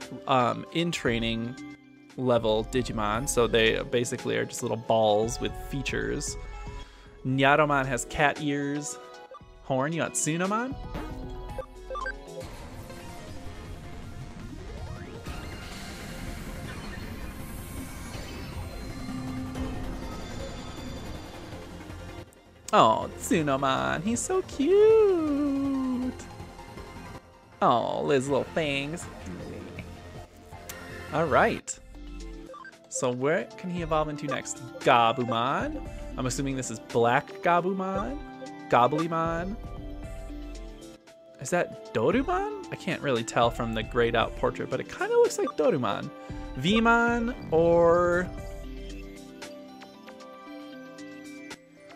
in training level Digimon, so they basically are just little balls with features. Nyaromon has cat ears, horn. You got Tsunamon? Oh, Tsunamon, he's so cute. Oh, his little fangs. All right. So where can he evolve into next? Gabumon. I'm assuming this is Black Gabumon. Gobblemon. Is that Dorumon? I can't really tell from the grayed out portrait, but it kind of looks like Dorumon. Vmon or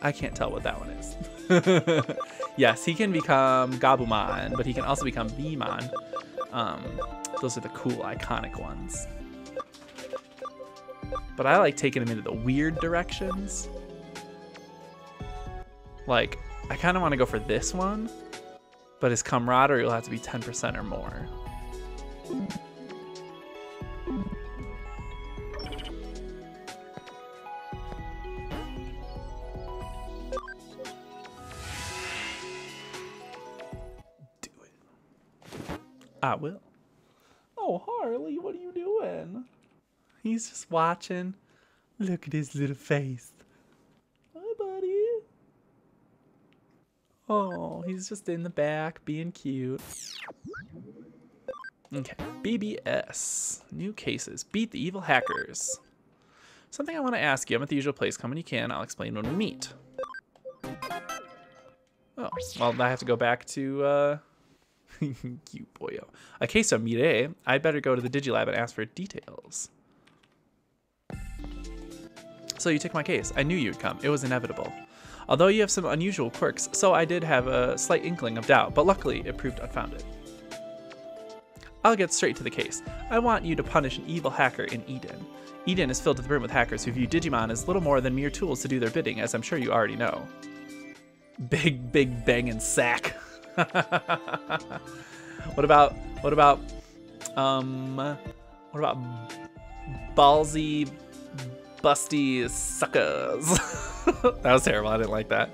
I can't tell what that one is. Yes, he can become Gabumon, but he can also become Beemon. Those are the cool, iconic ones. But I like taking him into the weird directions. Like, I kind of want to go for this one, but his camaraderie will have to be 10% or more. Do it. I will. Oh, Harley, what are you doing? He's just watching. Look at his little face. Hi, buddy. Oh, he's just in the back being cute. Okay, BBS. New cases. Beat the evil hackers. Something I want to ask you. I'm at the usual place. Come when you can. I'll explain when we meet. Oh, well, I have to go back to, cute boyo. A case of Mire. I'd better go to the Digilab and ask for details. So you took my case. I knew you'd come. It was inevitable. Although you have some unusual quirks, so I did have a slight inkling of doubt, but luckily it proved unfounded. I'll get straight to the case. I want you to punish an evil hacker in Eden. Eden is filled to the brim with hackers who view Digimon as little more than mere tools to do their bidding, as I'm sure you already know. Big banging sack. What about ballsy busty suckers? That was terrible. I didn't like that.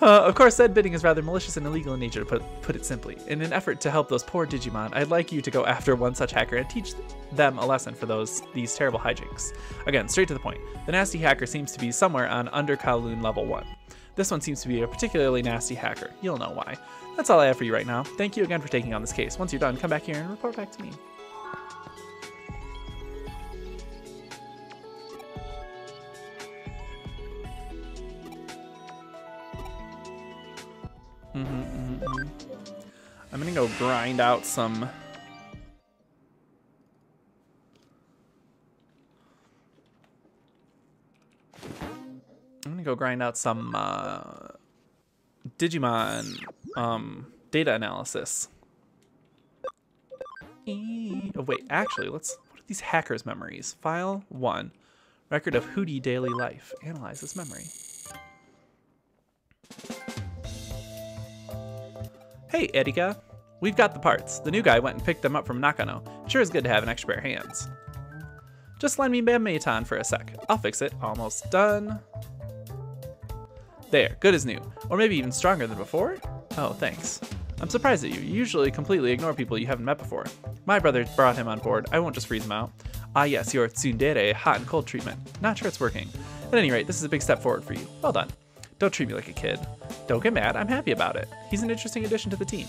Of course, said bidding is rather malicious and illegal in nature, to put it simply. In an effort to help those poor Digimon, I'd like you to go after one such hacker and teach them a lesson for these terrible hijinks. Again, straight to the point. The nasty hacker seems to be somewhere on Under Kowloon level 1. This one seems to be a particularly nasty hacker. You'll know why. That's all I have for you right now. Thank you again for taking on this case. Once you're done, come back here and report back to me. I'm gonna go grind out some. Digimon data analysis. Oh wait, actually, what are these hackers' memories? File 1, record of Hootie daily life. Analyze this memory. Hey, Erika. We've got the parts. The new guy went and picked them up from Nakano. Sure is good to have an extra pair of hands. Just lend me Bamatan for a sec. I'll fix it. Almost done. There, good as new. Or maybe even stronger than before? Oh, thanks. I'm surprised at you. You usually completely ignore people you haven't met before. My brother brought him on board. I won't just freeze him out. Ah yes, your tsundere hot and cold treatment. Not sure it's working. At any rate, this is a big step forward for you. Well done. Don't treat me like a kid. Don't get mad, I'm happy about it. He's an interesting addition to the team.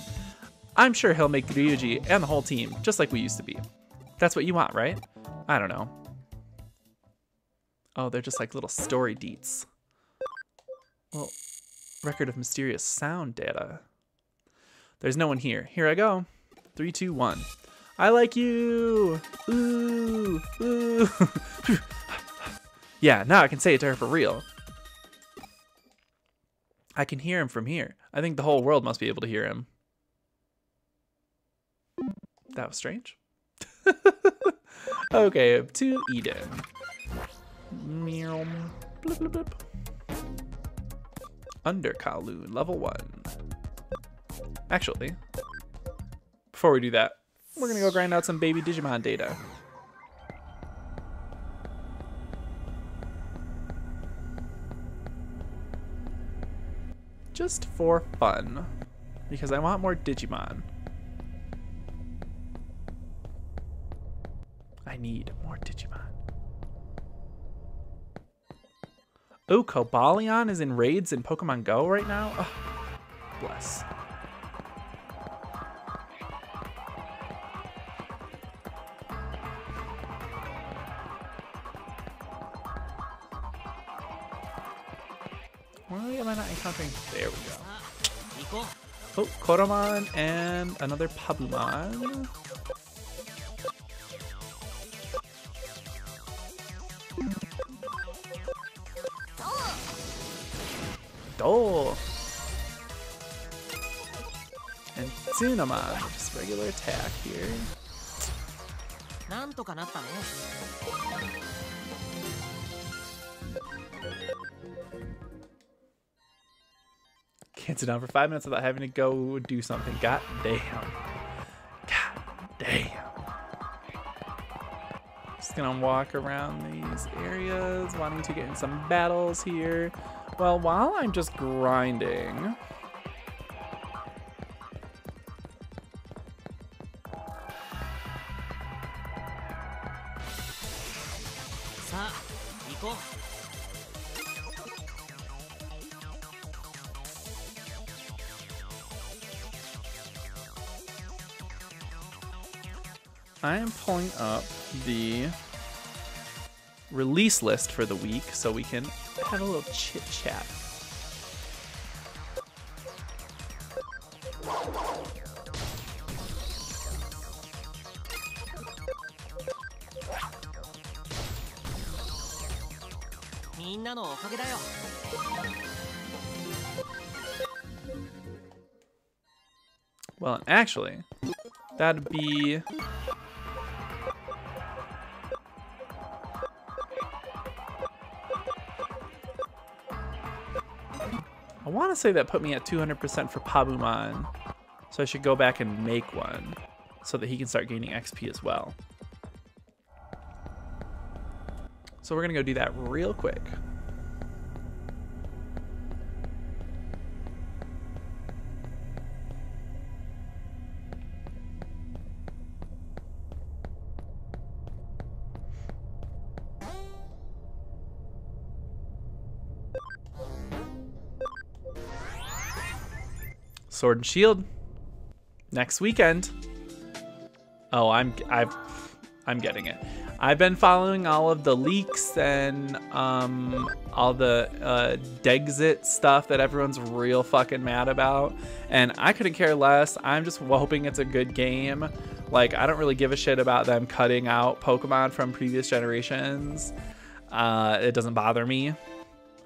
I'm sure he'll make Ryuji and the whole team just like we used to be. That's what you want, right? I don't know. Oh, they're just like little story deets. Well, record of mysterious sound data. There's no one here. Here I go. 3, 2, 1. I like you. Ooh, ooh. Yeah, now I can say it to her for real. I can hear him from here. I think the whole world must be able to hear him. That was strange. Okay, to Eden. Meow. Blip, blip, blip. Under Kowloon, level 1. Actually, before we do that, we're gonna go grind out some baby Digimon data. Just for fun, because I want more Digimon. I need more Digimon. Oh, Cobalion is in raids in Pokemon Go right now? Oh, bless. Why am I not encountering? There we go. Oh, Koromon and another Pabumon. Dole. And Tsunamon, just regular attack here. なんとかなったね。Can't sit down for 5 minutes without having to go do something. God damn. God damn. Just gonna walk around these areas, wanting to get in some battles here. Well, while I'm just grinding, I am pulling up the release list for the week so we can have a little chit chat. Well, actually, that'd be... I want to say that put me at 200% for Pabumon, so I should go back and make one so that he can start gaining XP as well. So we're going to go do that real quick. Sword and Shield next weekend. Oh, I'm getting it. I've been following all of the leaks and all the Dexit stuff that everyone's real fucking mad about, and I couldn't care less. I'm just hoping it's a good game. Like, I don't really give a shit about them cutting out Pokemon from previous generations. It doesn't bother me.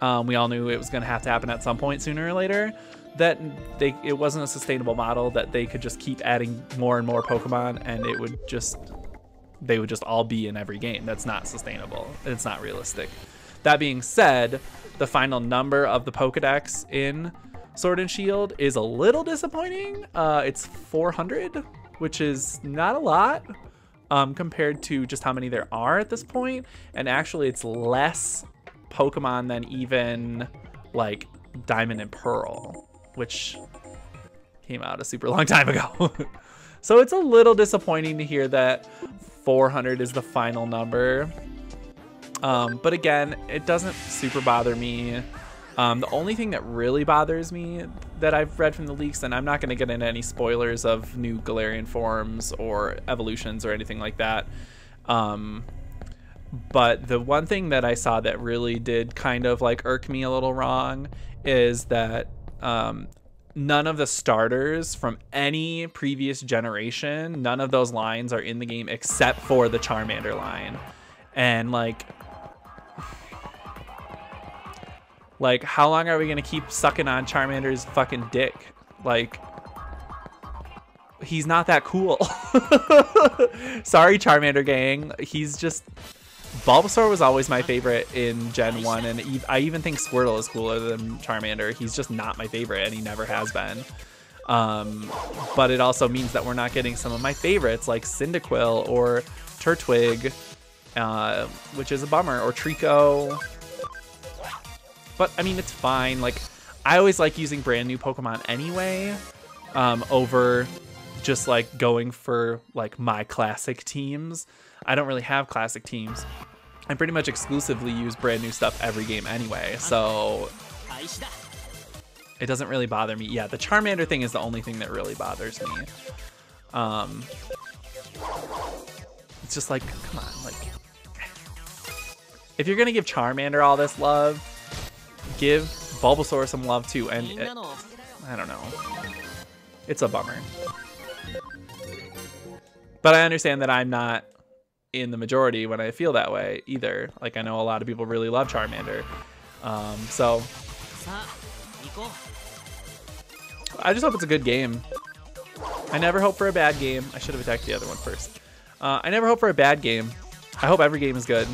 We all knew it was going to have to happen at some point sooner or later. That it wasn't a sustainable model, that they could just keep adding more and more Pokemon and they would just all be in every game. That's not sustainable. It's not realistic. That being said, the final number of the Pokedex in Sword and Shield is a little disappointing. It's 400, which is not a lot compared to just how many there are at this point. And actually it's less Pokemon than even like Diamond and Pearl, which came out a super long time ago. So it's a little disappointing to hear that 400 is the final number. But again, it doesn't super bother me. The only thing that really bothers me that I've read from the leaks, and I'm not going to get into any spoilers of new Galarian forms or evolutions or anything like that. But the one thing that I saw that really did kind of like irk me a little wrong is that none of the starters from any previous generation, none of those lines are in the game except for the Charmander line. And like how long are we gonna keep sucking on Charmander's fucking dick? Like, he's not that cool. Sorry, Charmander gang. He's just... Bulbasaur was always my favorite in Gen 1, and I even think Squirtle is cooler than Charmander. He's just not my favorite, and he never has been. But it also means that we're not getting some of my favorites, like Cyndaquil or Turtwig, which is a bummer, or Trico. But, I mean, it's fine. Like, I always like using brand new Pokemon anyway, over just, like, going for, like, my classic teams. I don't really have classic teams. I pretty much exclusively use brand new stuff every game anyway, so it doesn't really bother me. Yeah, the Charmander thing is the only thing that really bothers me. It's just like, come on, like, if you're gonna give Charmander all this love, give Bulbasaur some love too. And I don't know, it's a bummer. But I understand that I'm not in the majority when I feel that way either. Like, I know a lot of people really love Charmander. So I just hope it's a good game. I never hope for a bad game. I should have attacked the other one first. I never hope for a bad game. I hope every game is good,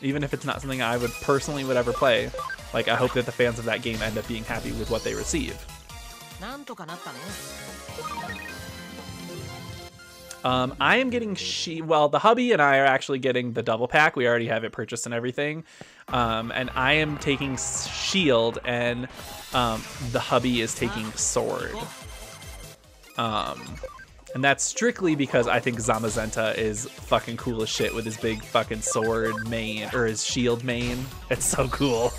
even if it's not something I would personally would ever play. Like, I hope that the fans of that game end up being happy with what they receive. I am getting well, the hubby and I are actually getting the double pack. We already have it purchased and everything. And I am taking shield, and the hubby is taking sword. And that's strictly because I think Zamazenta is fucking cool as shit with his big fucking sword main, or his shield main. It's so cool.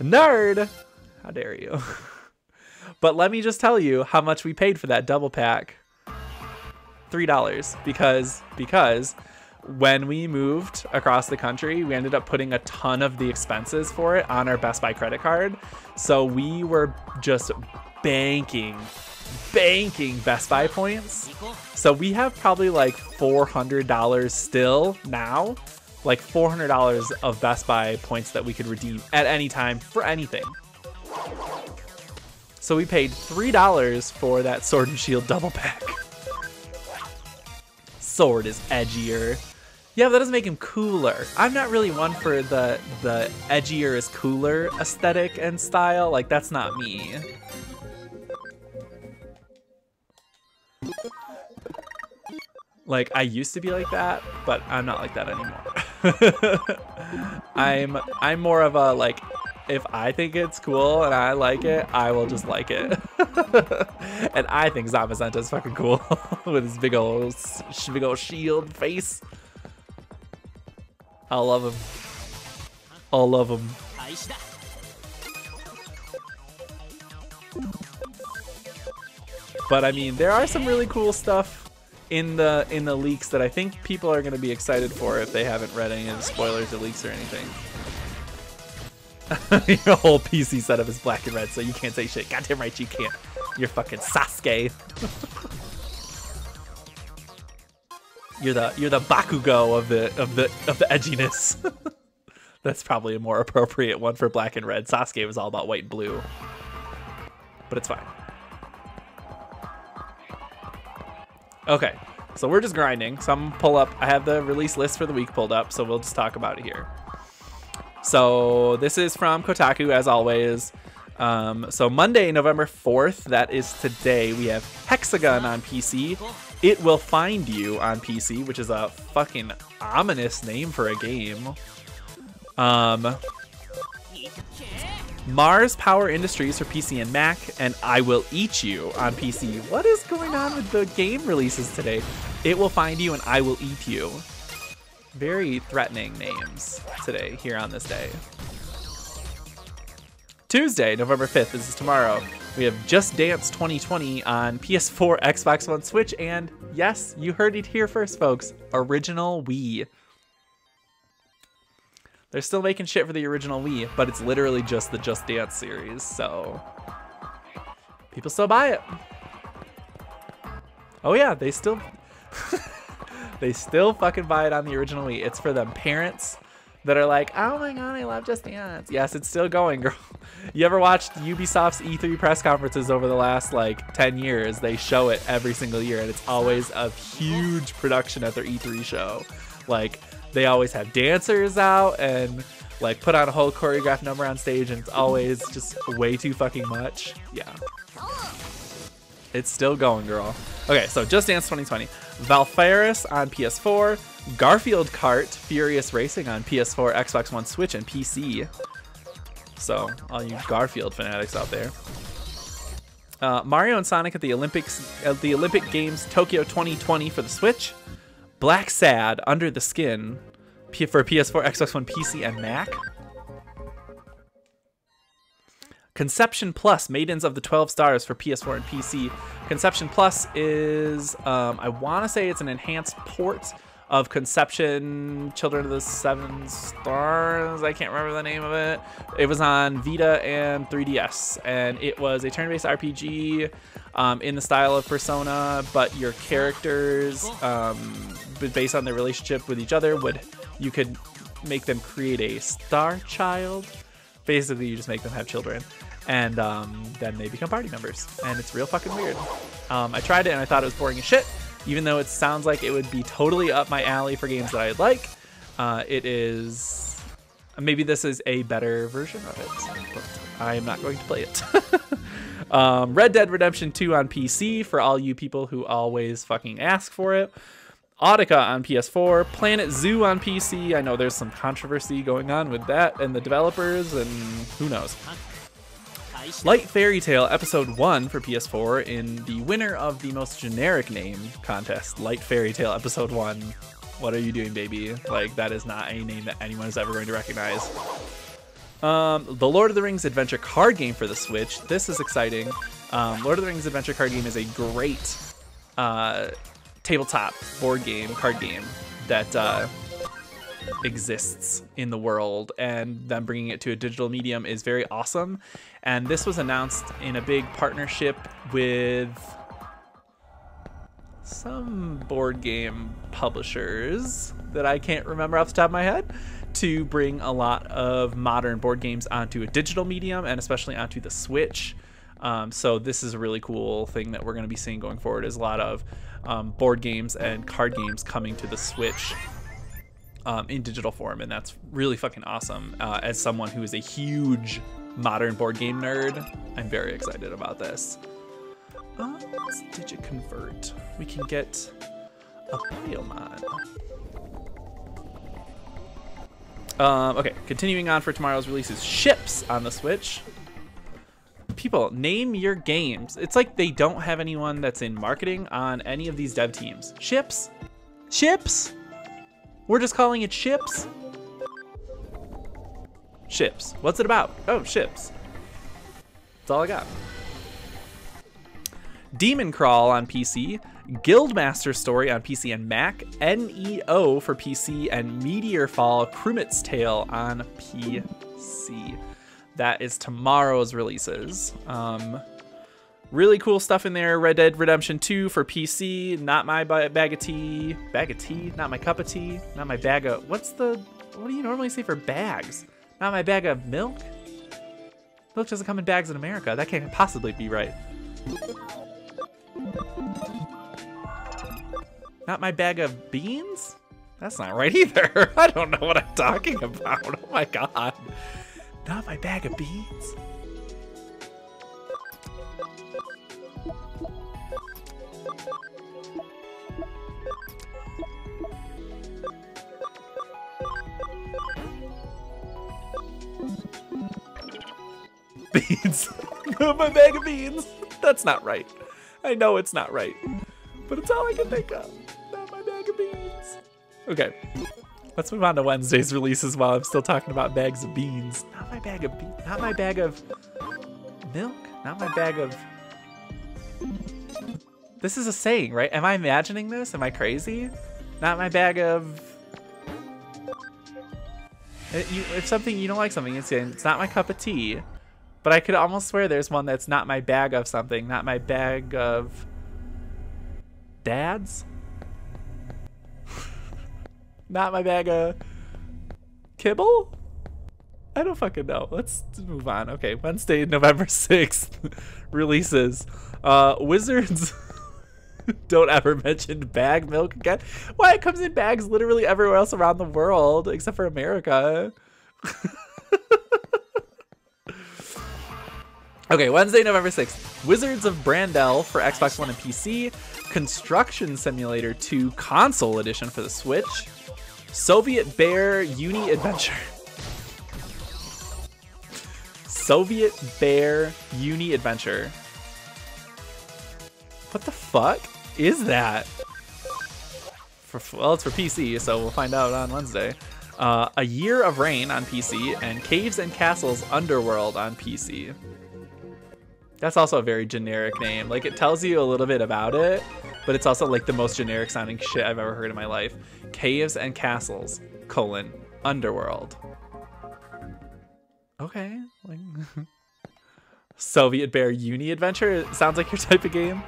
Nerd! How dare you? But let me just tell you how much we paid for that double pack. $3. Because when we moved across the country, we ended up putting a ton of the expenses for it on our Best Buy credit card. So we were just banking Best Buy points. So we have probably like $400 still now. Like $400 of Best Buy points that we could redeem at any time for anything. So we paid $3 for that Sword and Shield double pack. Sword is edgier. Yeah, but that doesn't make him cooler. I'm not really one for the edgier is cooler aesthetic and style. Like, that's not me. Like, I used to be like that, but I'm not like that anymore. I'm more of a, like, if I think it's cool and I like it, I will just like it. And I think Zamazenta is fucking cool with his big old shield face. I love him. I love him. But I mean, there are some really cool stuff in the leaks that I think people are going to be excited for if they haven't read any of the spoilers or leaks or anything. Your whole PC setup is black and red, so you can't say shit. Goddamn right you can't. You're fucking Sasuke. You're the Bakugo of the edginess. That's probably a more appropriate one for black and red. Sasuke was all about white and blue. But it's fine. Okay, so we're just grinding. So I'm gonna pull up. I have the release list for the week pulled up, so we'll just talk about it here. So this is from Kotaku, as always. So Monday, November 4th, that is today, we have Hexagon on PC. It Will Find You on PC, which is a fucking ominous name for a game. Mars Power Industries for PC and Mac, and I Will Eat You on PC. What is going on with the game releases today? It Will Find You and I Will Eat You. Very threatening names today, here on this day. Tuesday, November 5th, this is tomorrow. We have Just Dance 2020 on PS4, Xbox One, Switch, and yes, you heard it here first, folks, original Wii. They're still making shit for the original Wii, but it's literally just the Just Dance series, so people still buy it. Oh yeah, they still they still fucking buy it on the original Wii. It's for them parents that are like, oh my god, I love Just Dance. Yes, it's still going, girl. You ever watched Ubisoft's E3 press conferences over the last like 10 years? They show it every single year, and it's always a huge production at their E3 show. Like, they always have dancers out and like put on a whole choreographed number on stage, and it's always just way too fucking much. Yeah. It's still going, girl. Okay, so Just Dance 2020. Valfaris on PS4. Garfield Kart Furious Racing on PS4, Xbox One, Switch, and PC. So, all you Garfield fanatics out there. Mario and Sonic at the Olympic Games Tokyo 2020 for the Switch. Black Sad Under the Skin for PS4, Xbox One, PC, and Mac. Conception Plus, Maidens of the 12 Stars for PS4 and PC. Conception Plus is, I want to say it's an enhanced port of Conception Children of the Seven Stars. I can't remember the name of it. It was on Vita and 3DS, and it was a turn-based RPG in the style of Persona, but your characters, based on their relationship with each other, you could make them create a star child. Basically, you just make them have children, and then they become party members, and it's real fucking weird. I tried it and I thought it was boring as shit, even though it sounds like it would be totally up my alley for games that I like. It is, maybe this is a better version of it, but I am not going to play it. Red Dead Redemption 2 on PC for all you people who always fucking ask for it. Audica on PS4, Planet Zoo on PC. I know there's some controversy going on with that and the developers, and who knows. Light Fairy Tale Episode 1 for PS4 in the winner of the most generic name contest. Light Fairy Tale Episode 1. What are you doing, baby? Like, that is not a name that anyone is ever going to recognize. The Lord of the Rings Adventure card game for the Switch. This is exciting. Lord of the Rings Adventure card game is a great tabletop board game, card game that exists in the world, and them bringing it to a digital medium is very awesome. And this was announced in a big partnership with some board game publishers that I can't remember off the top of my head, to bring a lot of modern board games onto a digital medium, and especially onto the Switch. So this is a really cool thing that we're going to be seeing going forward, is a lot of board games and card games coming to the Switch in digital form, and that's really fucking awesome. As someone who is a huge modern board game nerd, I'm very excited about this. Let's Digiconvert. We can get a Biomon. Okay, continuing on for tomorrow's releases. Ships on the Switch. People, name your games. It's like they don't have anyone that's in marketing on any of these dev teams. Ships? Ships? We're just calling it Ships? Ships. What's it about? Oh, ships. That's all I got. Demon Crawl on PC. Guildmaster Story on PC and Mac. NEO for PC, and Meteorfall Crumit's Tale on PC. That is tomorrow's releases. Really cool stuff in there. Red Dead Redemption 2 for PC. Not my bag of tea. Bag of tea? Not my cup of tea. Not my bag of... What do you normally say for bags? Not my bag of milk? Milk doesn't come in bags in America. That can't possibly be right. Not my bag of beans? That's not right either. I don't know what I'm talking about. Oh my god. Not my bag of beans? Beans. Not my bag of beans. That's not right. I know it's not right, but it's all I can think of. Not my bag of beans. Okay, let's move on to Wednesday's releases while I'm still talking about bags of beans. Not my bag of beans. Not my bag of milk. Not my bag of... This is a saying, right? Am I imagining this? Am I crazy? Not my bag of... If something, you don't like something, it's not my cup of tea. But I could almost swear there's one that's not my bag of something. Not my bag of... dads? Not my bag of... kibble? I don't fucking know. Let's move on. Okay, Wednesday, November 6th. Releases. Wizards... Don't ever mention bag milk again. Why? It comes in bags literally everywhere else around the world, except for America. Okay, Wednesday, November 6th. Wizards of Brandel for Xbox One and PC. Construction Simulator 2 Console Edition for the Switch. Soviet Bear Uni Adventure. Soviet Bear Uni Adventure. What the fuck is that? Well, it's for PC, so we'll find out on Wednesday. A Year of Rain on PC, and Caves and Castles Underworld on PC. That's also a very generic name. Like, it tells you a little bit about it, but it's also like the most generic sounding shit I've ever heard in my life. Caves and Castles, Underworld. Okay. Like, Soviet Bear Uni Adventure? It sounds like your type of game.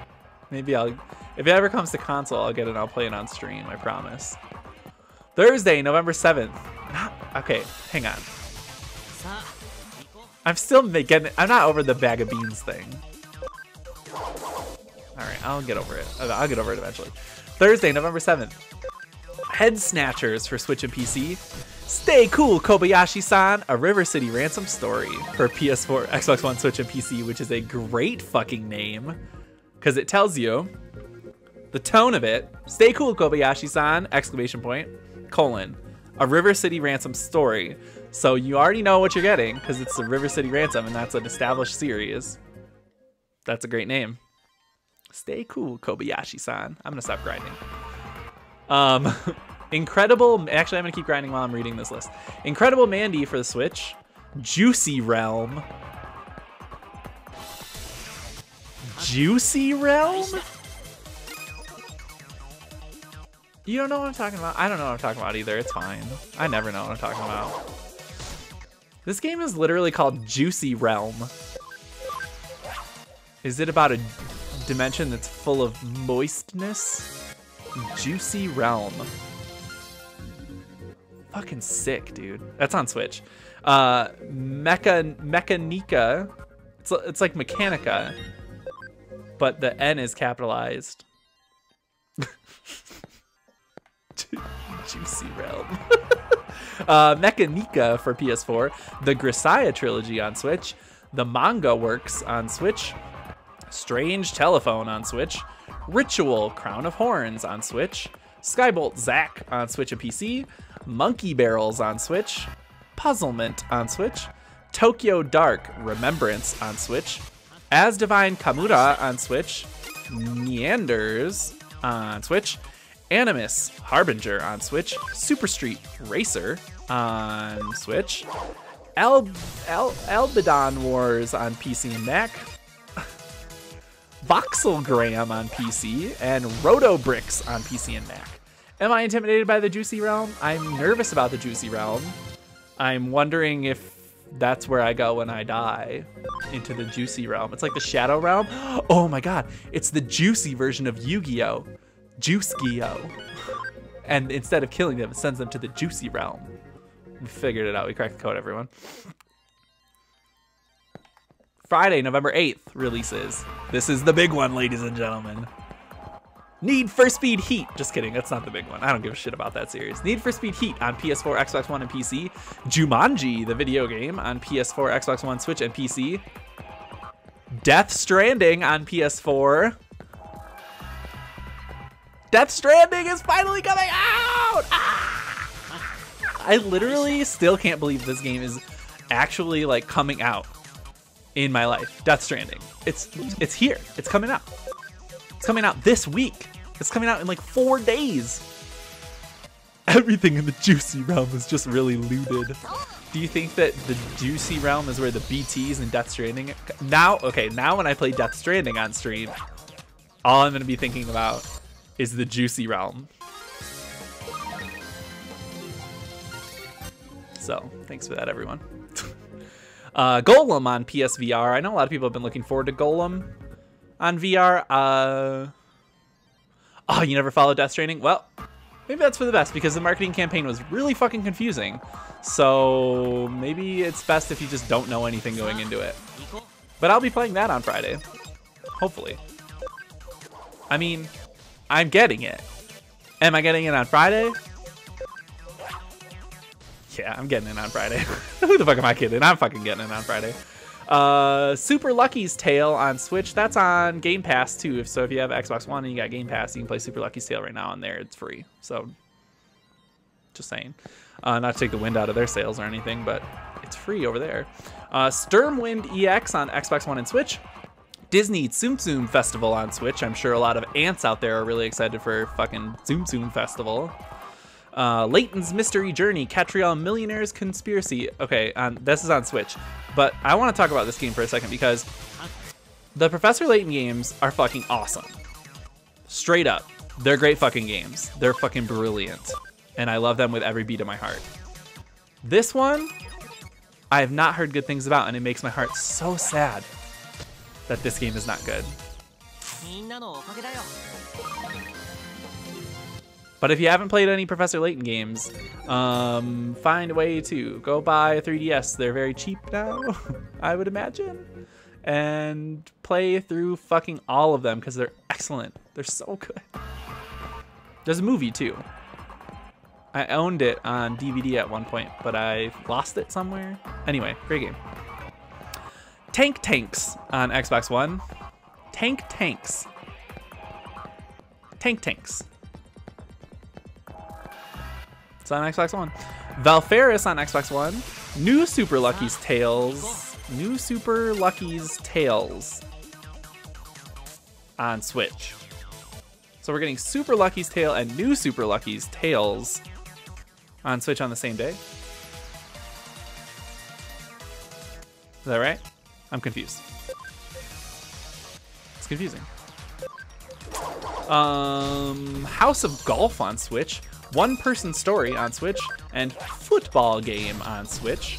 Maybe if it ever comes to console, I'll get it and I'll play it on stream, I promise. Thursday, November 7th. Okay, hang on. さあ行こう。 I'm still getting. I'm not over the bag of beans thing. All right, I'll get over it. I'll get over it eventually. Thursday, November 7th. Head Snatchers for Switch and PC. Stay Cool, Kobayashi-san, a River City Ransom story for PS4, Xbox One, Switch, and PC, which is a great fucking name because it tells you the tone of it. Stay Cool, Kobayashi-san, exclamation point, colon, a River City Ransom story. So you already know what you're getting because it's a River City Ransom and that's an established series. That's a great name. Stay Cool, Kobayashi-san. I'm gonna stop grinding. Incredible. Actually, I'm gonna keep grinding while I'm reading this list. Incredible Mandy for the Switch. Juicy Realm. Juicy Realm? You don't know what I'm talking about? I don't know what I'm talking about either. It's fine. I never know what I'm talking about. This game is literally called Juicy Realm. Is it about a dimension that's full of moistness? Juicy Realm. Fucking sick, dude. That's on Switch. Mechanica. It's like Mechanica, but the N is capitalized. Juicy Realm. Mechanica for PS4. The Grisaya trilogy on Switch. The Manga Works on Switch. Strange Telephone on Switch. Ritual Crown of Horns on Switch. Skybolt Zack on Switch and PC. Monkey Barrels on Switch. Puzzlement on Switch. Tokyo Dark Remembrance on Switch. As Divine Kamura on Switch. Meanders on Switch. Animus Harbinger on Switch. Super Street Racer on Switch. Albidon Wars on PC and Mac. Voxelgram on PC, and Roto Bricks on PC and Mac. Am I intimidated by the Juicy Realm? I'm nervous about the Juicy Realm. I'm wondering if that's where I go when I die, into the Juicy Realm. It's like the Shadow Realm. Oh my god, it's the juicy version of Yu-Gi-Oh! Juice-Gi-Oh! And instead of killing them, it sends them to the Juicy Realm. We figured it out. We cracked the code, everyone. Friday, November 8th releases. This is the big one, ladies and gentlemen. Need for Speed Heat. Just kidding, that's not the big one. I don't give a shit about that series. Need for Speed Heat on PS4, Xbox One, and PC. Jumanji, the video game, on PS4, Xbox One, Switch, and PC. Death Stranding on PS4. Death Stranding is finally coming out! Ah! I literally still can't believe this game is actually like coming out in my life. Death Stranding. It's here. It's coming out. It's coming out this week. It's coming out in like 4 days. Everything in the Juicy Realm is just really looted. Do you think that the Juicy Realm is where the BTs and Death Stranding? Now, okay, now when I play Death Stranding on stream, all I'm going to be thinking about is the Juicy Realm. So, thanks for that, everyone. Golem on PSVR. I know a lot of people have been looking forward to Golem on VR. Oh, you never followed Death Stranding? Well, maybe that's for the best because the marketing campaign was really fucking confusing. So maybe it's best if you just don't know anything going into it. But I'll be playing that on Friday. Hopefully. I mean, I'm getting it. Am I getting it on Friday? Yeah, I'm getting it on Friday. Who the fuck am I kidding? I'm fucking getting it on Friday. Super Lucky's Tale on Switch. That's on Game Pass too. So if you have Xbox One and you got Game Pass, you can play Super Lucky's Tale right now on there. It's free. So just saying. Not to take the wind out of their sales or anything, but it's free over there. Sturmwind EX on Xbox One and Switch. Disney Tsum Tsum Festival on Switch. I'm sure a lot of ants out there are really excited for fucking Tsum Tsum Festival. Layton's Mystery Journey, Catriel Millionaire's Conspiracy. Okay, this is on Switch, but I want to talk about this game for a second because the Professor Layton games are fucking awesome. Straight up, they're great fucking games. They're fucking brilliant, and I love them with every beat of my heart. This one, I have not heard good things about, and it makes my heart so sad that this game is not good. But if you haven't played any Professor Layton games, find a way to go buy a 3DS. They're very cheap now, I would imagine. And play through fucking all of them because they're excellent. They're so good. There's a movie too. I owned it on DVD at one point, but I lost it somewhere. Anyway, great game. Tank Tanks on Xbox One. Tank Tanks. Tank Tanks. It's on Xbox One. Valfaris on Xbox One. New Super Lucky's Tales. New Super Lucky's Tales on Switch. So we're getting Super Lucky's Tale and New Super Lucky's Tales on Switch on the same day. Is that right? I'm confused. It's confusing. House of Golf on Switch. One Person Story on Switch. And Football Game on Switch.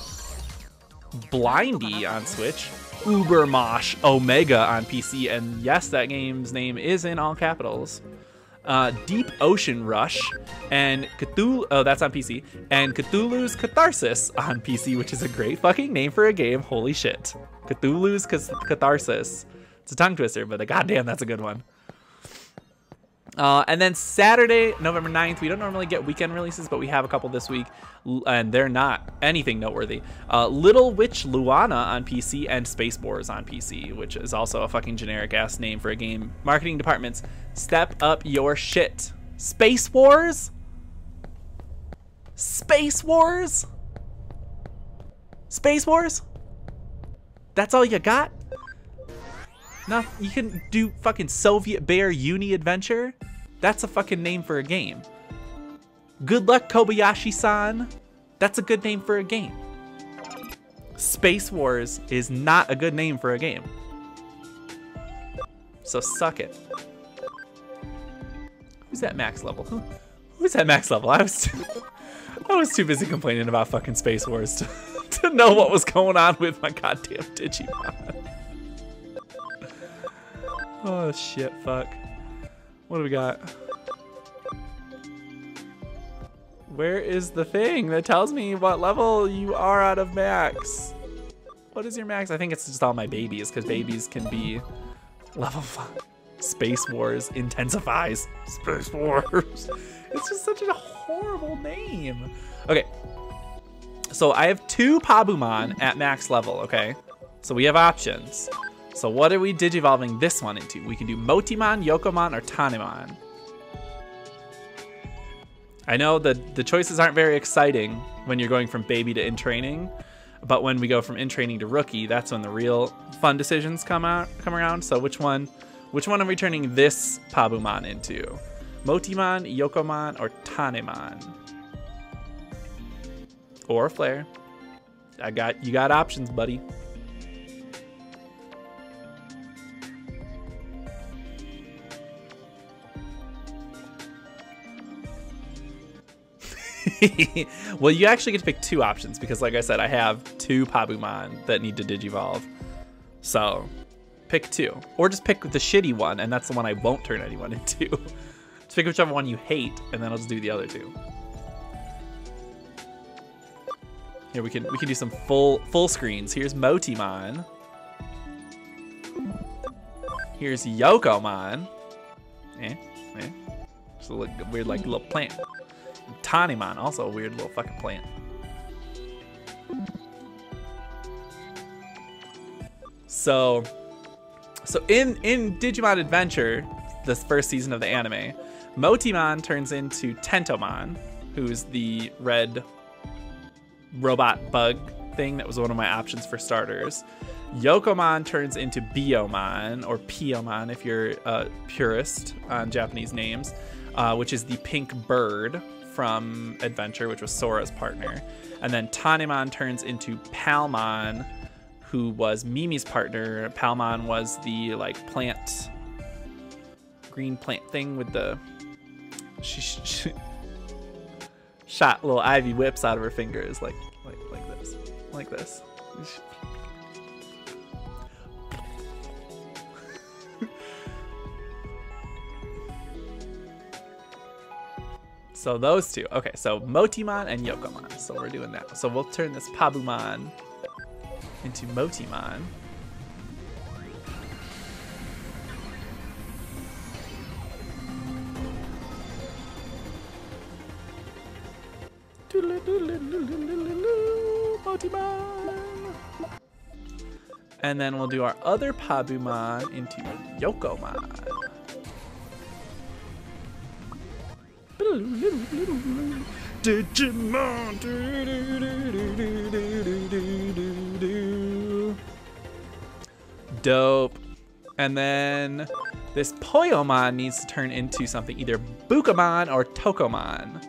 Blindy on Switch. Ubermosh Omega on PC. And yes, that game's name is in all capitals. Deep Ocean Rush and Cthulhu, oh, that's on PC, and Cthulhu's Catharsis on PC, which is a great fucking name for a game. Holy shit. Cthulhu's Catharsis. It's a tongue twister, but goddamn, that's a good one. And then Saturday, November 9th, we don't normally get weekend releases, but we have a couple this week, and they're not anything noteworthy. Little Witch Luana on PC and Space Wars on PC, which is also a fucking generic-ass name for a game. Marketing departments, step up your shit. Space Wars? Space Wars? Space Wars? That's all you got? No, you can do fucking Soviet Bear Uni Adventure? That's a fucking name for a game. Good luck, Kobayashi-san. That's a good name for a game. Space Wars is not a good name for a game. So suck it. Who's at max level? Who's at max level? I was too busy complaining about fucking Space Wars to know what was going on with my goddamn Digimon. Oh shit, fuck. What do we got? Where is the thing that tells me what level you are out of max? What is your max? I think it's just all my babies, because babies can be level 5. Space Wars intensifies. Space Wars. It's just such a horrible name. Okay. So I have 2 Pabumon at max level, okay? So we have options. So what are we digivolving this one into? We can do Motimon, Yokomon, or Tanemon. I know that the choices aren't very exciting when you're going from baby to in training, but when we go from in training to rookie, that's when the real fun decisions come around. So which one are we turning this Pabumon into? Motimon, Yokomon, or Tanemon? Or Flare. You got options, buddy. Well, you actually get to pick 2 options because, like I said, I have 2 Pabumon that need to digivolve. So, pick 2. Or just pick the shitty one, and that's the one I won't turn anyone into. Just pick whichever one you hate, and then I'll just do the other 2. Here, we can do some full screens. Here's Motimon. Here's Yokomon. Just a weird, like, little plant. Tanemon, also a weird little fucking plant. So in Digimon Adventure, this first season of the anime, Motimon turns into Tentomon, who's the red robot bug thing that was one of my options for starters. Yokomon turns into Biyomon, or Piyomon if you're a purist on Japanese names, which is the pink bird from Adventure, which was Sora's partner. And then Tanemon turns into Palmon, who was Mimi's partner. Palmon was the like plant, green plant thing with the she shot little ivy whips out of her fingers like this. So those two. Okay, so Motimon and Yokomon. So we're doing that. So we'll turn this Pabumon into Motimon. Motimon. And then we'll do our other Pabumon into Yokomon. Digimon. Dope. And then this Poyomon needs to turn into something, either Bukamon or Tokomon.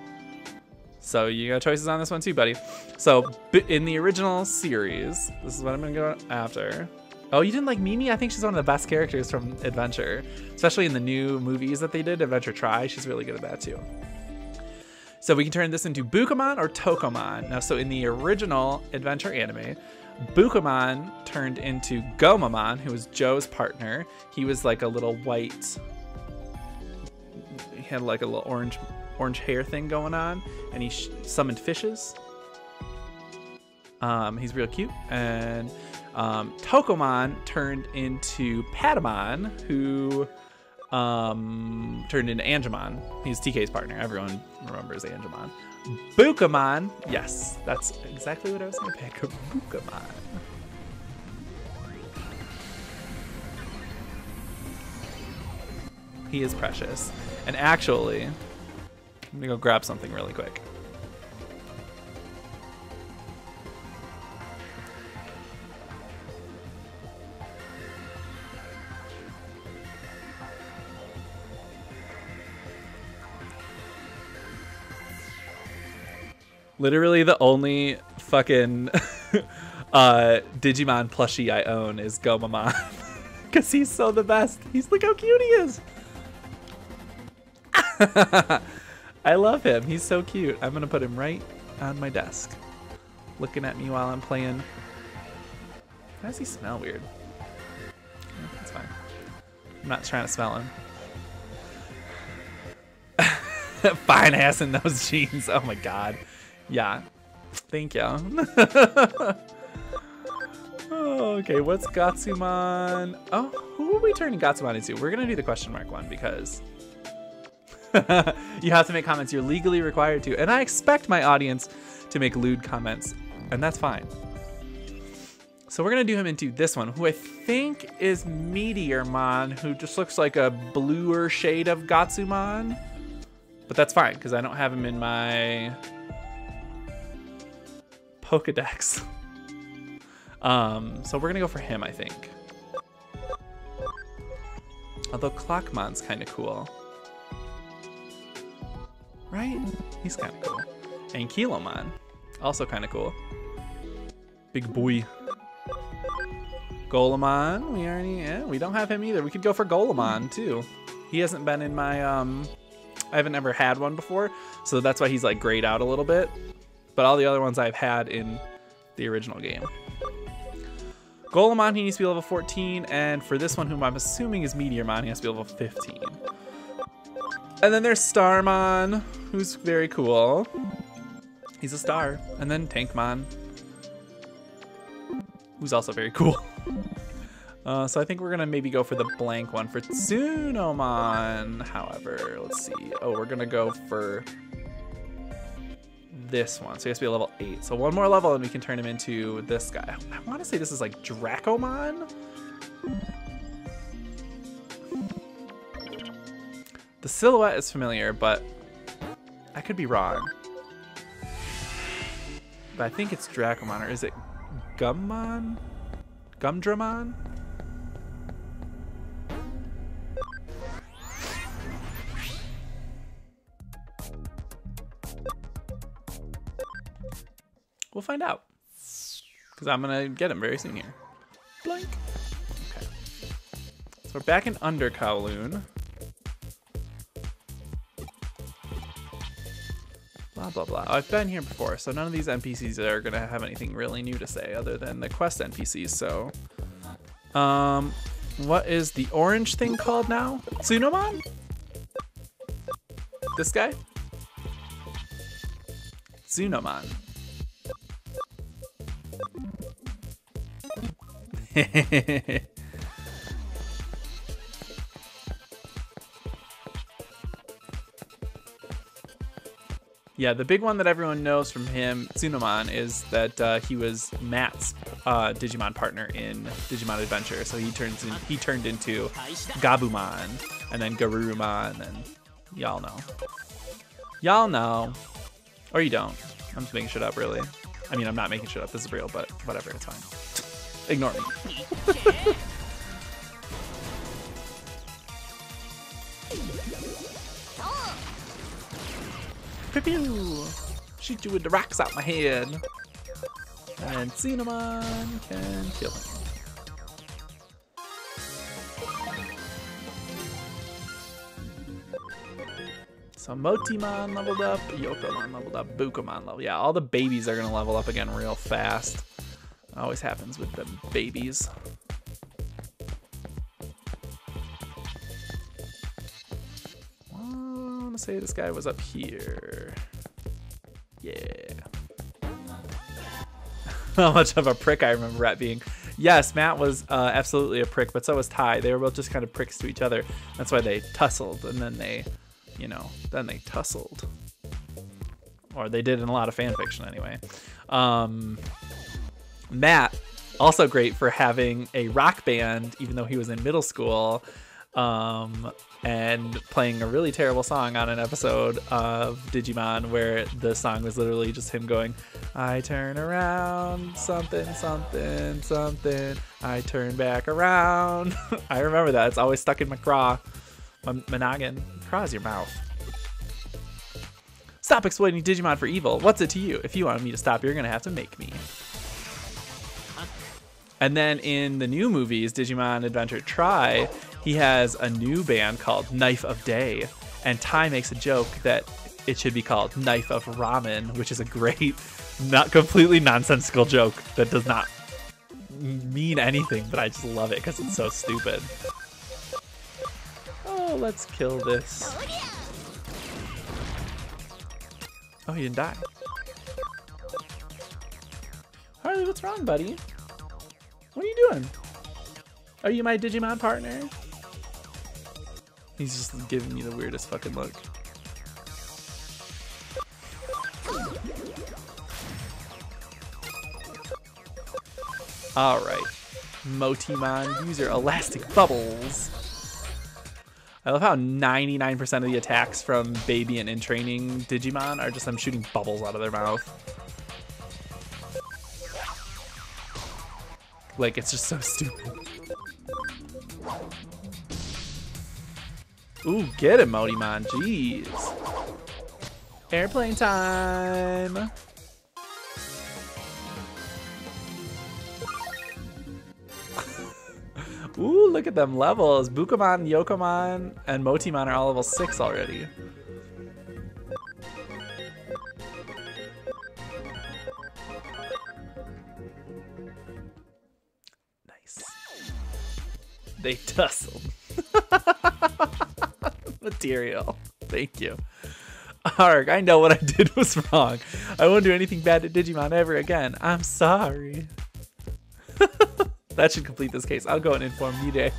So you got choices on this one too, buddy. So in the original series, this is what I'm gonna go after. Oh, you didn't like Mimi? I think she's one of the best characters from Adventure, especially in the new movies that they did, Adventure Try. She's really good at that too. So we can turn this into Bukamon or Tokomon. Now, so in the original Adventure anime, Bukamon turned into Gomamon, who was Joe's partner. He was like a little white, he had like a little orange hair thing going on, and he summoned fishes. He's real cute. And Tokomon turned into Patamon, who turned into Angemon. He's TK's partner. Everyone remembers Angemon. Bukamon, yes, that's exactly what I was gonna pick. Bukamon. He is precious. And actually, I'm gonna go grab something really quick. Literally the only fucking Digimon plushie I own is Gomamon. Because he's so the best. Look how cute he is. I love him. He's so cute. I'm going to put him right on my desk. Looking at me while I'm playing. Why does he smell weird? Oh, that's fine. I'm not trying to smell him. Fine ass in those jeans. Oh my god. Yeah. Thank you. Oh, okay, what's Gatsumon? Oh, who are we turning Gatsumon into? We're going to do the question mark one because you have to make comments. You're legally required to. And I expect my audience to make lewd comments, and that's fine. So we're going to do him into this one, who I think is Meteormon, who just looks like a bluer shade of Gatsumon. But that's fine, because I don't have him in my Pokedex. So we're gonna go for him, I think. Although Clockmon's kind of cool, right? He's kind of cool. And Kilomon, also kind of cool. Big boy. Golemon, we don't have him either. We could go for Golemon too. He hasn't been in my I haven't ever had one before, so that's why he's like grayed out a little bit. But all the other ones I've had in the original game. Golemon, he needs to be level 14, and for this one, whom I'm assuming is Meteormon, he has to be level 15. And then there's Starmon, who's very cool. He's a star. And then Tankmon, who's also very cool. So I think we're gonna maybe go for the blank one for Tsunomon. However, let's see. Oh, we're gonna go for this one. So he has to be a level 8. So one more level and we can turn him into this guy. I want to say this is like Dracomon. The silhouette is familiar, but I could be wrong. But I think it's Dracomon, or is it Gummon? Gumdramon? We'll find out, because I'm gonna get him very soon here. Blank. Okay. So we're back in Under Kowloon. Blah blah blah. I've been here before, so none of these NPCs are gonna have anything really new to say other than the quest NPCs. So, what is the orange thing called now? Tsunomon? This guy? Tsunoman. Yeah, the big one that everyone knows from him, Tsunoman, is that he was Matt's Digimon partner in Digimon Adventure. So he turned into Gabumon and then Garurumon, and y'all know. Y'all know. Or you don't. I'm just making shit up, really. I mean, I'm not making shit up. This is real, but whatever. It's fine. Ignore me. Pew-pew! Shoot you with the rocks out my head. And Tsunoman can kill him. So Motimon leveled up, Yokomon leveled up, Bukomon leveled. Yeah, all the babies are gonna level up again real fast. Always happens with the babies. I wanna say this guy was up here. Yeah. How much of a prick I remember Rhett being. Yes, Matt was absolutely a prick, but so was Ty. They were both just kind of pricks to each other. That's why they tussled, and then they, you know, then they tussled. Or they did in a lot of fan fiction anyway. Matt, also great for having a rock band, even though he was in middle school, and playing a really terrible song on an episode of Digimon where the song was literally just him going, I turn around, something, something, something, I turn back around. I remember that. It's always stuck in my craw. My noggin. Craw is your mouth. Stop exploiting Digimon for evil. What's it to you? If you want me to stop, you're going to have to make me. And then in the new movies, Digimon Adventure Try, he has a new band called Knife of Day. And Ty makes a joke that it should be called Knife of Ramen, which is a great, not completely nonsensical joke that does not mean anything, but I just love it because it's so stupid. Oh, let's kill this. Oh, he didn't die. Harley, what's wrong, buddy? What are you doing? Are you my Digimon partner? He's just giving me the weirdest fucking look. Alright. Motimon, use your elastic bubbles. I love how 99% of the attacks from baby and in training Digimon are just them shooting bubbles out of their mouth. Like, it's just so stupid. Ooh, get him, Motimon. Jeez. Airplane time. Ooh, look at them levels. Bukomon, Yokomon, and Motimon are all level 6 already. Nice. They tussled. Material. Thank you. Arg, I know what I did was wrong. I won't do anything bad to Digimon ever again. I'm sorry. That should complete this case. I'll go and inform Mide.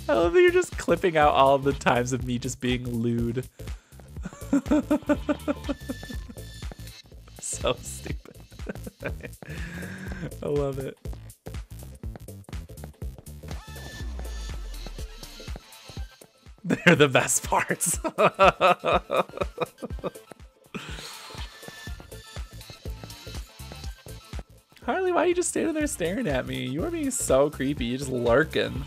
I love that you're just clipping out all the times of me just being lewd. So stupid. I love it. They're the best parts. Harley, why are you just standing there staring at me? You are being so creepy. You're just lurking.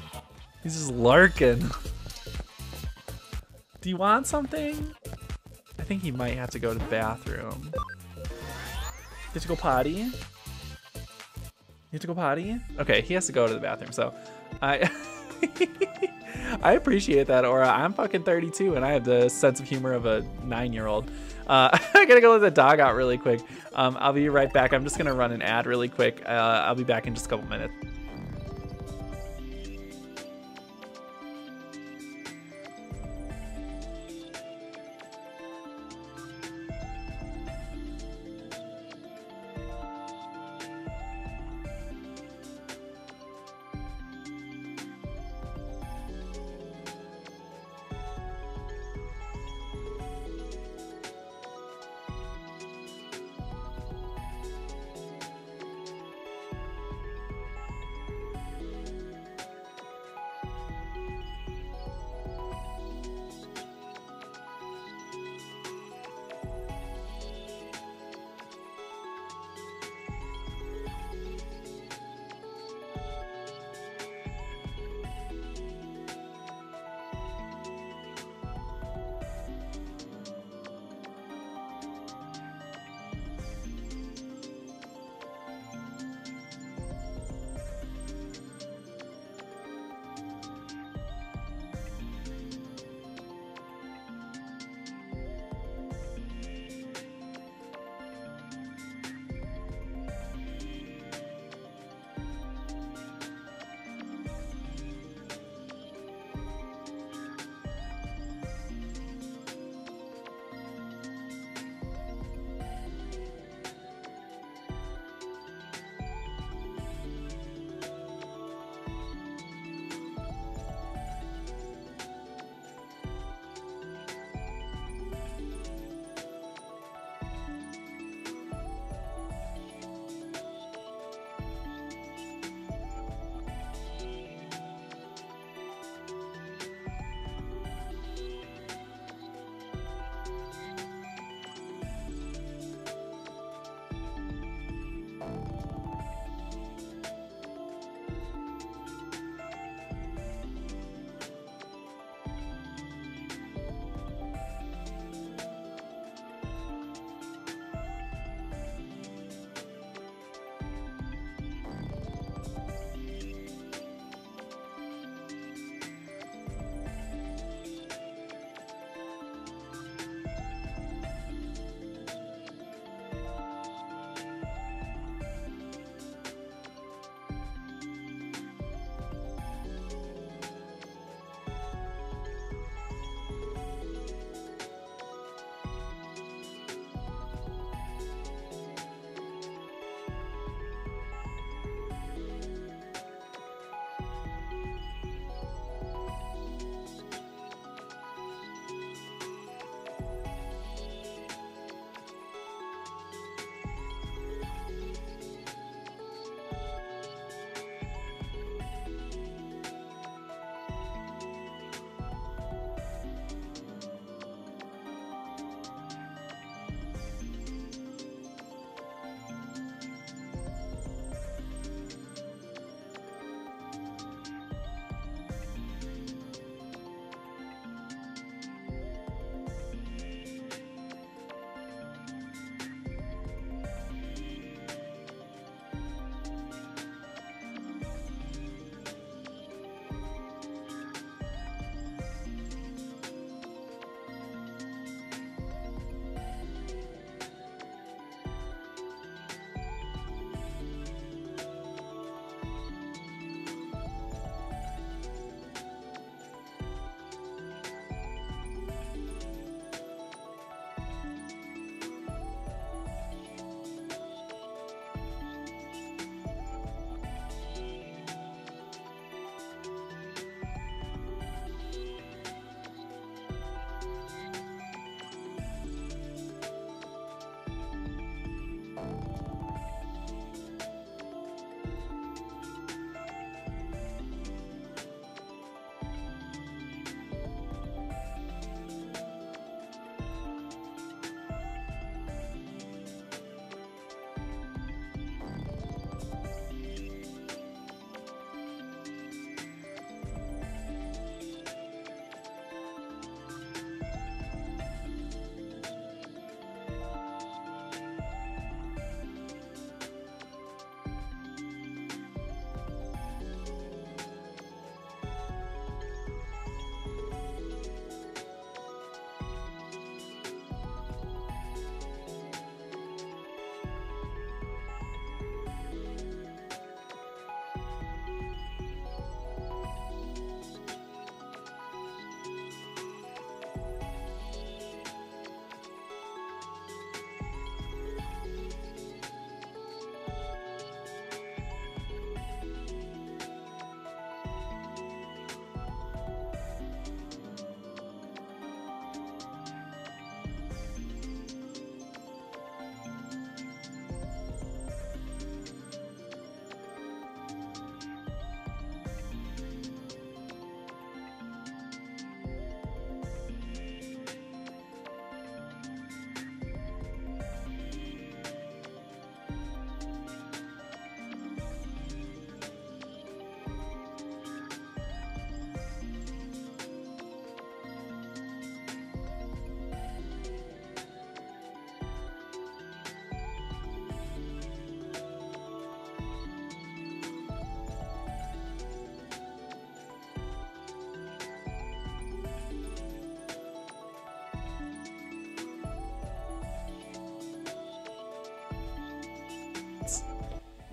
He's just lurking. Do you want something? I think he might have to go to the bathroom. You have to go potty? You have to go potty? Okay, he has to go to the bathroom, so I appreciate that, Aura. I'm fucking 32 and I have the sense of humor of a 9-year-old. I gotta go let the dog out really quick. I'll be right back. I'm just gonna run an ad really quick. I'll be back in just a couple minutes.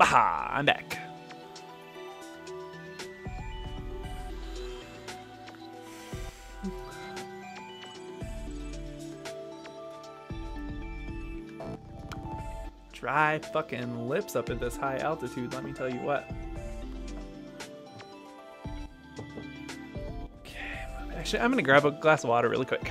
Aha, I'm back. Dry fucking lips up at this high altitude, let me tell you what. Okay, actually, I'm gonna grab a glass of water really quick.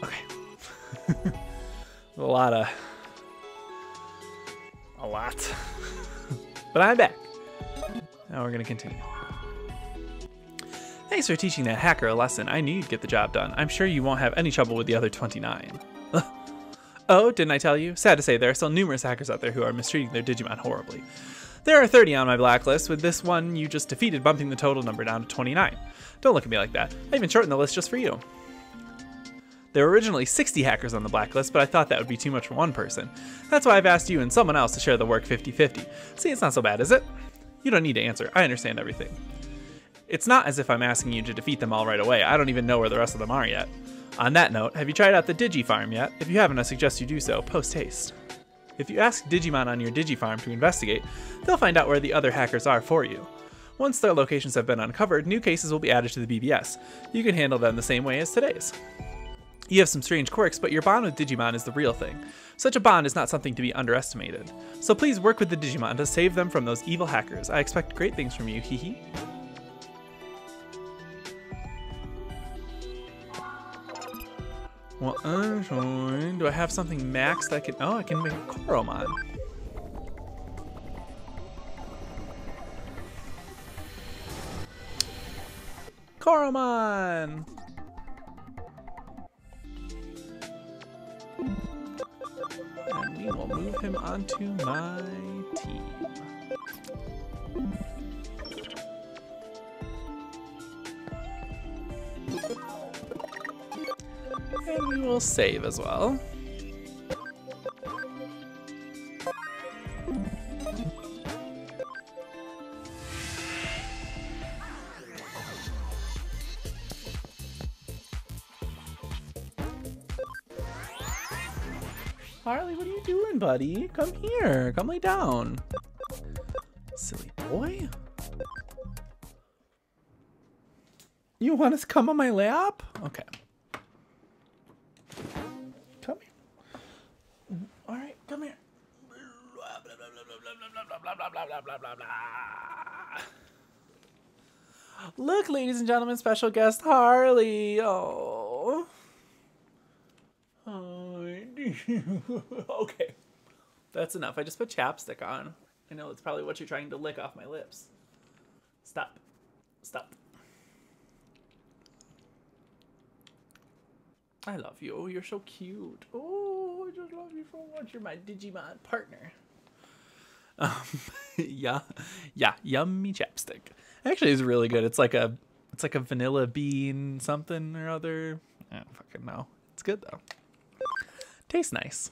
Okay. a lot. But I'm back. Now we're gonna continue. Thanks for teaching that hacker a lesson. I knew you'd get the job done. I'm sure you won't have any trouble with the other 29. Oh, didn't I tell you? Sad to say, there are still numerous hackers out there who are mistreating their Digimon horribly. There are 30 on my blacklist, with this one you just defeated bumping the total number down to 29. Don't look at me like that. I even shortened the list just for you. There were originally 60 hackers on the blacklist, but I thought that would be too much for one person. That's why I've asked you and someone else to share the work 50-50. See, it's not so bad, is it? You don't need to answer. I understand everything. It's not as if I'm asking you to defeat them all right away. I don't even know where the rest of them are yet. On that note, have you tried out the Digifarm yet? If you haven't, I suggest you do so, post-haste. If you ask Digimon on your Digifarm to investigate, they'll find out where the other hackers are for you. Once their locations have been uncovered, new cases will be added to the BBS. You can handle them the same way as today's. You have some strange quirks, but your bond with Digimon is the real thing. Such a bond is not something to be underestimated. So please work with the Digimon to save them from those evil hackers. I expect great things from you, hee. Well, do I have something maxed I can... Oh, I can make a Koromon. Koromon! And we will move him onto my team. And we will save as well. Harley, what are you doing, buddy? Come here. Come lay down. Silly boy. You want to come on my lap? Okay. Come here. All right, come here. Look, ladies and gentlemen, special guest Harley. Oh. Okay, that's enough. I just put chapstick on. I know it's probably what you're trying to lick off my lips. Stop. Stop. I love you. Oh, you're so cute. Oh, I just love you so much. You're my Digimon partner. Yeah, yummy chapstick. Actually, it's really good. It's like a vanilla bean something or other. I don't fucking know. It's good though. Tastes nice.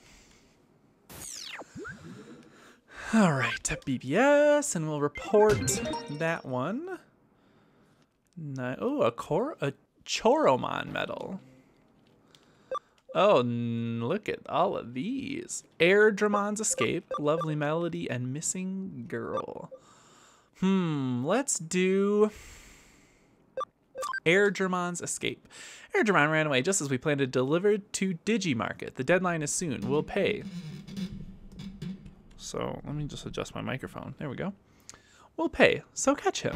All right, BBS, and we'll report that one. Oh, a Choromon medal. Oh, look at all of these. Airdramon's Escape, Lovely Melody, and Missing Girl. Let's do Airdramon's Escape. Airdramon ran away just as we planned to deliver to Digimarket. The deadline is soon. We'll pay. So let me just adjust my microphone. There we go. We'll pay. So catch him.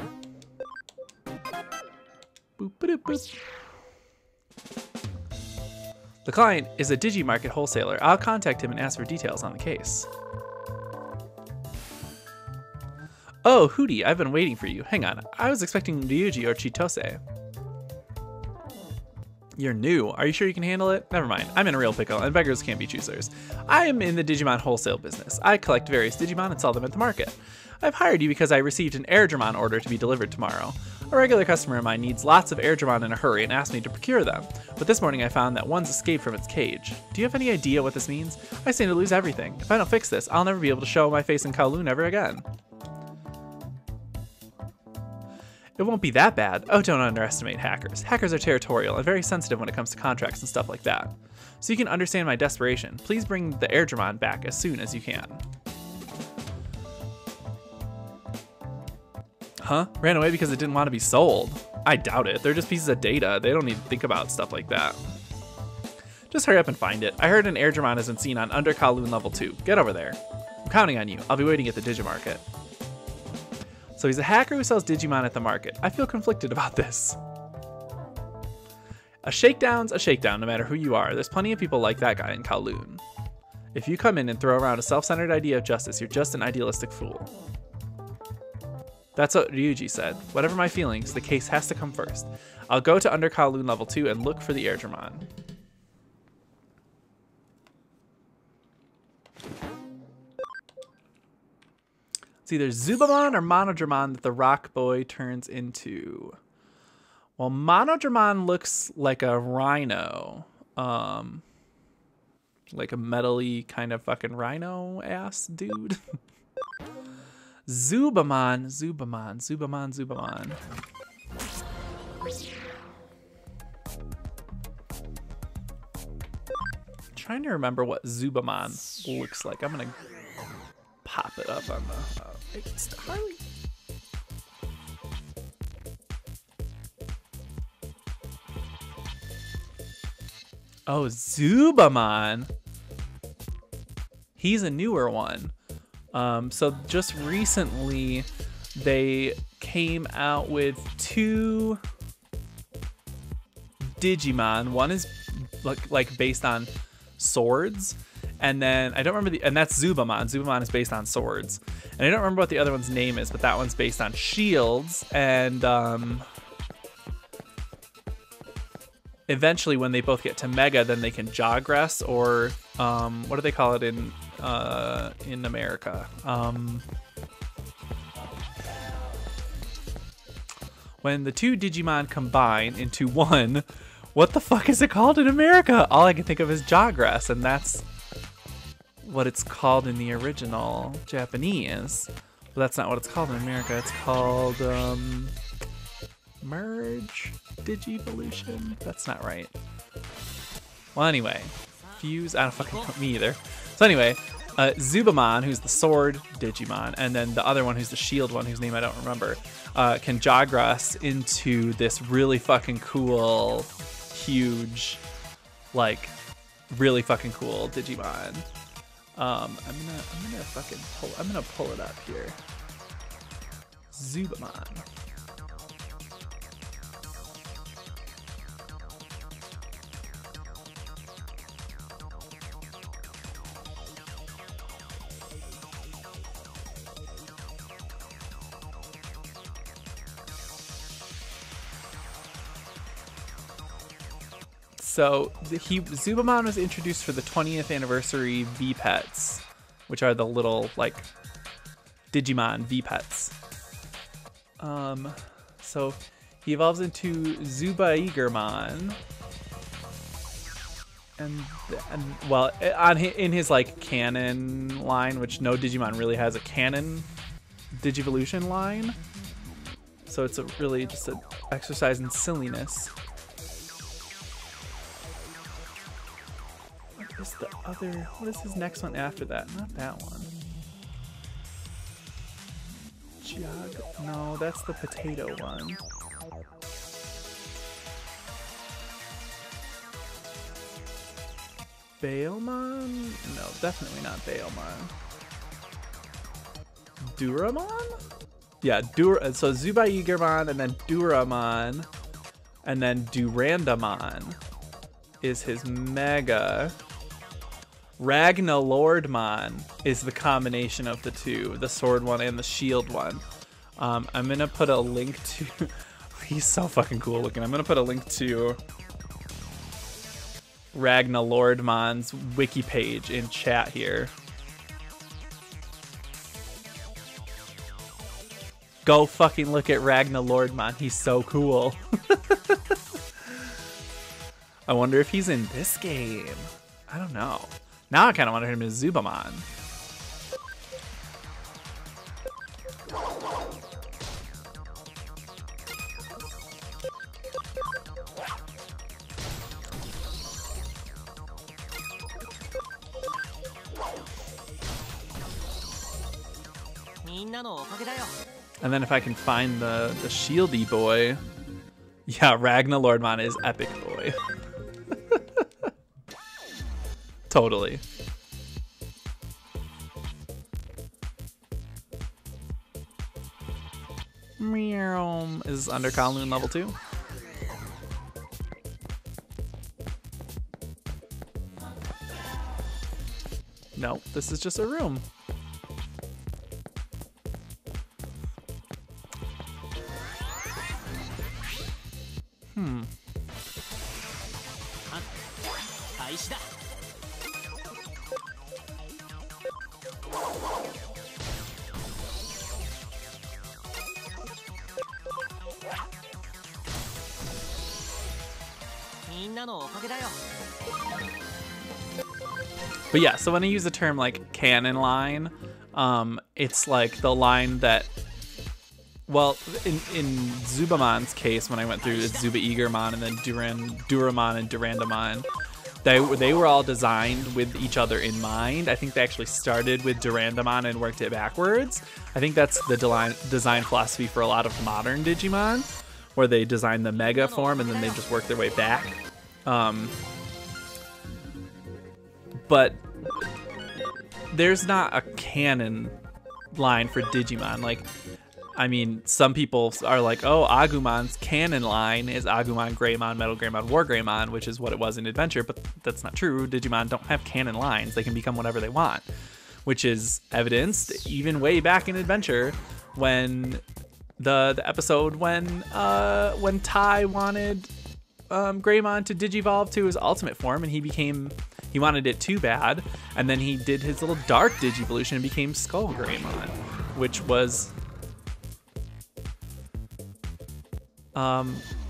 Boop, boop, boop. The client is a Digimarket wholesaler. I'll contact him and ask for details on the case. Oh, Hootie, I've been waiting for you. Hang on, I was expecting Ryuji or Chitose. You're new. Are you sure you can handle it? Never mind. I'm in a real pickle, and beggars can't be choosers. I am in the Digimon wholesale business. I collect various Digimon and sell them at the market. I've hired you because I received an Airdramon order to be delivered tomorrow. A regular customer of mine needs lots of Airdramon in a hurry and asked me to procure them. But this morning I found that one's escaped from its cage. Do you have any idea what this means? I stand to lose everything. If I don't fix this, I'll never be able to show my face in Kowloon ever again. It won't be that bad. Oh, don't underestimate hackers. Hackers are territorial and very sensitive when it comes to contracts and stuff like that. So you can understand my desperation. Please bring the Airdramon back as soon as you can. Huh? Ran away because it didn't want to be sold? I doubt it. They're just pieces of data. They don't need to think about stuff like that. Just hurry up and find it. I heard an Airdramon has been seen on Under Kowloon Level 2. Get over there. I'm counting on you. I'll be waiting at the Digimarket. So he's a hacker who sells Digimon at the market. I feel conflicted about this. A shakedown's a shakedown no matter who you are. There's plenty of people like that guy in Kowloon. If you come in and throw around a self-centered idea of justice, you're just an idealistic fool. That's what Ryuji said. Whatever my feelings, the case has to come first. I'll go to Under Kowloon Level 2 and look for the Airdramon. It's either Zubamon or Monodramon that the Rock Boy turns into. Well, Monodramon looks like a rhino. Like a metal-y kind of fucking rhino-ass dude. Zubamon. Trying to remember what Zubamon looks like. I'm gonna pop it up on the Harley. Oh, Zubamon. He's a newer one. So just recently they came out with 2 Digimon. One is like based on swords, and then I don't remember and that's Zubamon. Zubamon is based on swords, and I don't remember what the other one's name is, but that one's based on shields. And eventually when they both get to Mega, then they can Jogress, or what do they call it in America? When the 2 Digimon combine into one, what the fuck is it called in America? All I can think of is Jogress, and that's what it's called in the original Japanese. But that's not what it's called in America. It's called Merge Digivolution. That's not right. Well, anyway, Fuse. I don't fucking know me either. So anyway, Zubamon, who's the sword Digimon, and then the other one who's the shield one, whose name I don't remember, can Jogress into this really fucking cool, huge, like, really fucking cool Digimon. I'm gonna pull it up here. Zubamon. So Zubamon was introduced for the 20th anniversary V-Pets, which are the little like Digimon V-Pets. So he evolves into Zubaigermon, and well, in his like canon line, which no Digimon really has a canon Digivolution line, so it's really just an exercise in silliness. What is his next one after that? Not that one. No, that's the potato one. Bailmon? No, definitely not Bailmon. Duramon? Yeah, so Zubaigermon, and then Duramon, and then Durandamon is his Mega. Ragnalordmon is the combination of the 2, the sword one and the shield one. I'm gonna put a link to. He's so fucking cool looking. I'm gonna put a link to Ragna Lordmon's wiki page in chat here. Go fucking look at Ragna Lordmon. He's so cool. I wonder if he's in this game. I don't know. Now I kind of want him as Zubamon. And then if I can find the shieldy boy. Yeah, Ragna Lordmon is epic boy. Totally. Meow. Is under Kowloon level 2? No, this is just a room. But yeah, so when I use the term like canon line, it's like the line that, well, in Zubamon's case, when I went through Zuba Eagermon and then Duramon and Durandamon, they were all designed with each other in mind. I think they actually started with Durandamon and worked it backwards. I think that's the design philosophy for a lot of modern Digimon, where they design the Mega form and then they just work their way back. But there's not a canon line for Digimon. Like, I mean, some people are like, oh, Agumon's canon line is Agumon, Greymon, Metal Greymon, War Greymon, which is what it was in Adventure, but that's not true. Digimon don't have canon lines. They can become whatever they want, which is evidenced even way back in Adventure when the episode when Tai wanted Greymon to digivolve to his ultimate form, and he wanted it too bad, and then he did his little dark digivolution and became Skull Greymon, which was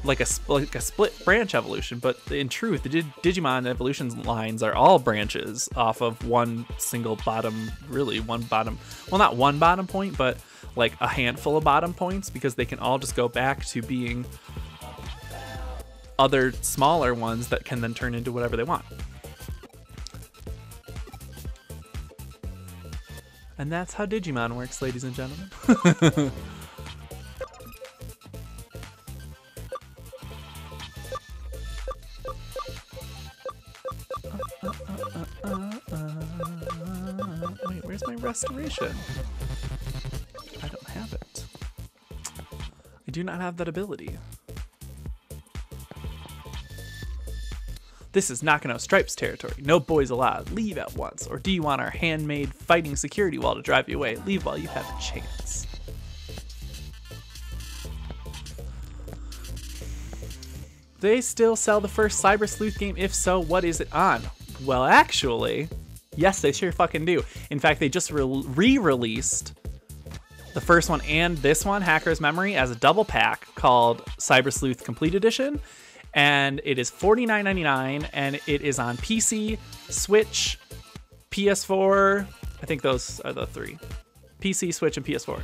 like a split branch evolution. But in truth, the Digimon evolution lines are all branches off of one single bottom, really one bottom, well, not one bottom point, but like a handful of bottom points, because they can all just go back to being other smaller ones that can then turn into whatever they want. And that's how Digimon works, ladies and gentlemen. Wait, where's my restoration? I don't have it. I do not have that ability. This is Nakano Stripes territory. No boys allowed. Leave at once. Or do you want our handmade fighting security wall to drive you away? Leave while you have a chance. They still sell the first Cyber Sleuth game? If so, what is it on? Well, actually, yes, they sure fucking do. In fact, they just re-released the first one and this one, Hacker's Memory, as a double pack called Cyber Sleuth Complete Edition. And it is $49.99, and it is on PC, Switch, PS4. I think those are the three. PC, Switch, and PS4.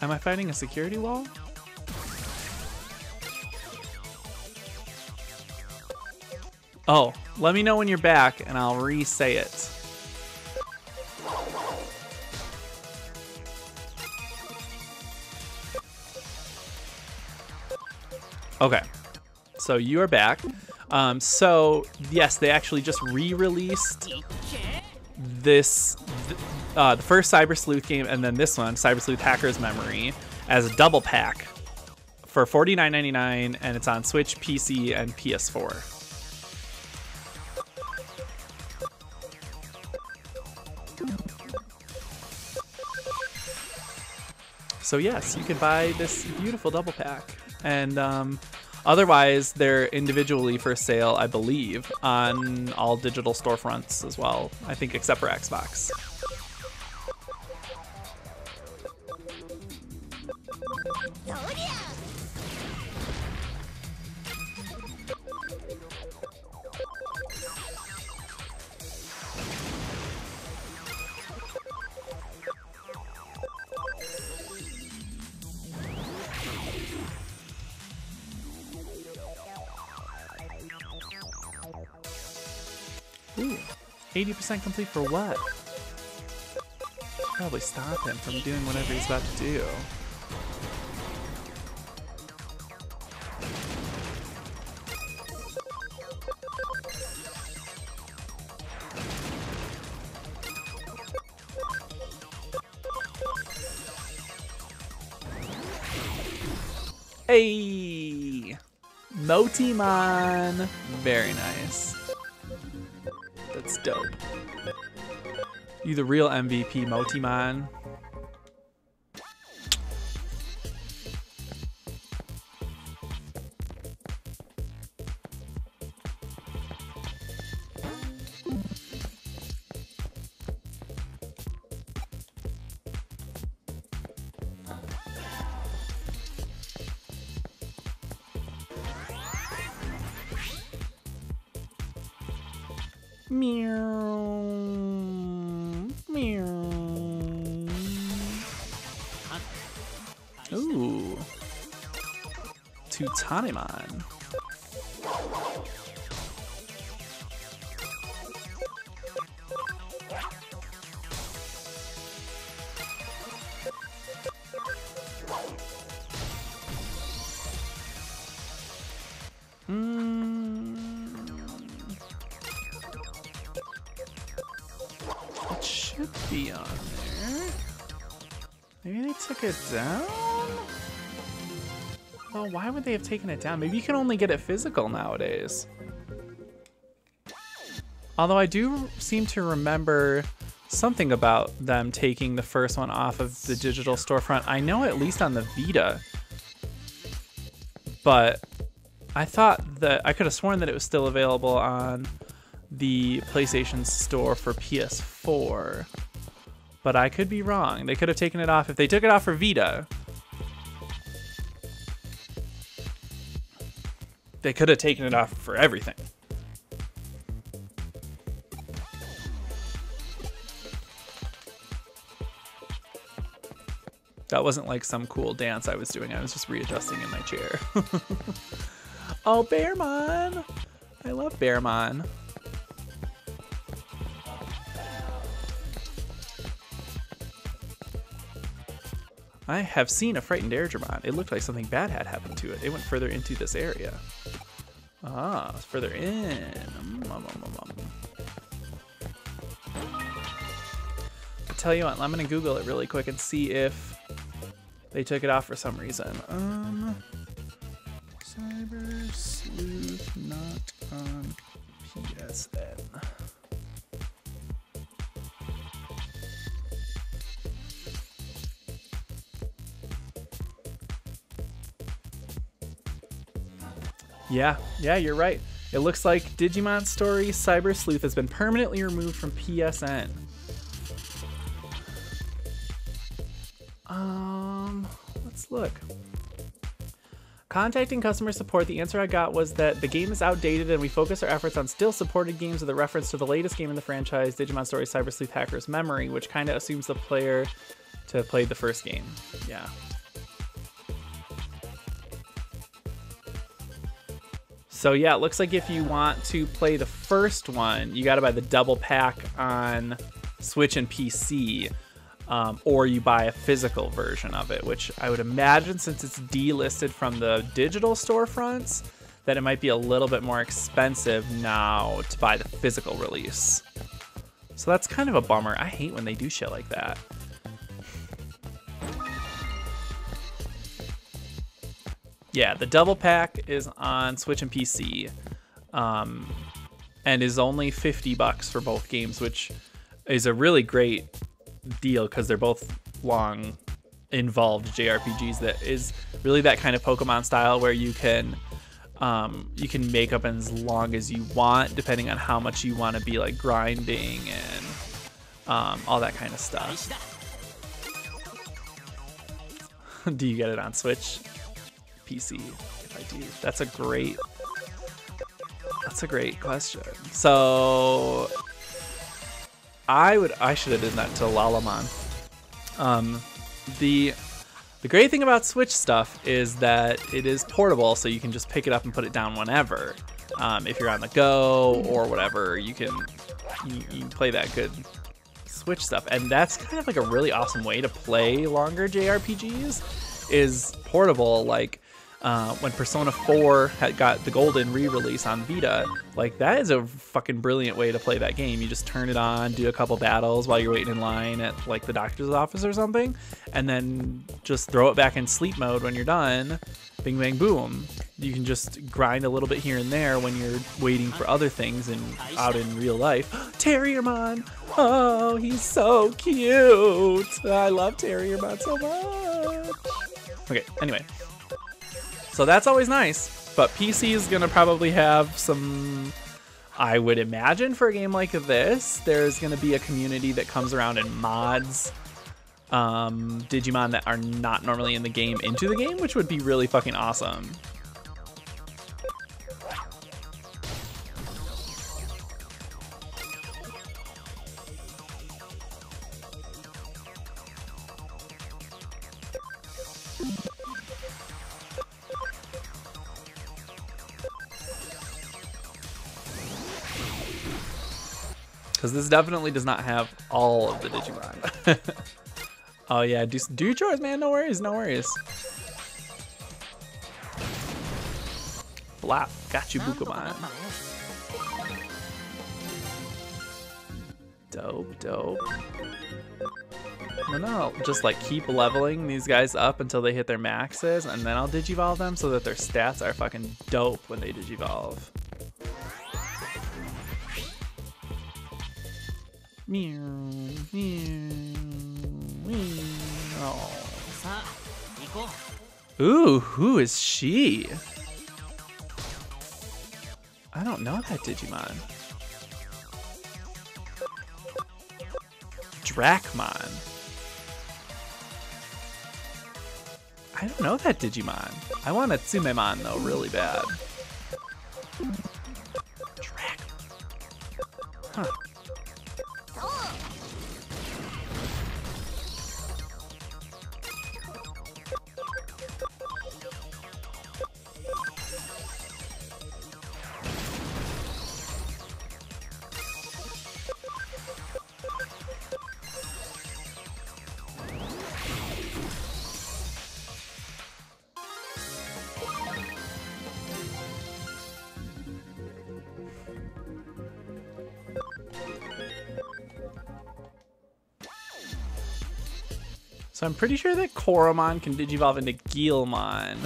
Am I fighting a security wall? Oh, let me know when you're back and I'll re-say it. Okay, so you are back. So yes, they actually just re-released this the first Cyber Sleuth game, and then this one, Cyber Sleuth Hacker's Memory, as a double pack for $49.99, and it's on Switch, PC, and PS4. So yes, you can buy this beautiful double pack, and otherwise they're individually for sale, I believe, on all digital storefronts as well. I think except for Xbox. Ooh, 80% complete for what? Probably stop him from doing whatever he's about to do. Hey! Motimon! Very nice. That's dope. You the real MVP, Motimon. Meow. Meow. Ooh. Tutanemon. It should be on there. Maybe they took it down? Well, why would they have taken it down? Maybe you can only get it physical nowadays. Although I do seem to remember something about them taking the first one off of the digital storefront. I know at least on the Vita. But I thought that I could have sworn that it was still available on the PlayStation Store for PS4. But I could be wrong. They could have taken it off. If they took it off for Vita, they could have taken it off for everything. That wasn't like some cool dance I was doing. I was just readjusting in my chair. Oh, Bearmon! I love Bearmon. I have seen a frightened Airdramon. It looked like something bad had happened to it. It went further into this area. Ah, it's further in. I'll tell you what, I'm gonna Google it really quick and see if they took it off for some reason. Cyber Sleuth not on PSN. Yeah, you're right. It looks like Digimon Story Cyber Sleuth has been permanently removed from PSN. Let's look. Contacting customer support, the answer I got was that the game is outdated and we focus our efforts on still supported games with a reference to the latest game in the franchise, Digimon Story Cyber Sleuth Hacker's Memory, which kind of assumes the player to have played the first game. Yeah. So yeah, it looks like if you want to play the first one, you got to buy the double pack on Switch and PC, or you buy a physical version of it, which I would imagine, since it's delisted from the digital storefronts, that it might be a little bit more expensive now to buy the physical release. So that's kind of a bummer. I hate when they do shit like that. Yeah, the double pack is on Switch and PC, and is only $50 for both games, which is a really great deal because they're both long, involved JRPGs. That is really that kind of Pokemon style where you can make up as long as you want, depending on how much you want to be like grinding and all that kind of stuff. Do you get it on Switch? PC, if I do. That's a great question. So I should have done that to Lalamon. The great thing about Switch stuff is that it is portable, so you can just pick it up and put it down whenever. If you're on the go or whatever, you can play that good Switch stuff. And that's kind of like a really awesome way to play longer JRPGs, is portable. Like when Persona 4 got the golden re-release on Vita, like that is a fucking brilliant way to play that game. You just turn it on, do a couple battles while you're waiting in line at like the doctor's office or something, and then just throw it back in sleep mode when you're done. Bing, bang, boom. You can just grind a little bit here and there when you're waiting for other things and out in real life. Terriermon! Oh, he's so cute! I love Terriermon so much! Okay, anyway. So that's always nice, but PC is gonna probably have some, I would imagine for a game like this, there's gonna be a community that comes around and mods Digimon that are not normally in the game into the game, which would be really fucking awesome. Because this definitely does not have all of the Digimon. Oh yeah, do your chores, man. No worries, no worries. Flap, got you, Bukomon. Dope, dope. No, just like keep leveling these guys up until they hit their maxes, and then I'll digivolve them so that their stats are fucking dope when they digivolve. Meow, meow, meow. Ooh, who is she? I don't know that Digimon. Dracmon. I don't know that Digimon. I want a Tsumemon though, really bad. Drac. Huh. So I'm pretty sure that Koromon can digivolve into Guilmon,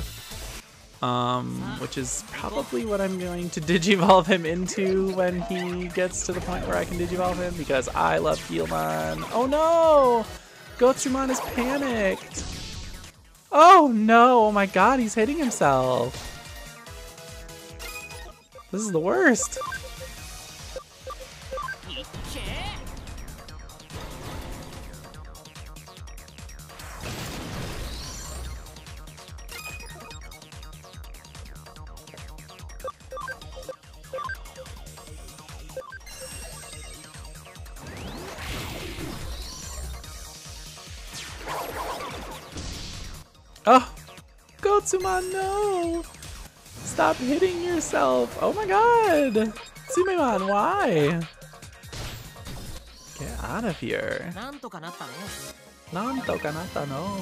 which is probably what I'm going to digivolve him into when he gets to the point where I can digivolve him, because I love Guilmon. Oh no! Gotsumon is panicked! Oh no! Oh my god, he's hitting himself! This is the worst! Oh, Gotsumon, no! Stop hitting yourself! Oh my god! Tsumemon, why? Get out of here. Nantoka natta no.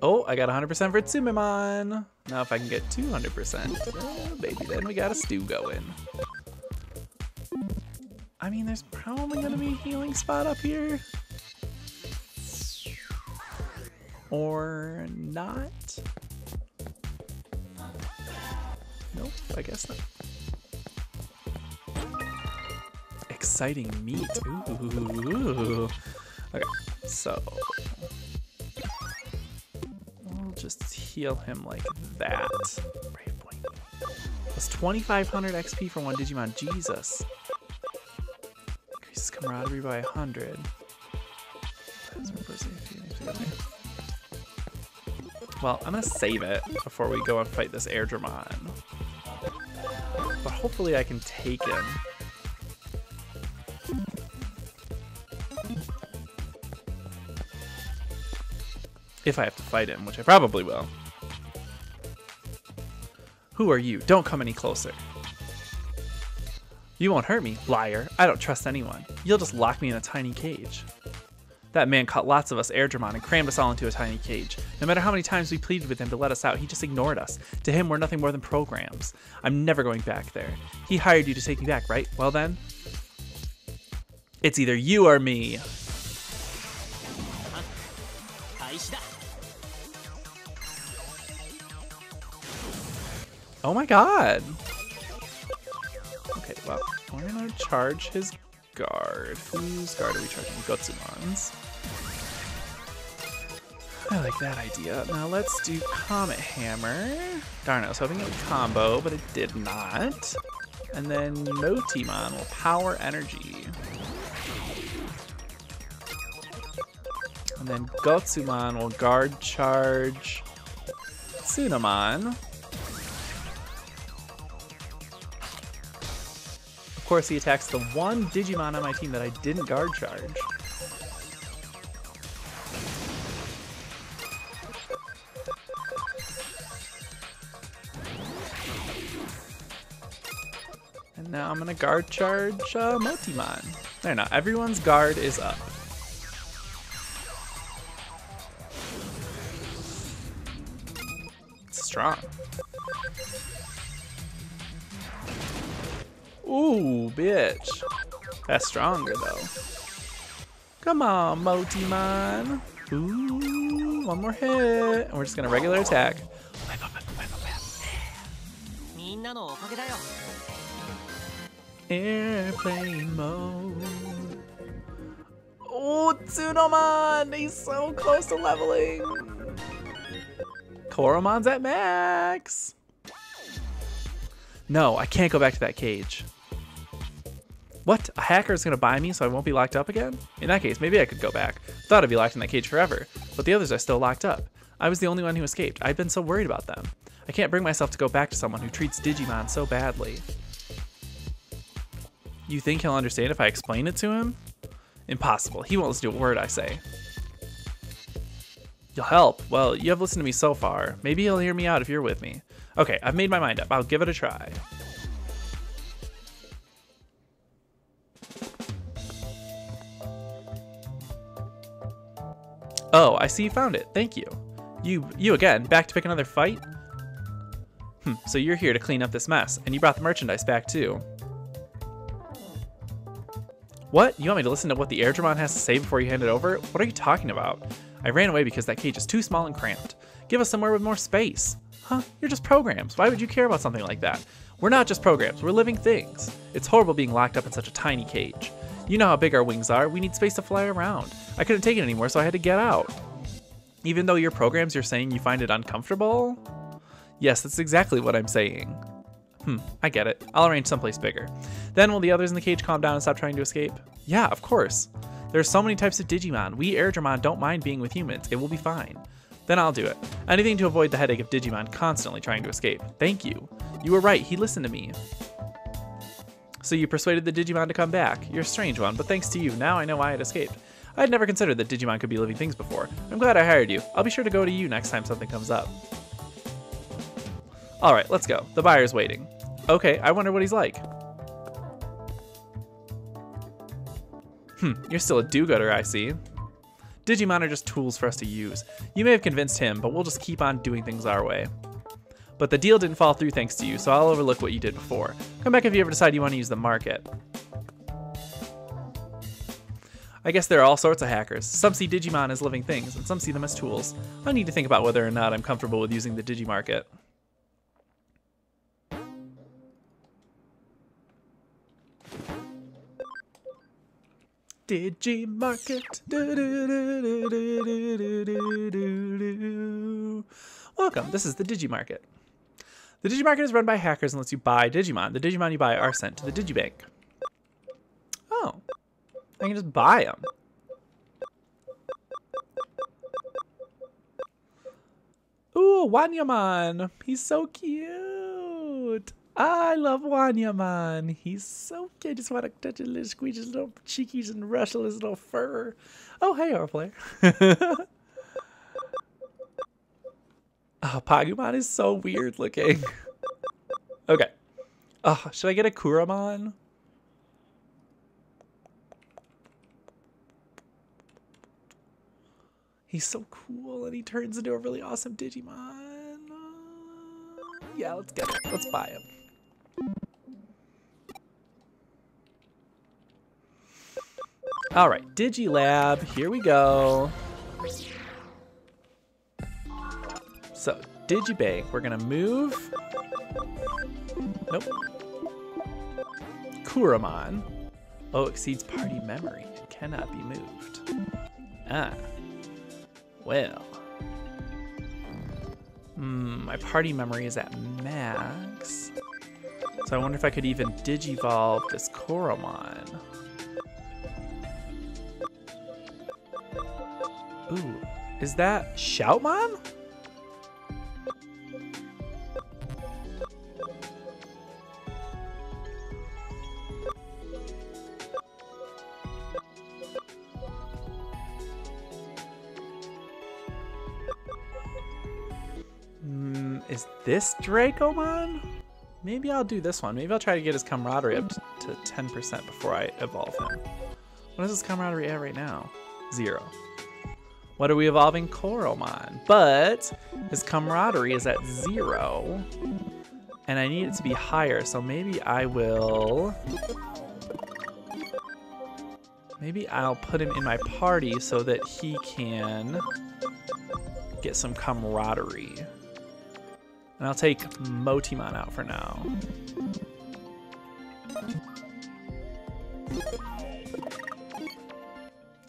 Oh, I got 100% for Tsumemon. Now if I can get 200%, baby, then we got a stew going. I mean, there's probably going to be a healing spot up here. Or not. Nope, I guess not. Exciting meat. Ooh. Okay, so we'll just heal him like that. Brave point. That's 2,500 XP for one Digimon. Jesus. Increases camaraderie by 100. Well, I'm gonna save it before we go and fight this Airdramon. But hopefully I can take him. If I have to fight him, which I probably will. Who are you? Don't come any closer. You won't hurt me, liar. I don't trust anyone. You'll just lock me in a tiny cage. That man caught lots of us Airdramon and crammed us all into a tiny cage. No matter how many times we pleaded with him to let us out, he just ignored us. To him, we're nothing more than programs. I'm never going back there. He hired you to take me back, right? Well then, it's either you or me. Oh my god. Okay, well, we're gonna charge his guard. Whose guard are we charging? Gotsumon's. I like that idea. Now let's do Comet Hammer. Darn, I was hoping it would combo, but it did not. And then Motimon will power energy. And then Gotsumon will guard charge Tsunamon. Of course, he attacks the one Digimon on my team that I didn't guard charge. And now I'm gonna guard charge Motimon. There, now everyone's guard is up. It's strong. Ooh, bitch. That's stronger, though. Come on, Motimon. Ooh, one more hit. And we're just going to regular attack. Airplane mode. Oh, Tsunomon. He's so close to leveling. Koromon's at max. No, I can't go back to that cage. What? A hacker is going to buy me so I won't be locked up again? In that case, maybe I could go back. Thought I'd be locked in that cage forever, but the others are still locked up. I was the only one who escaped. I've been so worried about them. I can't bring myself to go back to someone who treats Digimon so badly. You think he'll understand if I explain it to him? Impossible. He won't listen to a word I say. You'll help. Well, you have listened to me so far. Maybe he'll hear me out if you're with me. Okay, I've made my mind up. I'll give it a try. Oh, I see you found it. Thank you. You again, back to pick another fight? So you're here to clean up this mess, and you brought the merchandise back too. What? You want me to listen to what the Airdramon has to say before you hand it over? What are you talking about? I ran away because that cage is too small and cramped. Give us somewhere with more space. Huh? You're just programs. Why would you care about something like that? We're not just programs, we're living things. It's horrible being locked up in such a tiny cage. You know how big our wings are, we need space to fly around. I couldn't take it anymore, so I had to get out. Even though you're programs, you're saying you find it uncomfortable? Yes, that's exactly what I'm saying. I get it. I'll arrange someplace bigger. Then will the others in the cage calm down and stop trying to escape? Yeah, of course. There's so many types of Digimon. We Airdramon don't mind being with humans. It will be fine. Then I'll do it. Anything to avoid the headache of Digimon constantly trying to escape. Thank you. You were right. He listened to me. So you persuaded the Digimon to come back. You're a strange one, but thanks to you, now I know why I had escaped. I had never considered that Digimon could be living things before. I'm glad I hired you. I'll be sure to go to you next time something comes up. Alright, let's go. The buyer's waiting. Okay, I wonder what he's like. You're still a do-gooder, I see. Digimon are just tools for us to use. You may have convinced him, but we'll just keep on doing things our way. but the deal didn't fall through thanks to you, so I'll overlook what you did before. Come back if you ever decide you want to use the market. I guess there are all sorts of hackers. Some see Digimon as living things, and some see them as tools. I need to think about whether or not I'm comfortable with using the Digimarket. Digimarket. Welcome, this is the Digimarket. The Digimarket is run by hackers and lets you buy Digimon. The Digimon you buy are sent to the Digibank. Oh. I can just buy them. Ooh, Wanyamon. He's so cute. I love Wanyamon. He's so cute. I just want to touch his little, squeeze his little cheekies and rustle his little fur. Oh, hey, Orplayer. Oh, Pagumon is so weird looking. Okay. Oh, should I get a Kuramon? He's so cool, and he turns into a really awesome Digimon. Yeah, let's get it. Let's buy him. All right, Digilab, here we go. So, Digibank, we're gonna move. Nope. Kuramon. Oh, exceeds party memory. It cannot be moved. Ah. Well, my party memory is at max, so I wonder if I could even Digivolve this Koromon. Ooh, is that Shoutmon? Is this Dracomon? Maybe I'll do this one. Maybe I'll try to get his camaraderie up to 10% before I evolve him. What is his camaraderie at right now? 0. What are we evolving? Koromon. But his camaraderie is at 0. And I need it to be higher, so maybe I will... Maybe I'll put him in my party so that he can get some camaraderie. And I'll take Motimon out for now.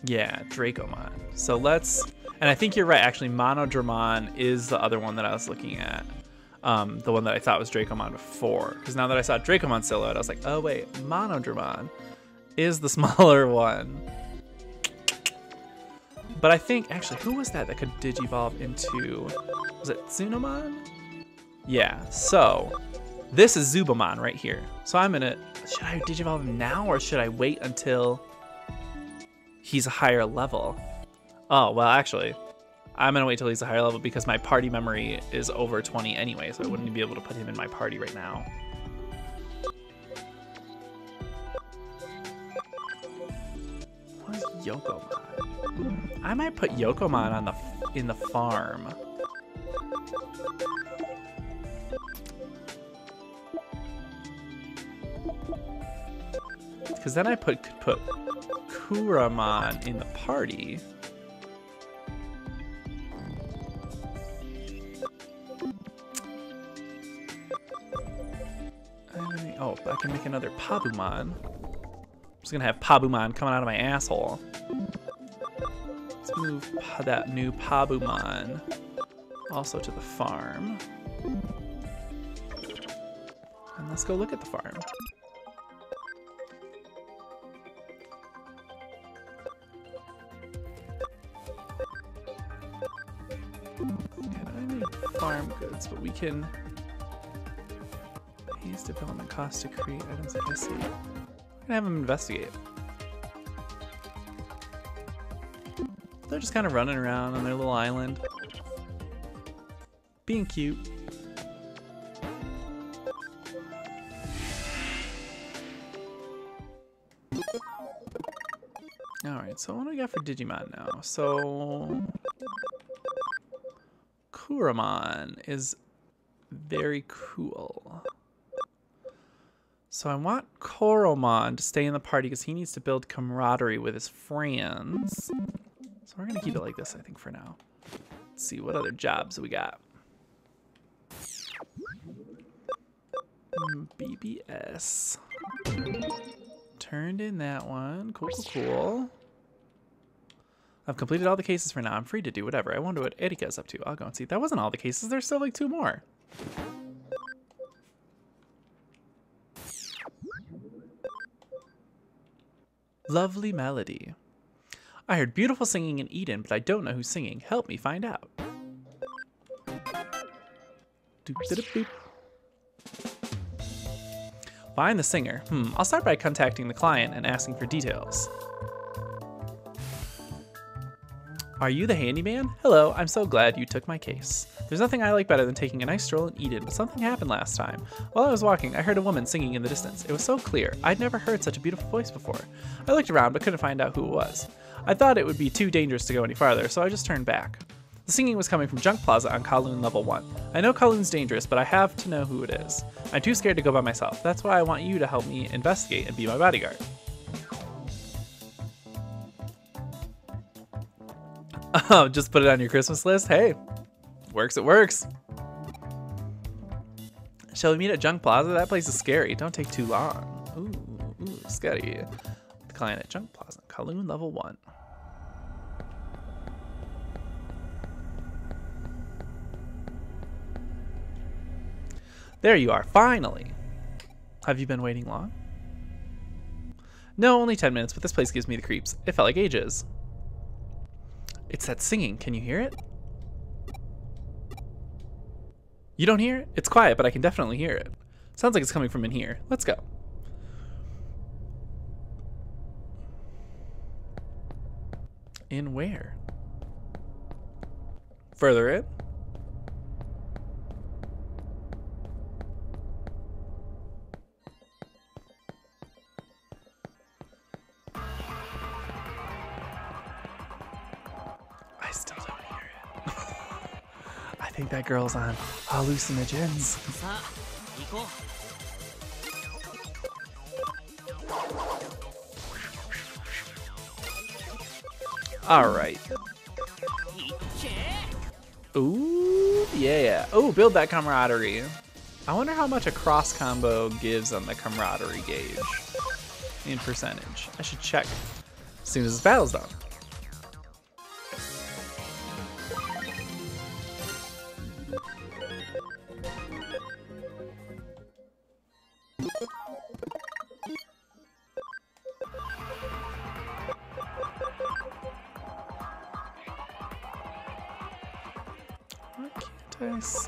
Yeah, Dracomon. So let's... And I think you're right, actually, Monodramon is the other one that I was looking at. The one that I thought was Dracomon before. Because now that I saw Dracomon silhouette, I was like, oh wait, Monodramon is the smaller one. But I think, actually, who was that could Digivolve into... Was it Tsunomon? Yeah, so this is Zubamon right here. So I'm gonna, should I Digivolve him now or should I wait until he's a higher level? Oh, well, actually, I'm gonna wait till he's a higher level because my party memory is over 20 anyway, so I wouldn't be able to put him in my party right now. What is Yokomon? I might put Yokomon on in the farm. Because then I could put Kuramon in the party. Oh, I can make another Pabumon. I'm just gonna have Pabumon coming out of my asshole. Let's move that new Pabumon also to the farm. And let's go look at the farm. Farm goods, but we can use development costs to create items like this. We're gonna have them investigate. They're just kind of running around on their little island, being cute. Alright, so what do we got for Digimon now? So Kuramon is Very cool. So I want Koromon to stay in the party because he needs to build camaraderie with his friends. So we're going to keep it like this, I think, for now. Let's see, what other jobs we got? BBS. Turned in that one. Cool, cool, cool. I've completed all the cases for now. I'm free to do whatever. I wonder what Erika is up to. I'll go and see. That wasn't all the cases. There's still like 2 more. Lovely melody. I heard beautiful singing in Eden, but I don't know who's singing. Help me find out. Doop-da-doop-doop. Find the singer. I'll start by contacting the client and asking for details. Are you the handyman? Hello, I'm so glad you took my case. There's nothing I like better than taking a nice stroll in Eden, but something happened last time. While I was walking, I heard a woman singing in the distance. It was so clear. I'd never heard such a beautiful voice before. I looked around, but couldn't find out who it was. I thought it would be too dangerous to go any farther, so I just turned back. The singing was coming from Junk Plaza on Kowloon Level 1. I know Kowloon's dangerous, but I have to know who it is. I'm too scared to go by myself. That's why I want you to help me investigate and be my bodyguard. Oh, just put it on your Christmas list? Hey, works, it works. Shall we meet at Junk Plaza? That place is scary. Don't take too long. Ooh, scary. The client at Junk Plaza, Kowloon Level 1. There you are, finally. Have you been waiting long? No, only 10 minutes, but this place gives me the creeps. It felt like ages. It's that singing. Can you hear it? You don't hear it? It's quiet, but I can definitely hear it. Sounds like it's coming from in here. Let's go. In where? Further in? I think that girl's on hallucinogens. All right. Ooh, yeah. Oh, build that camaraderie. I wonder how much a cross combo gives on the camaraderie gauge in percentage. I should check as soon as this battle's done. Why can't I see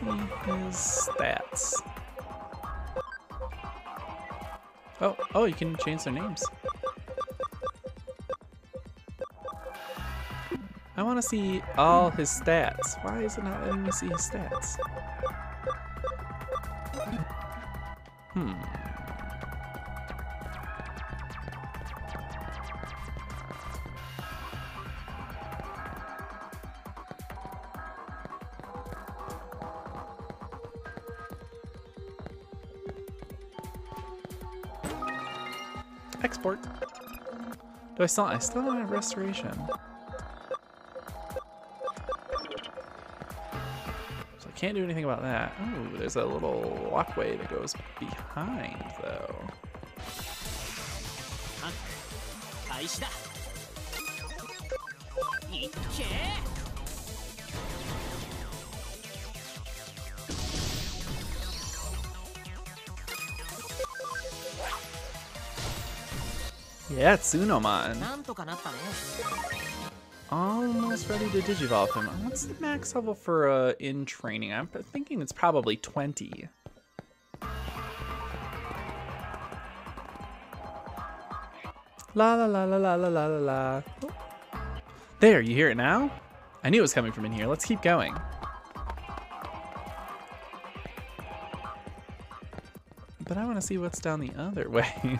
his stats? Oh, you can change their names. I want to see all his stats. Why is it not letting me see his stats? Export. Do I still don't have restoration. So I can't do anything about that. Oh, there's a little walkway that goes behind though. Yeah, Tsunomon. Almost ready to digivolve him. What's the max level for in training? I'm thinking it's probably 20. La la la la la la la la. Oh. There, you hear it now? I knew it was coming from in here. Let's keep going. But I want to see what's down the other way.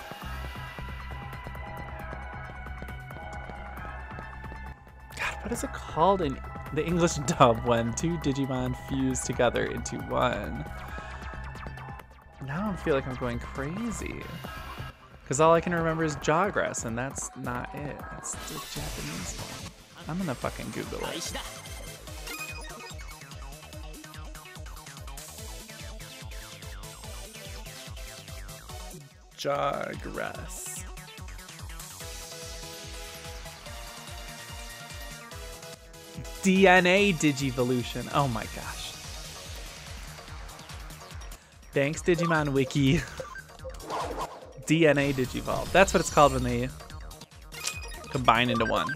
What is it called in the English dub when 2 Digimon fuse together into one? Now I feel like I'm going crazy. Because all I can remember is Jawgrass, and that's not it. That's the Japanese one. I'm gonna fucking Google it. Jawgrass. DNA Digivolution. Oh my gosh. Thanks, Digimon Wiki. DNA Digivolve. That's what it's called when they combine into one.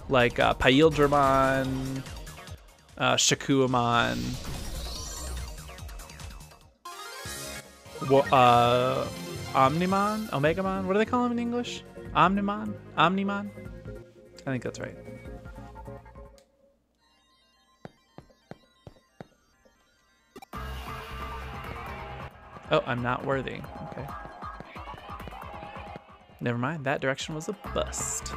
Like Paildramon, Shakuamon, Omnimon, Omegamon. What do they call him in English? Omnimon? Omnimon? I think that's right. Oh, I'm not worthy. Okay. Never mind. That direction was a bust.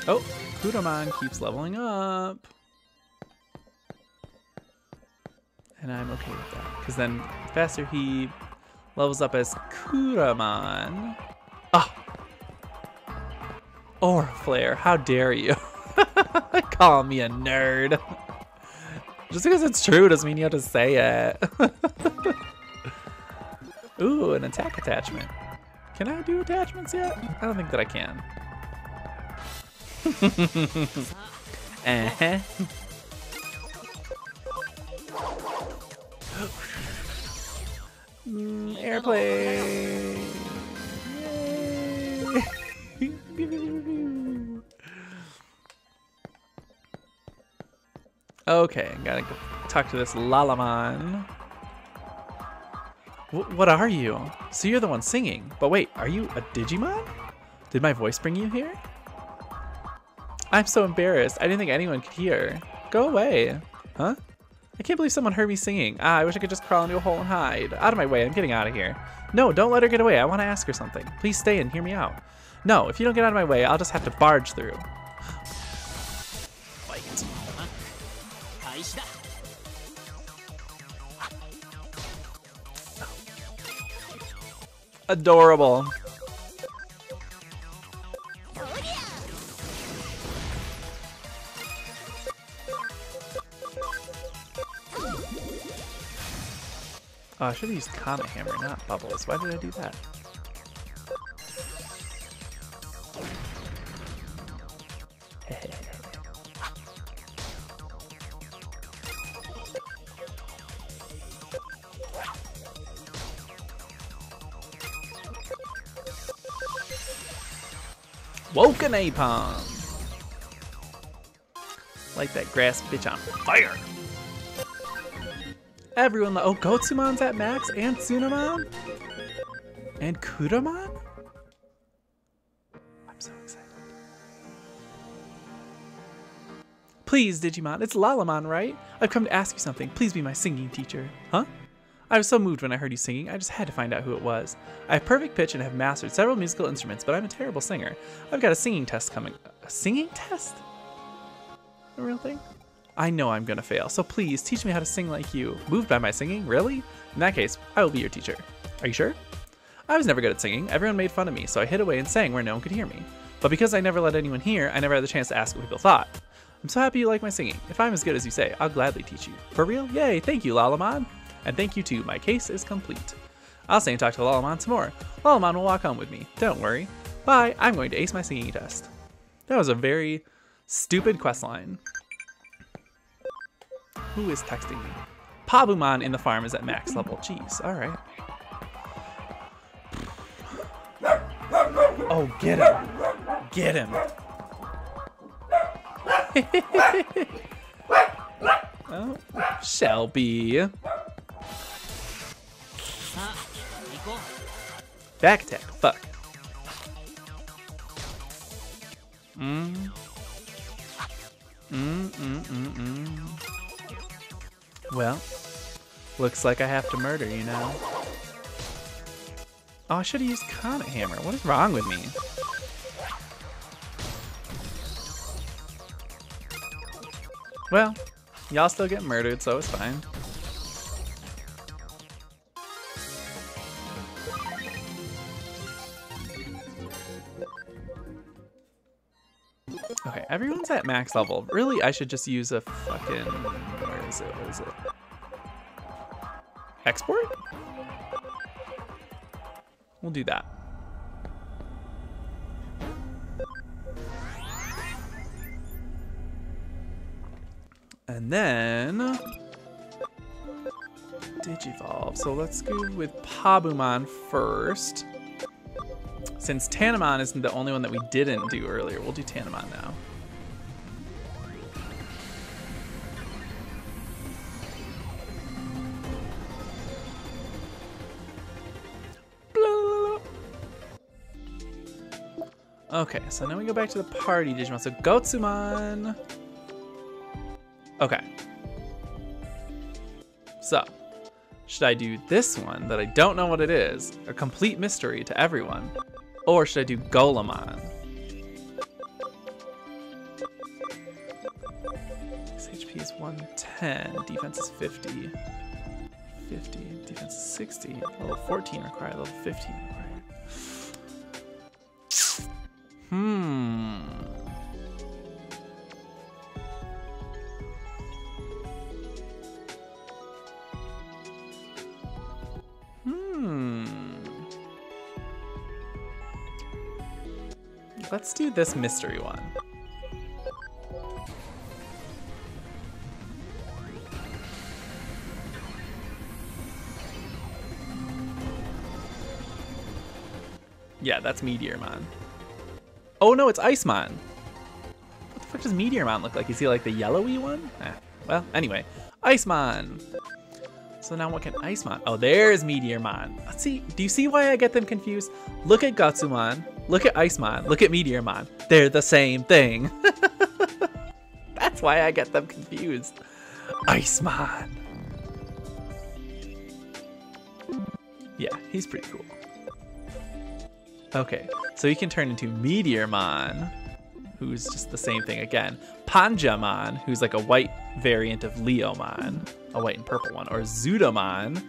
Oh, Kuramon keeps leveling up. And I'm okay with that. Because then the faster he levels up as Kuramon. Oh! Aura Flare, how dare you? Call me a nerd. Just because it's true doesn't mean you have to say it. Ooh, an attack attachment. Can I do attachments yet? I don't think that I can. Airplane. Yay. Okay, gotta go talk to this Lalamon. What are you? So you're the one singing. But wait, are you a Digimon? Did my voice bring you here? I'm so embarrassed. I didn't think anyone could hear. Go away. Huh? I can't believe someone heard me singing. Ah, I wish I could just crawl into a hole and hide. Out of my way, I'm getting out of here. No, don't let her get away. I want to ask her something. Please stay and hear me out. No, if you don't get out of my way, I'll just have to barge through. Fight. Adorable. Oh, I should have used Comet Hammer, not Bubbles. Why did I do that? Woken Apom! Light that grass bitch on fire! Everyone, oh, Gotsumon's at max, and Tsunamon, and Kuramon. I'm so excited. Please, Digimon, it's Lalamon, right? I've come to ask you something. Please be my singing teacher. Huh? I was so moved when I heard you singing, I just had to find out who it was. I have perfect pitch and have mastered several musical instruments, but I'm a terrible singer. I've got a singing test coming. A singing test? A real thing? I know I'm gonna fail, so please teach me how to sing like you. Moved by my singing? Really? In that case, I will be your teacher. Are you sure? I was never good at singing. Everyone made fun of me, so I hid away and sang where no one could hear me. But because I never let anyone hear, I never had the chance to ask what people thought. I'm so happy you like my singing. If I'm as good as you say, I'll gladly teach you. For real? Yay! Thank you, Lalamon! And thank you too, my case is complete. I'll stay and talk to Lalamon some more. Lalamon will walk home with me. Don't worry. Bye, I'm going to ace my singing test. That was a very stupid quest line. Who is texting me? Pabumon in the farm is at max level. Jeez, alright. Oh, get him. Get him. Oh, Shelby. Back attack. Fuck. Well, looks like I have to murder you now. Oh, I should have used Comet Hammer. What is wrong with me? Well, y'all still get murdered, so it's fine. Okay, everyone's at max level. Really, I should just use a fucking... Where is it? What is it? Export? We'll do that. And then... Digivolve. So let's go with Pabumon first. Since Tanamon isn't the only one that we didn't do earlier, we'll do Tanamon now. Okay, so now we go back to the party Digimon. So Gotsumon. Okay. So, should I do this one that I don't know what it is, a complete mystery to everyone, or should I do Golemon? His HP is 110, defense is 50. 50, defense is 60. Level 14 required, level 15 required. Let's do this mystery one. Yeah, that's Meteormon. Oh no, it's Icemon. What the fuck does Meteormon look like? Is he like the yellowy one? Well, anyway, Icemon. So now what can Icemon? Oh, there's Meteormon. Let's see, do you see why I get them confused? Look at Gotsumon, look at Icemon, look at Meteormon. They're the same thing. That's why I get them confused. Icemon. Yeah, he's pretty cool. Okay, so he can turn into Meteormon, who's just the same thing again. Panjamon, who's like a white variant of Leomon, a white and purple one. Or Zudomon,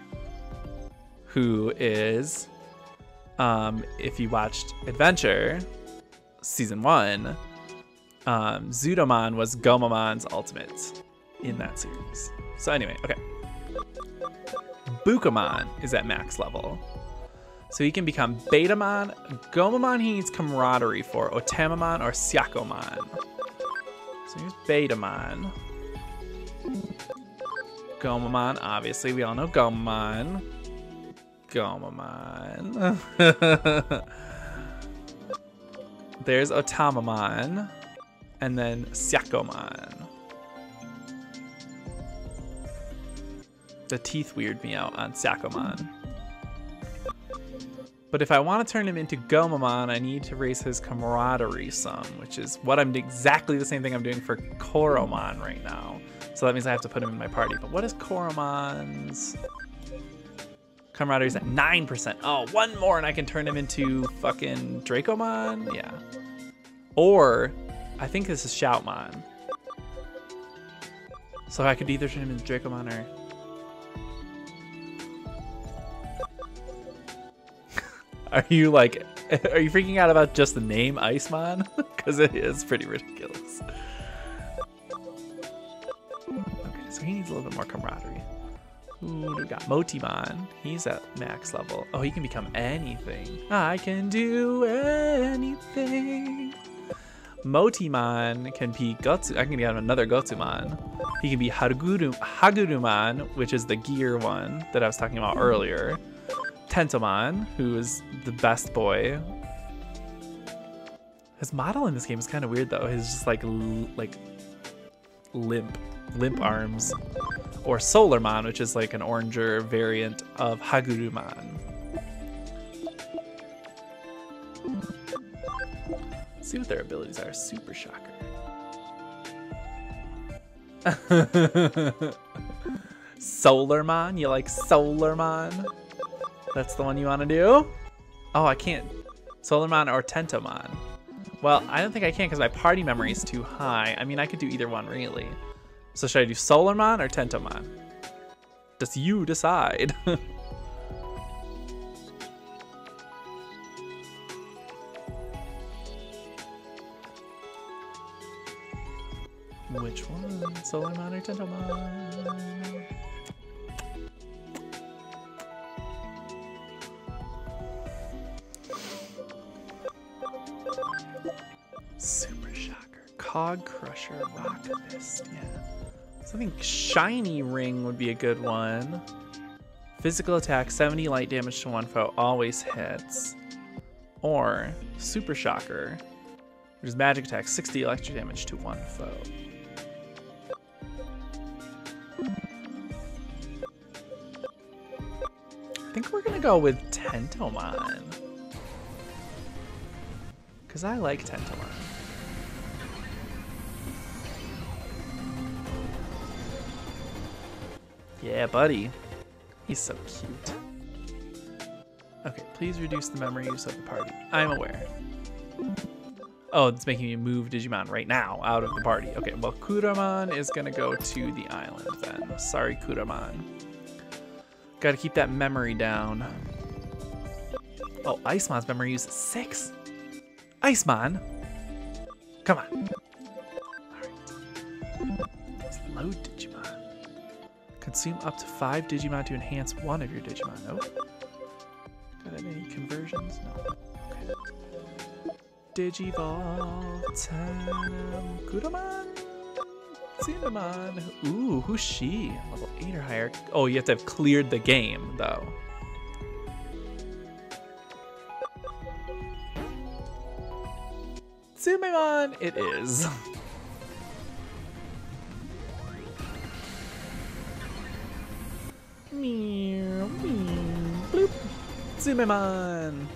who is, if you watched Adventure, Season 1, Zudomon was Gomamon's ultimate in that series. So anyway, okay. Bukamon is at max level. So he can become Betamon. Gomamon he needs camaraderie for. Otamamon or Syakomon. So here's Betamon. Gomamon, obviously. We all know Gomamon. Gomamon. There's Otamamon. And then Syakomon. The teeth weird me out on Syakomon. But if I want to turn him into Gomamon, I need to raise his camaraderie some, which is what I'm exactly the same thing I'm doing for Koromon right now. So that means I have to put him in my party. But what is Koromon's camaraderie? Is at 9%. Oh, one more and I can turn him into fucking Dracomon? Yeah. Or I think this is Shoutmon. So I could either turn him into Dracomon or... Are you freaking out about just the name Icemon? Because it is pretty ridiculous. Okay, so he needs a little bit more camaraderie. Ooh, we got Motimon. He's at max level. Oh, he can become anything. I can do anything. Motimon can be Gotsu. I can get him another Gotsumon. He can be Hagurumon, which is the gear one that I was talking about earlier. Tentomon, who is the best boy. His model in this game is kind of weird though. He's just like limp arms. Or Solarmon, which is like an oranger variant of Hagurumon. see what their abilities are. Super Shocker. Solarmon? You like Solarmon? That's the one you want to do? Oh, I can't. Solarmon or Tentomon? Well, I don't think I can because my party memory is too high. I mean, I could do either one, really. So should I do Solarmon or Tentomon? Just you decide. Which one? Solarmon or Tentomon? Super Shocker, Cog Crusher, Rock Fist, yeah. So I think Shiny Ring would be a good one. Physical attack, 70 light damage to one foe, always hits. Or Super Shocker, which is magic attack, 60 electric damage to one foe. I think we're gonna go with Tentomon. Because I like Tentomon. Yeah, buddy. He's so cute. Okay, please reduce the memory use of the party. I'm aware. Oh, it's making me move Digimon right now out of the party. Okay, well, Kuramon is gonna go to the island then. Sorry, Kuramon. Gotta keep that memory down. Oh, Icemon's memory use is 6. Icemon! Come on. Alright. Let's load Digimon. Consume up to 5 Digimon to enhance one of your Digimon. Oh. Got any conversions? No. Okay. Digivolve time. Kuramon! Cinnamon. Ooh, who's she? Level 8 or higher. Oh, you have to have cleared the game, though. Tsumemon, it is. Meow, meow, bloop. Tsumemon.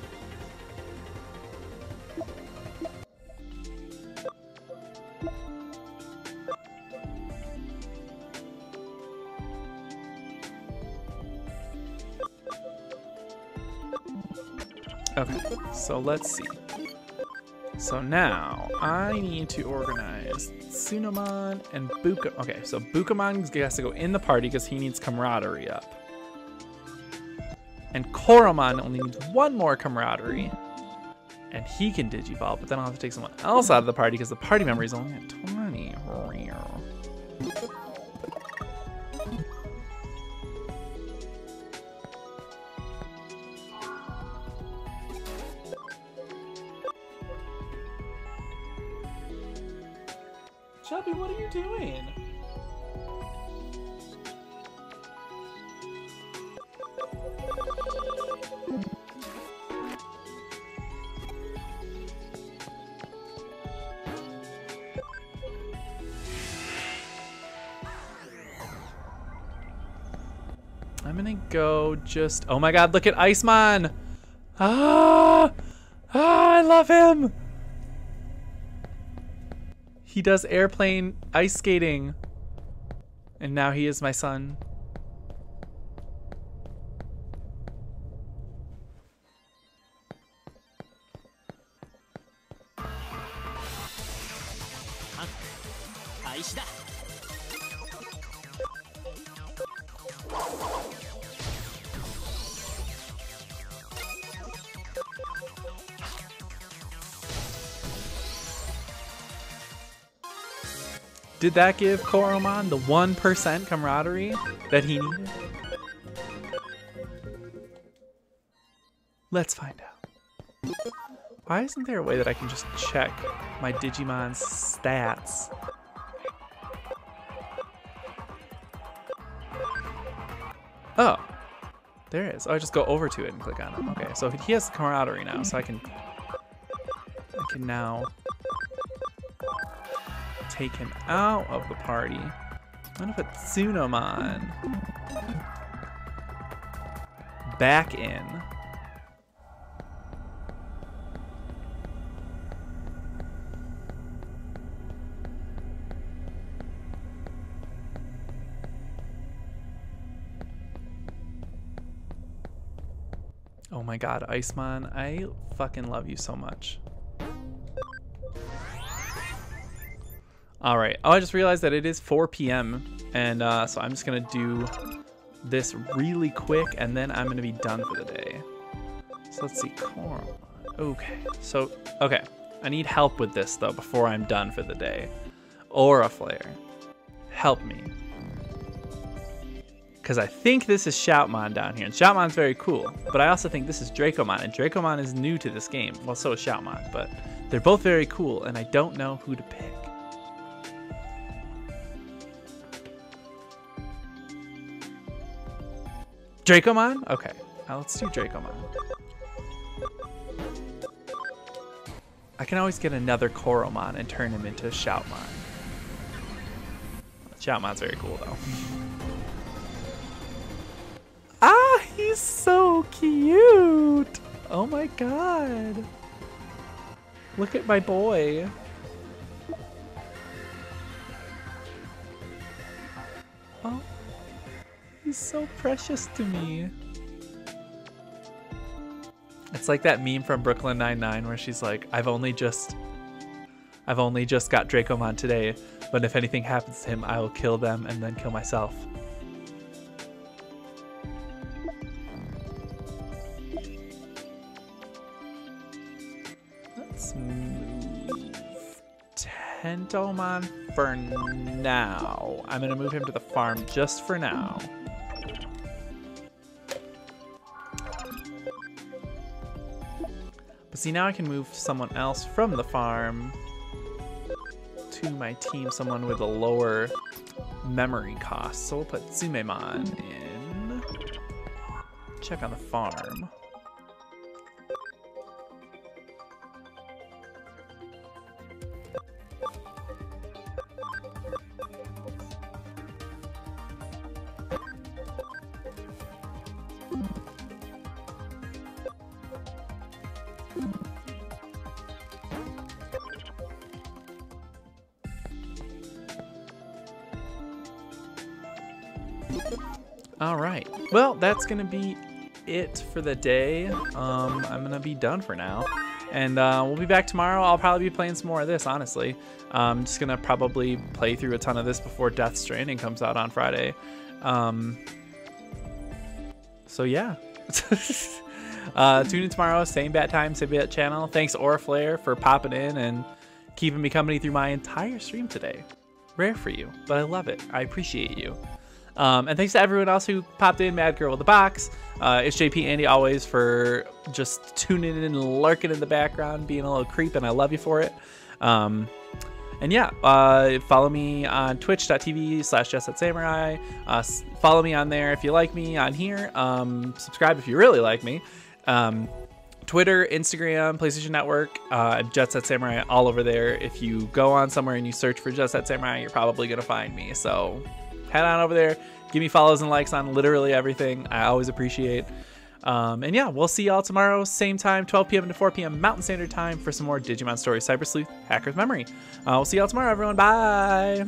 Okay, so let's see. So now I need to organize Tsunomon and Buka. Okay, so Bukamon has to go in the party because he needs camaraderie up. And Koromon only needs one more camaraderie. And he can Digivolve, but then I'll have to take someone else out of the party because the party memory is only at 20. Chubby, what are you doing? I'm gonna go just... Oh my god, look at Icemon! Ah! Ah, I love him! He does airplane ice skating. And now he is my son. Did that give Koromon the 1% camaraderie that he needed? Let's find out. Why isn't there a way that I can just check my Digimon's stats? Oh, there it is. Oh, I just go over to it and click on him. Okay, so he has camaraderie now, so I can now take him out of the party. I'm gonna put Tsunomon back in. Oh my god, Icemon, I fucking love you so much. All right. Oh, I just realized that it is 4 p.m. And so I'm just going to do this really quick, and then I'm going to be done for the day. So let's see. Coral. Okay. So, okay. I need help with this, though, before I'm done for the day. Aura Flare. Help me. Because I think this is Shoutmon down here. And Shoutmon's very cool. But I also think this is Dracomon. And Dracomon is new to this game. Well, so is Shoutmon. But they're both very cool, and I don't know who to pick. Dracomon? Okay. Now let's do Dracomon. I can always get another Coromon and turn him into Shoutmon. Shoutmon's very cool, though. Ah, he's so cute! Oh my god. Look at my boy. Oh. He's so precious to me. It's like that meme from Brooklyn Nine-Nine where she's like, I've only just got Dracomon today, but if anything happens to him, I will kill them and then kill myself. Let's move Tentomon for now. I'm gonna move him to the farm just for now. But see, now I can move someone else from the farm to my team, someone with a lower memory cost. So we'll put Tsumemon in. Check on the farm. All right, well, that's gonna be it for the day. I'm gonna be done for now, and we'll be back tomorrow. I'll probably be playing some more of this, honestly. I'm just gonna probably play through a ton of this before Death Stranding comes out on Friday. So yeah. Tune in tomorrow, same bat time, same bat channel. Thanks Aura Flare for popping in and keeping me company through my entire stream today. Rare for you, but I love it. I appreciate you. And thanks to everyone else who popped in. Mad Girl with the Box. It's JP Andy always for just tuning in and lurking in the background, being a little creep, and I love you for it. And yeah, follow me on twitch.tv/JetSetSamurai. Follow me on there if you like me on here. Subscribe if you really like me. Twitter, Instagram, PlayStation Network, JetSetSamurai, all over there. If you go on somewhere and you search for JetSetSamurai, you're probably going to find me. So head on over there. Give me follows and likes on literally everything. I always appreciate. And yeah, we'll see y'all tomorrow, same time, 12 p.m. to 4 p.m. Mountain Standard Time for some more Digimon Stories, Cyber Sleuth, Hacker's Memory. We'll see y'all tomorrow, everyone. Bye!